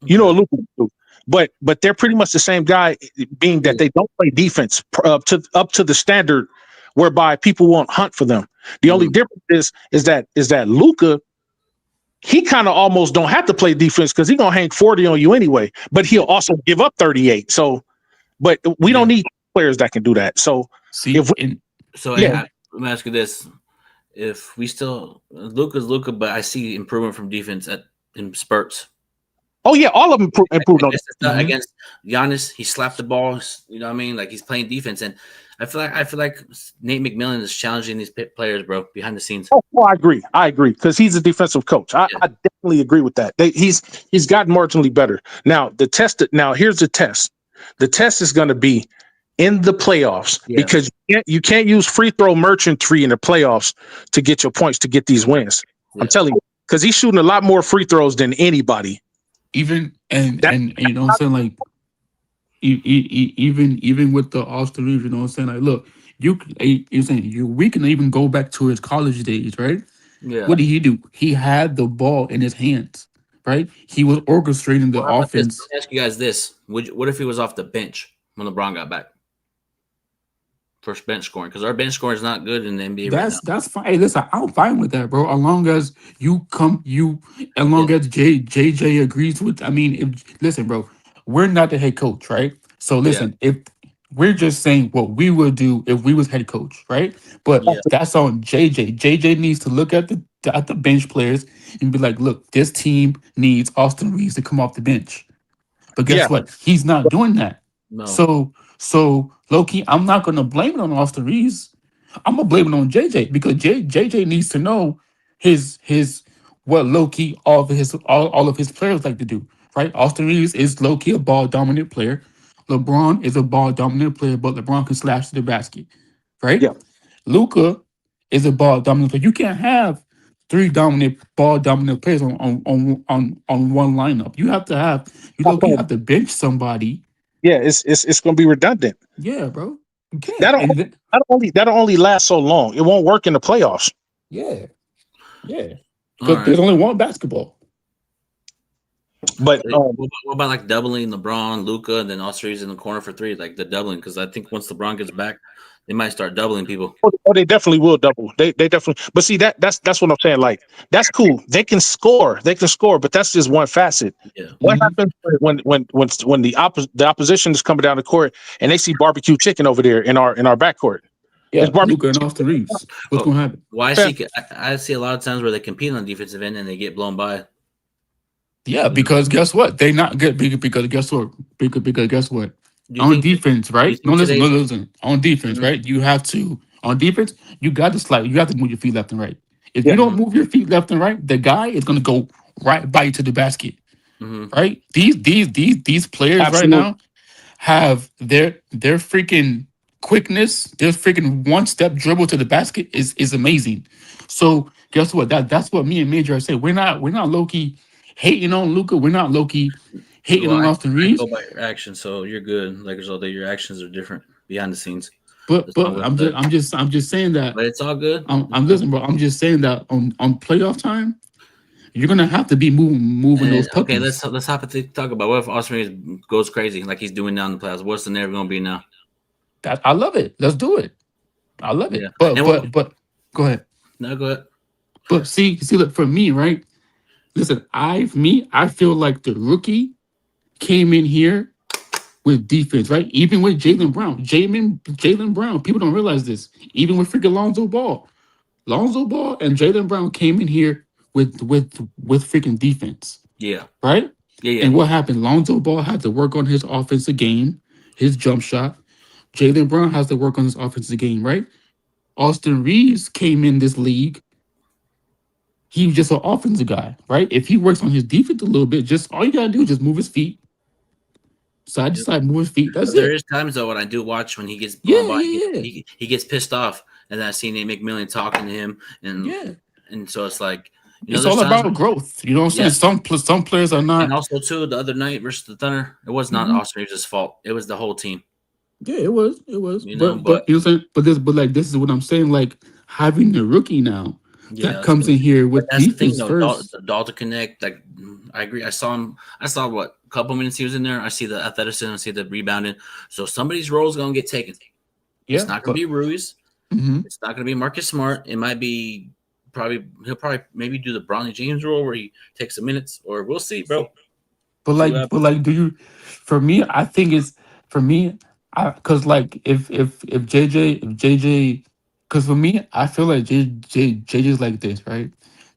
Luka can do, but they're pretty much the same guy, being that they don't play defense up to the standard whereby people won't hunt for them. The only difference is that Luka he kind of almost don't have to play defense because he's gonna hang 40 on you anyway. But he'll also give up 38. So, but we don't need players that can do that. So See, if let me ask you this: if we still Luka's Luka, but I see improvement from defense in spurts. Oh yeah, all of them improved on against Giannis. He slapped the ball. You know what I mean? Like he's playing defense, and I feel like Nate McMillan is challenging these players, bro, behind the scenes. Oh, well, I agree because he's a defensive coach. I definitely agree with that. He's gotten marginally better. Now here's the test. The test is going to be in the playoffs because you can't use free throw merchantry in the playoffs to get your points to get these wins. I'm telling you, because he's shooting a lot more free throws than anybody. Even and you know what I'm saying, like even with the Austin Reeves, you know what I'm saying, like look, we can even go back to his college days, right? Yeah. What did he do? He had the ball in his hands, right? He was orchestrating the offense. Let me ask you guys this: what if he was off the bench when LeBron got back? First bench scoring, because our bench scoring is not good in the NBA right now. That's fine. Hey, listen, I'm fine with that, bro. As long as as JJ agrees with. I mean, listen, bro, we're not the head coach, right? So listen, if we're just saying what we would do if we was head coach, right? But that's on JJ. JJ needs to look at the bench players and be like, look, this team needs Austin Reeves to come off the bench. But guess what? He's not doing that. No. So low-key, I'm not gonna blame it on Austin Reeves. I'm gonna blame it on JJ because JJ needs to know his what low-key all of his players like to do. Right? Austin Reeves is low-key a ball dominant player. LeBron is a ball dominant player, but LeBron can slash to the basket. Right? Yeah. Luka is a ball dominant player. You can't have three ball dominant players on one lineup. You have to have you have to bench somebody. Yeah, it's going to be redundant. Yeah, bro. You can't. That'll only last so long. It won't work in the playoffs. Yeah. Because there's only one basketball. But what about like doubling LeBron, Luka, and then Austin Reeves in the corner for three, like the doubling? Because I think once LeBron gets back, they might start doubling people. Oh, they definitely will double. They definitely. But see that's what I'm saying. Like that's cool. They can score. But that's just one facet. Yeah. What happens when the opposition is coming down the court and they see barbecue chicken over there in our backcourt? Yeah, Luka and Austin Reeves. What's going to happen? Well, I see a lot of times where they compete on the defensive end and they get blown by. Yeah, because guess what? They not good because guess what? Because guess what? On defense, right? No, listen. On defense, right? You have to on defense. You got to slide. You have to move your feet left and right. If you don't move your feet left and right, the guy is going to go right by you to the basket. Right? These players right now have their freaking quickness. Their freaking one step dribble to the basket is amazing. So guess what? That's what me and Major are saying. We're not low key hating on Luka. We're not low key hating on Austin Reeves. Go by your actions, so you're good. Lakers all day. Your actions are different behind the scenes. But I'm just saying that. But it's all good. I'm listening, bro. I'm just saying that on playoff time, you're gonna have to be moving those puppies. Okay, let's talk about what if Austin Reeves goes crazy like he's doing now in the playoffs. What's the narrative gonna be now? I love it. Let's do it. I love it. But go ahead. No, go ahead. But see, look, for me, right? Listen, I feel like the rookie came in here with defense, right? Even with Jaylen Brown, people don't realize this. Even with freaking Lonzo Ball and Jaylen Brown came in here with freaking defense. Yeah. Right? Yeah. And what happened? Lonzo Ball had to work on his offensive game, his jump shot. Jaylen Brown has to work on his offensive game, right? Austin Reeves came in this league. He was just an offensive guy, right? If he works on his defense a little bit, just all you gotta do is just move his feet. Side to side, move his feet. That's There it. is times though when I do watch when he gets blown by, he gets pissed off, and then I see Nate McMillan talking to him, and so it's like it's all about growth. You know what I'm saying? Some players are not. And also too, the other night versus the Thunder, it was not Austin Reeves' fault. It was the whole team. Yeah, it was. But you know what I'm saying? But this is what I'm saying. Like having the rookie now that comes in here with defense first. Dalton connect. Like I agree. I saw him. I saw what a couple minutes he was in there. I see the athleticism. I see the rebounding. So somebody's role is gonna get taken. Yeah, it's not gonna be Ruiz. It's not gonna be Marcus Smart. It might be he'll probably maybe do the Bronny James role where he takes some minutes, or we'll see, bro. But like, do you? For me, I think it's for me. Because like if JJ, because for me, I feel like JJ's like this, right?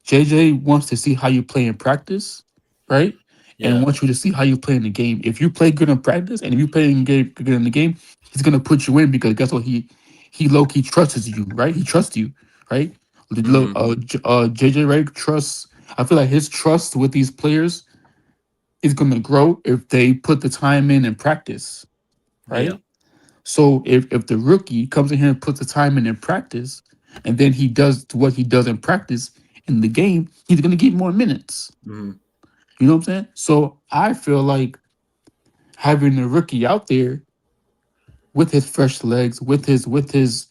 JJ wants to see how you play in practice, right? And Yeah. wants you to see how you play in the game. If you play good in practice and if you play good in the game, he's gonna put you in because guess what? He low key trusts you, right? He trusts you, right? JJ right trusts. I feel like his trust with these players is going to grow if they put the time in practice, Yeah. right? So if the rookie comes in here and puts the time in practice, and then he does what he does in practice in the game, he's going to get more minutes. Mhm. You know what I'm saying? So I feel like having the rookie out there with his fresh legs, with his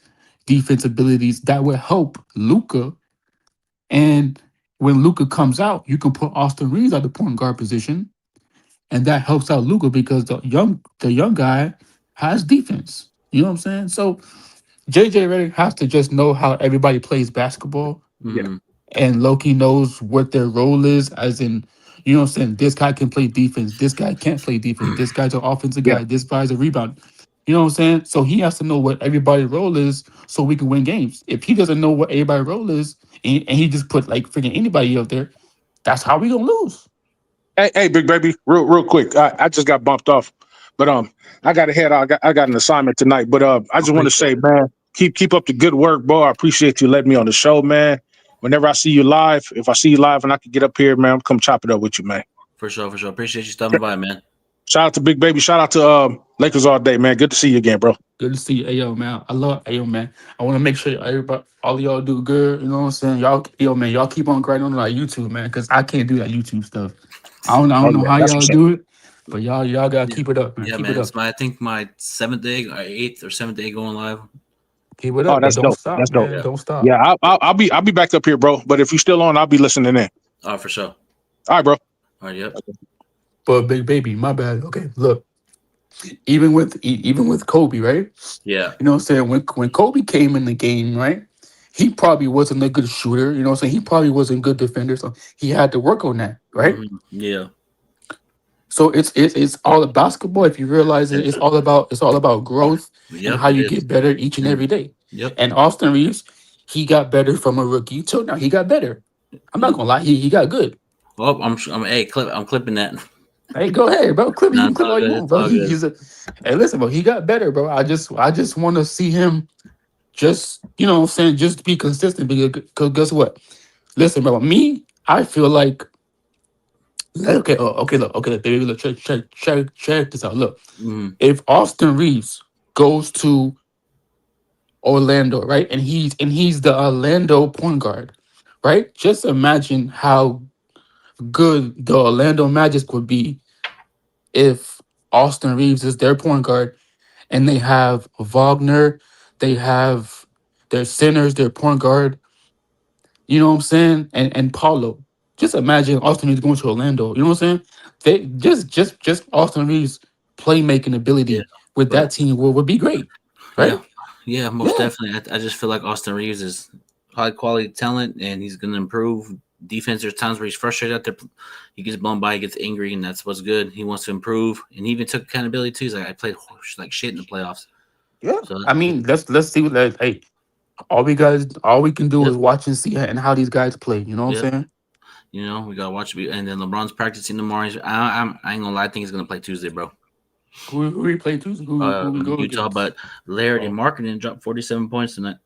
defense abilities, that will help Luca. And when Luca comes out, you can put Austin Reeves at the point guard position, and that helps out Luca because the young guy has defense. You know what I'm saying? So JJ Redick has to just know how everybody plays basketball, Mhm. and Loki knows what their role is, as in, you know what I'm saying? This guy can play defense. This guy can't play defense. This guy's an offensive Yeah. guy. This guy's a rebound. You know what I'm saying? So he has to know what everybody's role is so we can win games. If he doesn't know what everybody's role is and he just put like freaking anybody out there, that's how we gonna lose. Hey, big baby, real quick. I just got bumped off, but I got to head out. I got an assignment tonight, but I just want to say, man, keep up the good work, bro. I appreciate you letting me on the show, man. Whenever I see you live, if I see you live and I can get up here, man, I'm come chop it up with you, man. For sure. Appreciate you stopping by, man. Shout out to Big Baby. Shout out to Lakers all day, man. Good to see you again, bro. Good to see you, Ayo, man. I love Ayo, man. I want to make sure everybody, all of y'all do good. You know what I'm saying? Y'all, man, y'all keep on grinding on like YouTube, man, because I can't do that YouTube stuff. I don't Oh, know yeah, how that's y'all what's up. do it, but y'all gotta keep it up, man. Yeah, Keep man. it up. It's I think my 8th or 7th day going live. Keep it Oh, up, but that's don't dope. stop, That's dope. man. Yeah. Don't stop. Yeah, I'll be back up here, bro. But if you still on, I'll be listening in. Oh, for sure. All right, bro. All right. Yep. But Big Baby, my bad. Okay, look, even with Kobe, right? Yeah. You know what I'm saying? When Kobe came in the game, right? He probably wasn't a good shooter. You know what I'm saying? He probably wasn't a good defender, so he had to work on that, right? Mhm. Yeah. So it's all about basketball. If you realize it, it's all about growth and Yep. how It you is. get better each and every day. Yep. And Austin Reeves, he got better from a rookie till now. He got better. I'm not Yep. gonna lie, he got good. Well, I'm clipping that. Hey, go ahead, bro. Clip, you No, can it's clip all all you good. want, It's bro. all good. He's a hey, listen, bro. He got better, bro. I just want to see him just, you know what I'm saying, just be consistent. Because guess what? Listen, bro. Me, I feel like okay, look, baby, look, check this out. Look, Mhm. if Austin Reeves goes to Orlando, right? And he's the Orlando point guard, right? Just imagine how good the Orlando Magic would be if Austin Reeves is their point guard and they have Wagner, they have their centers, their point guard, you know what I'm saying? And Paulo. Just imagine Austin Reeves going to Orlando. You know what I'm saying? They just Austin Reeves playmaking Yeah. ability with But that team would be great. yeah. Right? Yeah. Most Yeah. definitely. I just feel like Austin Reeves is high quality talent, and he's going to improve. Defense. There's times where he's frustrated out there. He gets blown by. He gets angry, and that's what's good. He wants to improve, and he even took accountability too. He's like, I played like shit in the playoffs. Yeah. So I mean, let's see what that. Hey, all we can do yep. is watch and see and how these guys play. You know what Yep. I'm saying? You know, we gotta watch it. And then LeBron's practicing tomorrow. I ain't gonna lie. I think he's gonna play Tuesday, bro. Who we play Tuesday? Who we go Utah, against? but Laird and Oh. Markkinen dropped 47 points tonight.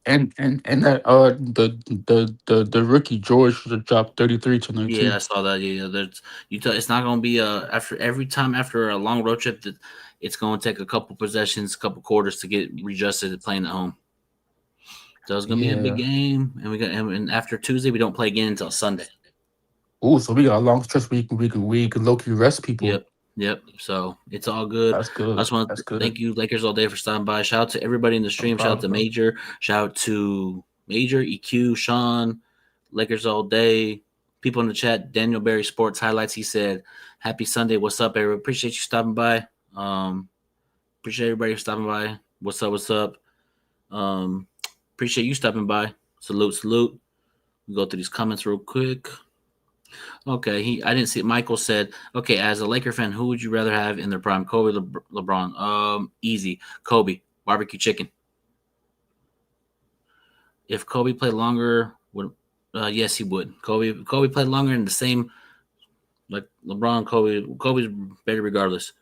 And that the rookie George should have dropped 33 tonight Yeah, I too. saw that. Yeah, there's Utah. It's not gonna be after every time after a long road trip that it's gonna take a couple possessions, a couple quarters to get readjusted to playing at home. So it's gonna be a big Yeah. game, and after Tuesday we don't play again until Sunday. Oh, so we got a long stretch where we can low key rest people. Yep. So it's all good. That's I good. just want That's to good. thank you, Lakers all day, for stopping by. Shout out to everybody in the No stream. Shout out to problem, bro. Major. Shout out to Major, EQ, Sean, Lakers all day. People in the chat. Daniel Berry Sports Highlights. He said, "Happy Sunday. What's up, everyone? Appreciate you stopping by. Appreciate everybody stopping by. What's up? What's up? Appreciate you stopping by. Salute. We'll go through these comments real quick. Okay, I didn't see it. Michael said, okay, as a Laker fan, who would you rather have in their prime? Kobe, LeBron. Easy. Kobe, barbecue chicken. If Kobe played longer, yes, he would. Kobe played longer in the same, like LeBron. Kobe's better regardless.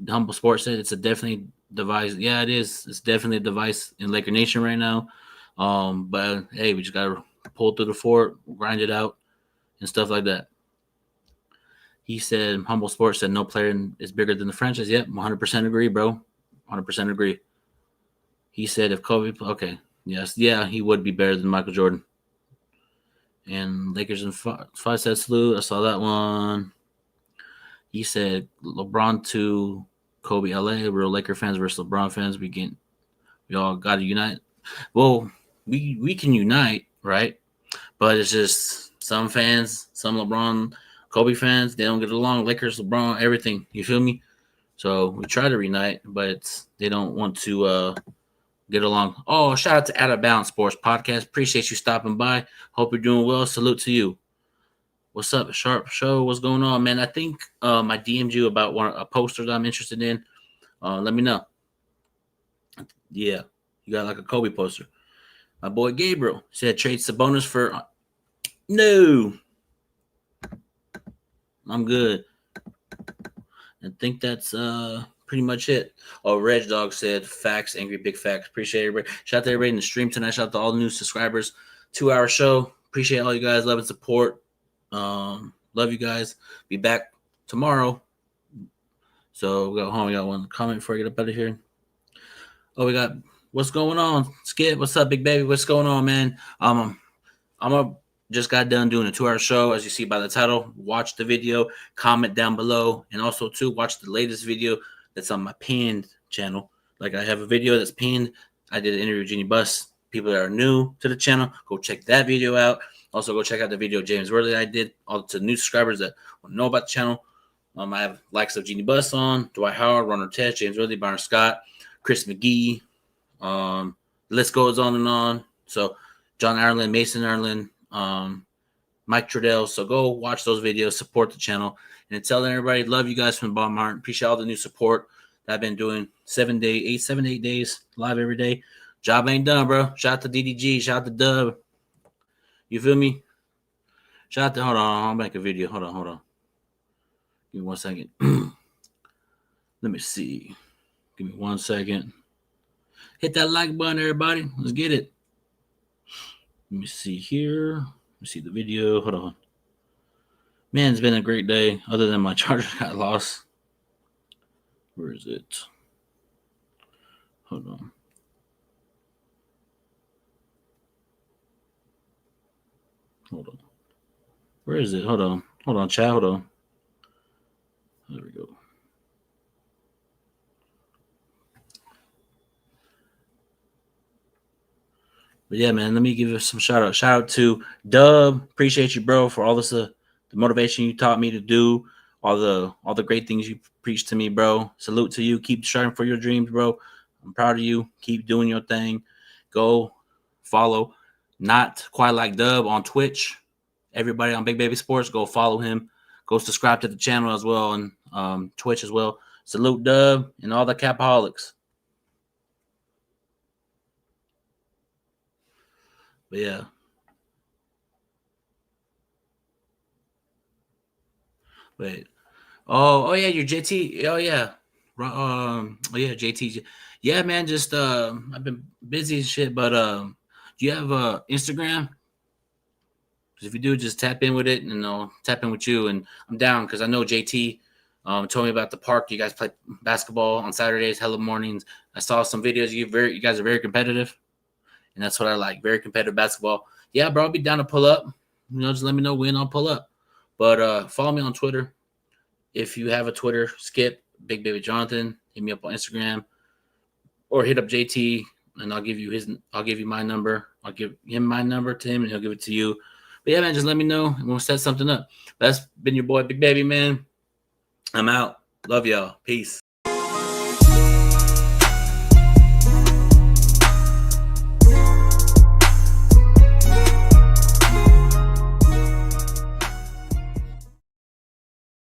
Humble Sports said it's a definitely device. Yeah, it is. It's definitely a device in Laker Nation right now. But hey, we just gotta pull through the fort, grind it out, and stuff like that. He said, Humble Sports said no player is bigger than the franchise. Yep, 100% agree, bro. 100% agree. He said if Kobe, okay, yes, yeah, he would be better than Michael Jordan. And Lakers and five said salute. I saw that one. He said LeBron to Kobe LA. Real Laker fans versus LeBron fans. We all got to unite. Well, we can unite, right? But it's just some fans, some LeBron, Kobe fans, they don't get along. Lakers, LeBron, everything. You feel me? So we try to reunite, but they don't want to get along. Oh, shout out to Out of Bounds Sports Podcast. Appreciate you stopping by. Hope you're doing well. Salute to you. What's up, Sharp Show? What's going on, man? I think I DM'd you about a poster that I'm interested in. Let me know. Yeah, you got like a Kobe poster. My boy Gabriel said trade Sabonis for no. I'm good. I think that's pretty much it. Oh, Reg Dog said facts, angry big facts. Appreciate everybody. Shout out to everybody in the stream tonight. Shout out to all the new subscribers. 2-hour show. Appreciate all you guys. Love and support. Love you guys. Be back tomorrow. So we got one comment before I get up out of here. Oh, we got what's going on? Skip, what's up, big baby? What's going on, man? Just got done doing a 2-hour show, as you see by the title. Watch the video, comment down below, and also too watch the latest video that's on my pinned channel. Like I have a video that's pinned. I did an interview with Jeannie Buss. People that are new to the channel, go check that video out. Also, go check out the video James Worley I did. All to new subscribers that want to know about the channel. I have likes of Jeannie Buss on, Dwight Howard, Ron Artest, James Worley, Byron Scott, Chris McGee. The list goes on and on. So John Ireland, Mason Ireland, Mike Trudell. So go watch those videos, support the channel, and tell everybody love you guys from the bottom of my heart. Appreciate all the new support that I've been doing 7 to 8 days live every day. Job ain't done, bro. Shout out to DDG. Shout out to Dub. You feel me? Shout out to, hold on, I'll make a video. Hold on. Give me 1 second. Let me see. Give me 1 second. Hit that like button, everybody. Let's get it. Let me see here. Let me see the video. Hold on. Man, it's been a great day, other than my charger got lost. Where is it? Hold on. Where is it? Hold on, chat. Hold on. There we go. But yeah, man, let me give you some shout out. Shout out to Dub. Appreciate you, bro, for all this the motivation you taught me to do, all the great things you preached to me, bro. Salute to you. Keep striving for your dreams, bro. I'm proud of you. Keep doing your thing. Go follow Not Quite Like Dub on Twitch. Everybody on Big Baby Sports, go follow him. Go subscribe to the channel as well and Twitch as well. Salute Dub and all the Capaholics. But yeah. Wait. Oh yeah, you're JT. Oh yeah. JT. Yeah, man, just I've been busy and shit, but do you have Instagram? Because if you do, just tap in with it, and I'll tap in with you. And I'm down because I know JT told me about the park. You guys play basketball on Saturdays, hella mornings. I saw some videos. You guys are very competitive, and that's what I like. Very competitive basketball. Yeah, bro, I'll be down to pull up. Just let me know when I'll pull up. But follow me on Twitter. If you have a Twitter, Skip Big Baby Jonathan. Hit me up on Instagram, or hit up JT, and I'll give you my number. I'll give him my number to him, and he'll give it to you. But yeah, man, just let me know, and we'll set something up. That's been your boy, Big Baby, man. I'm out. Love y'all. Peace.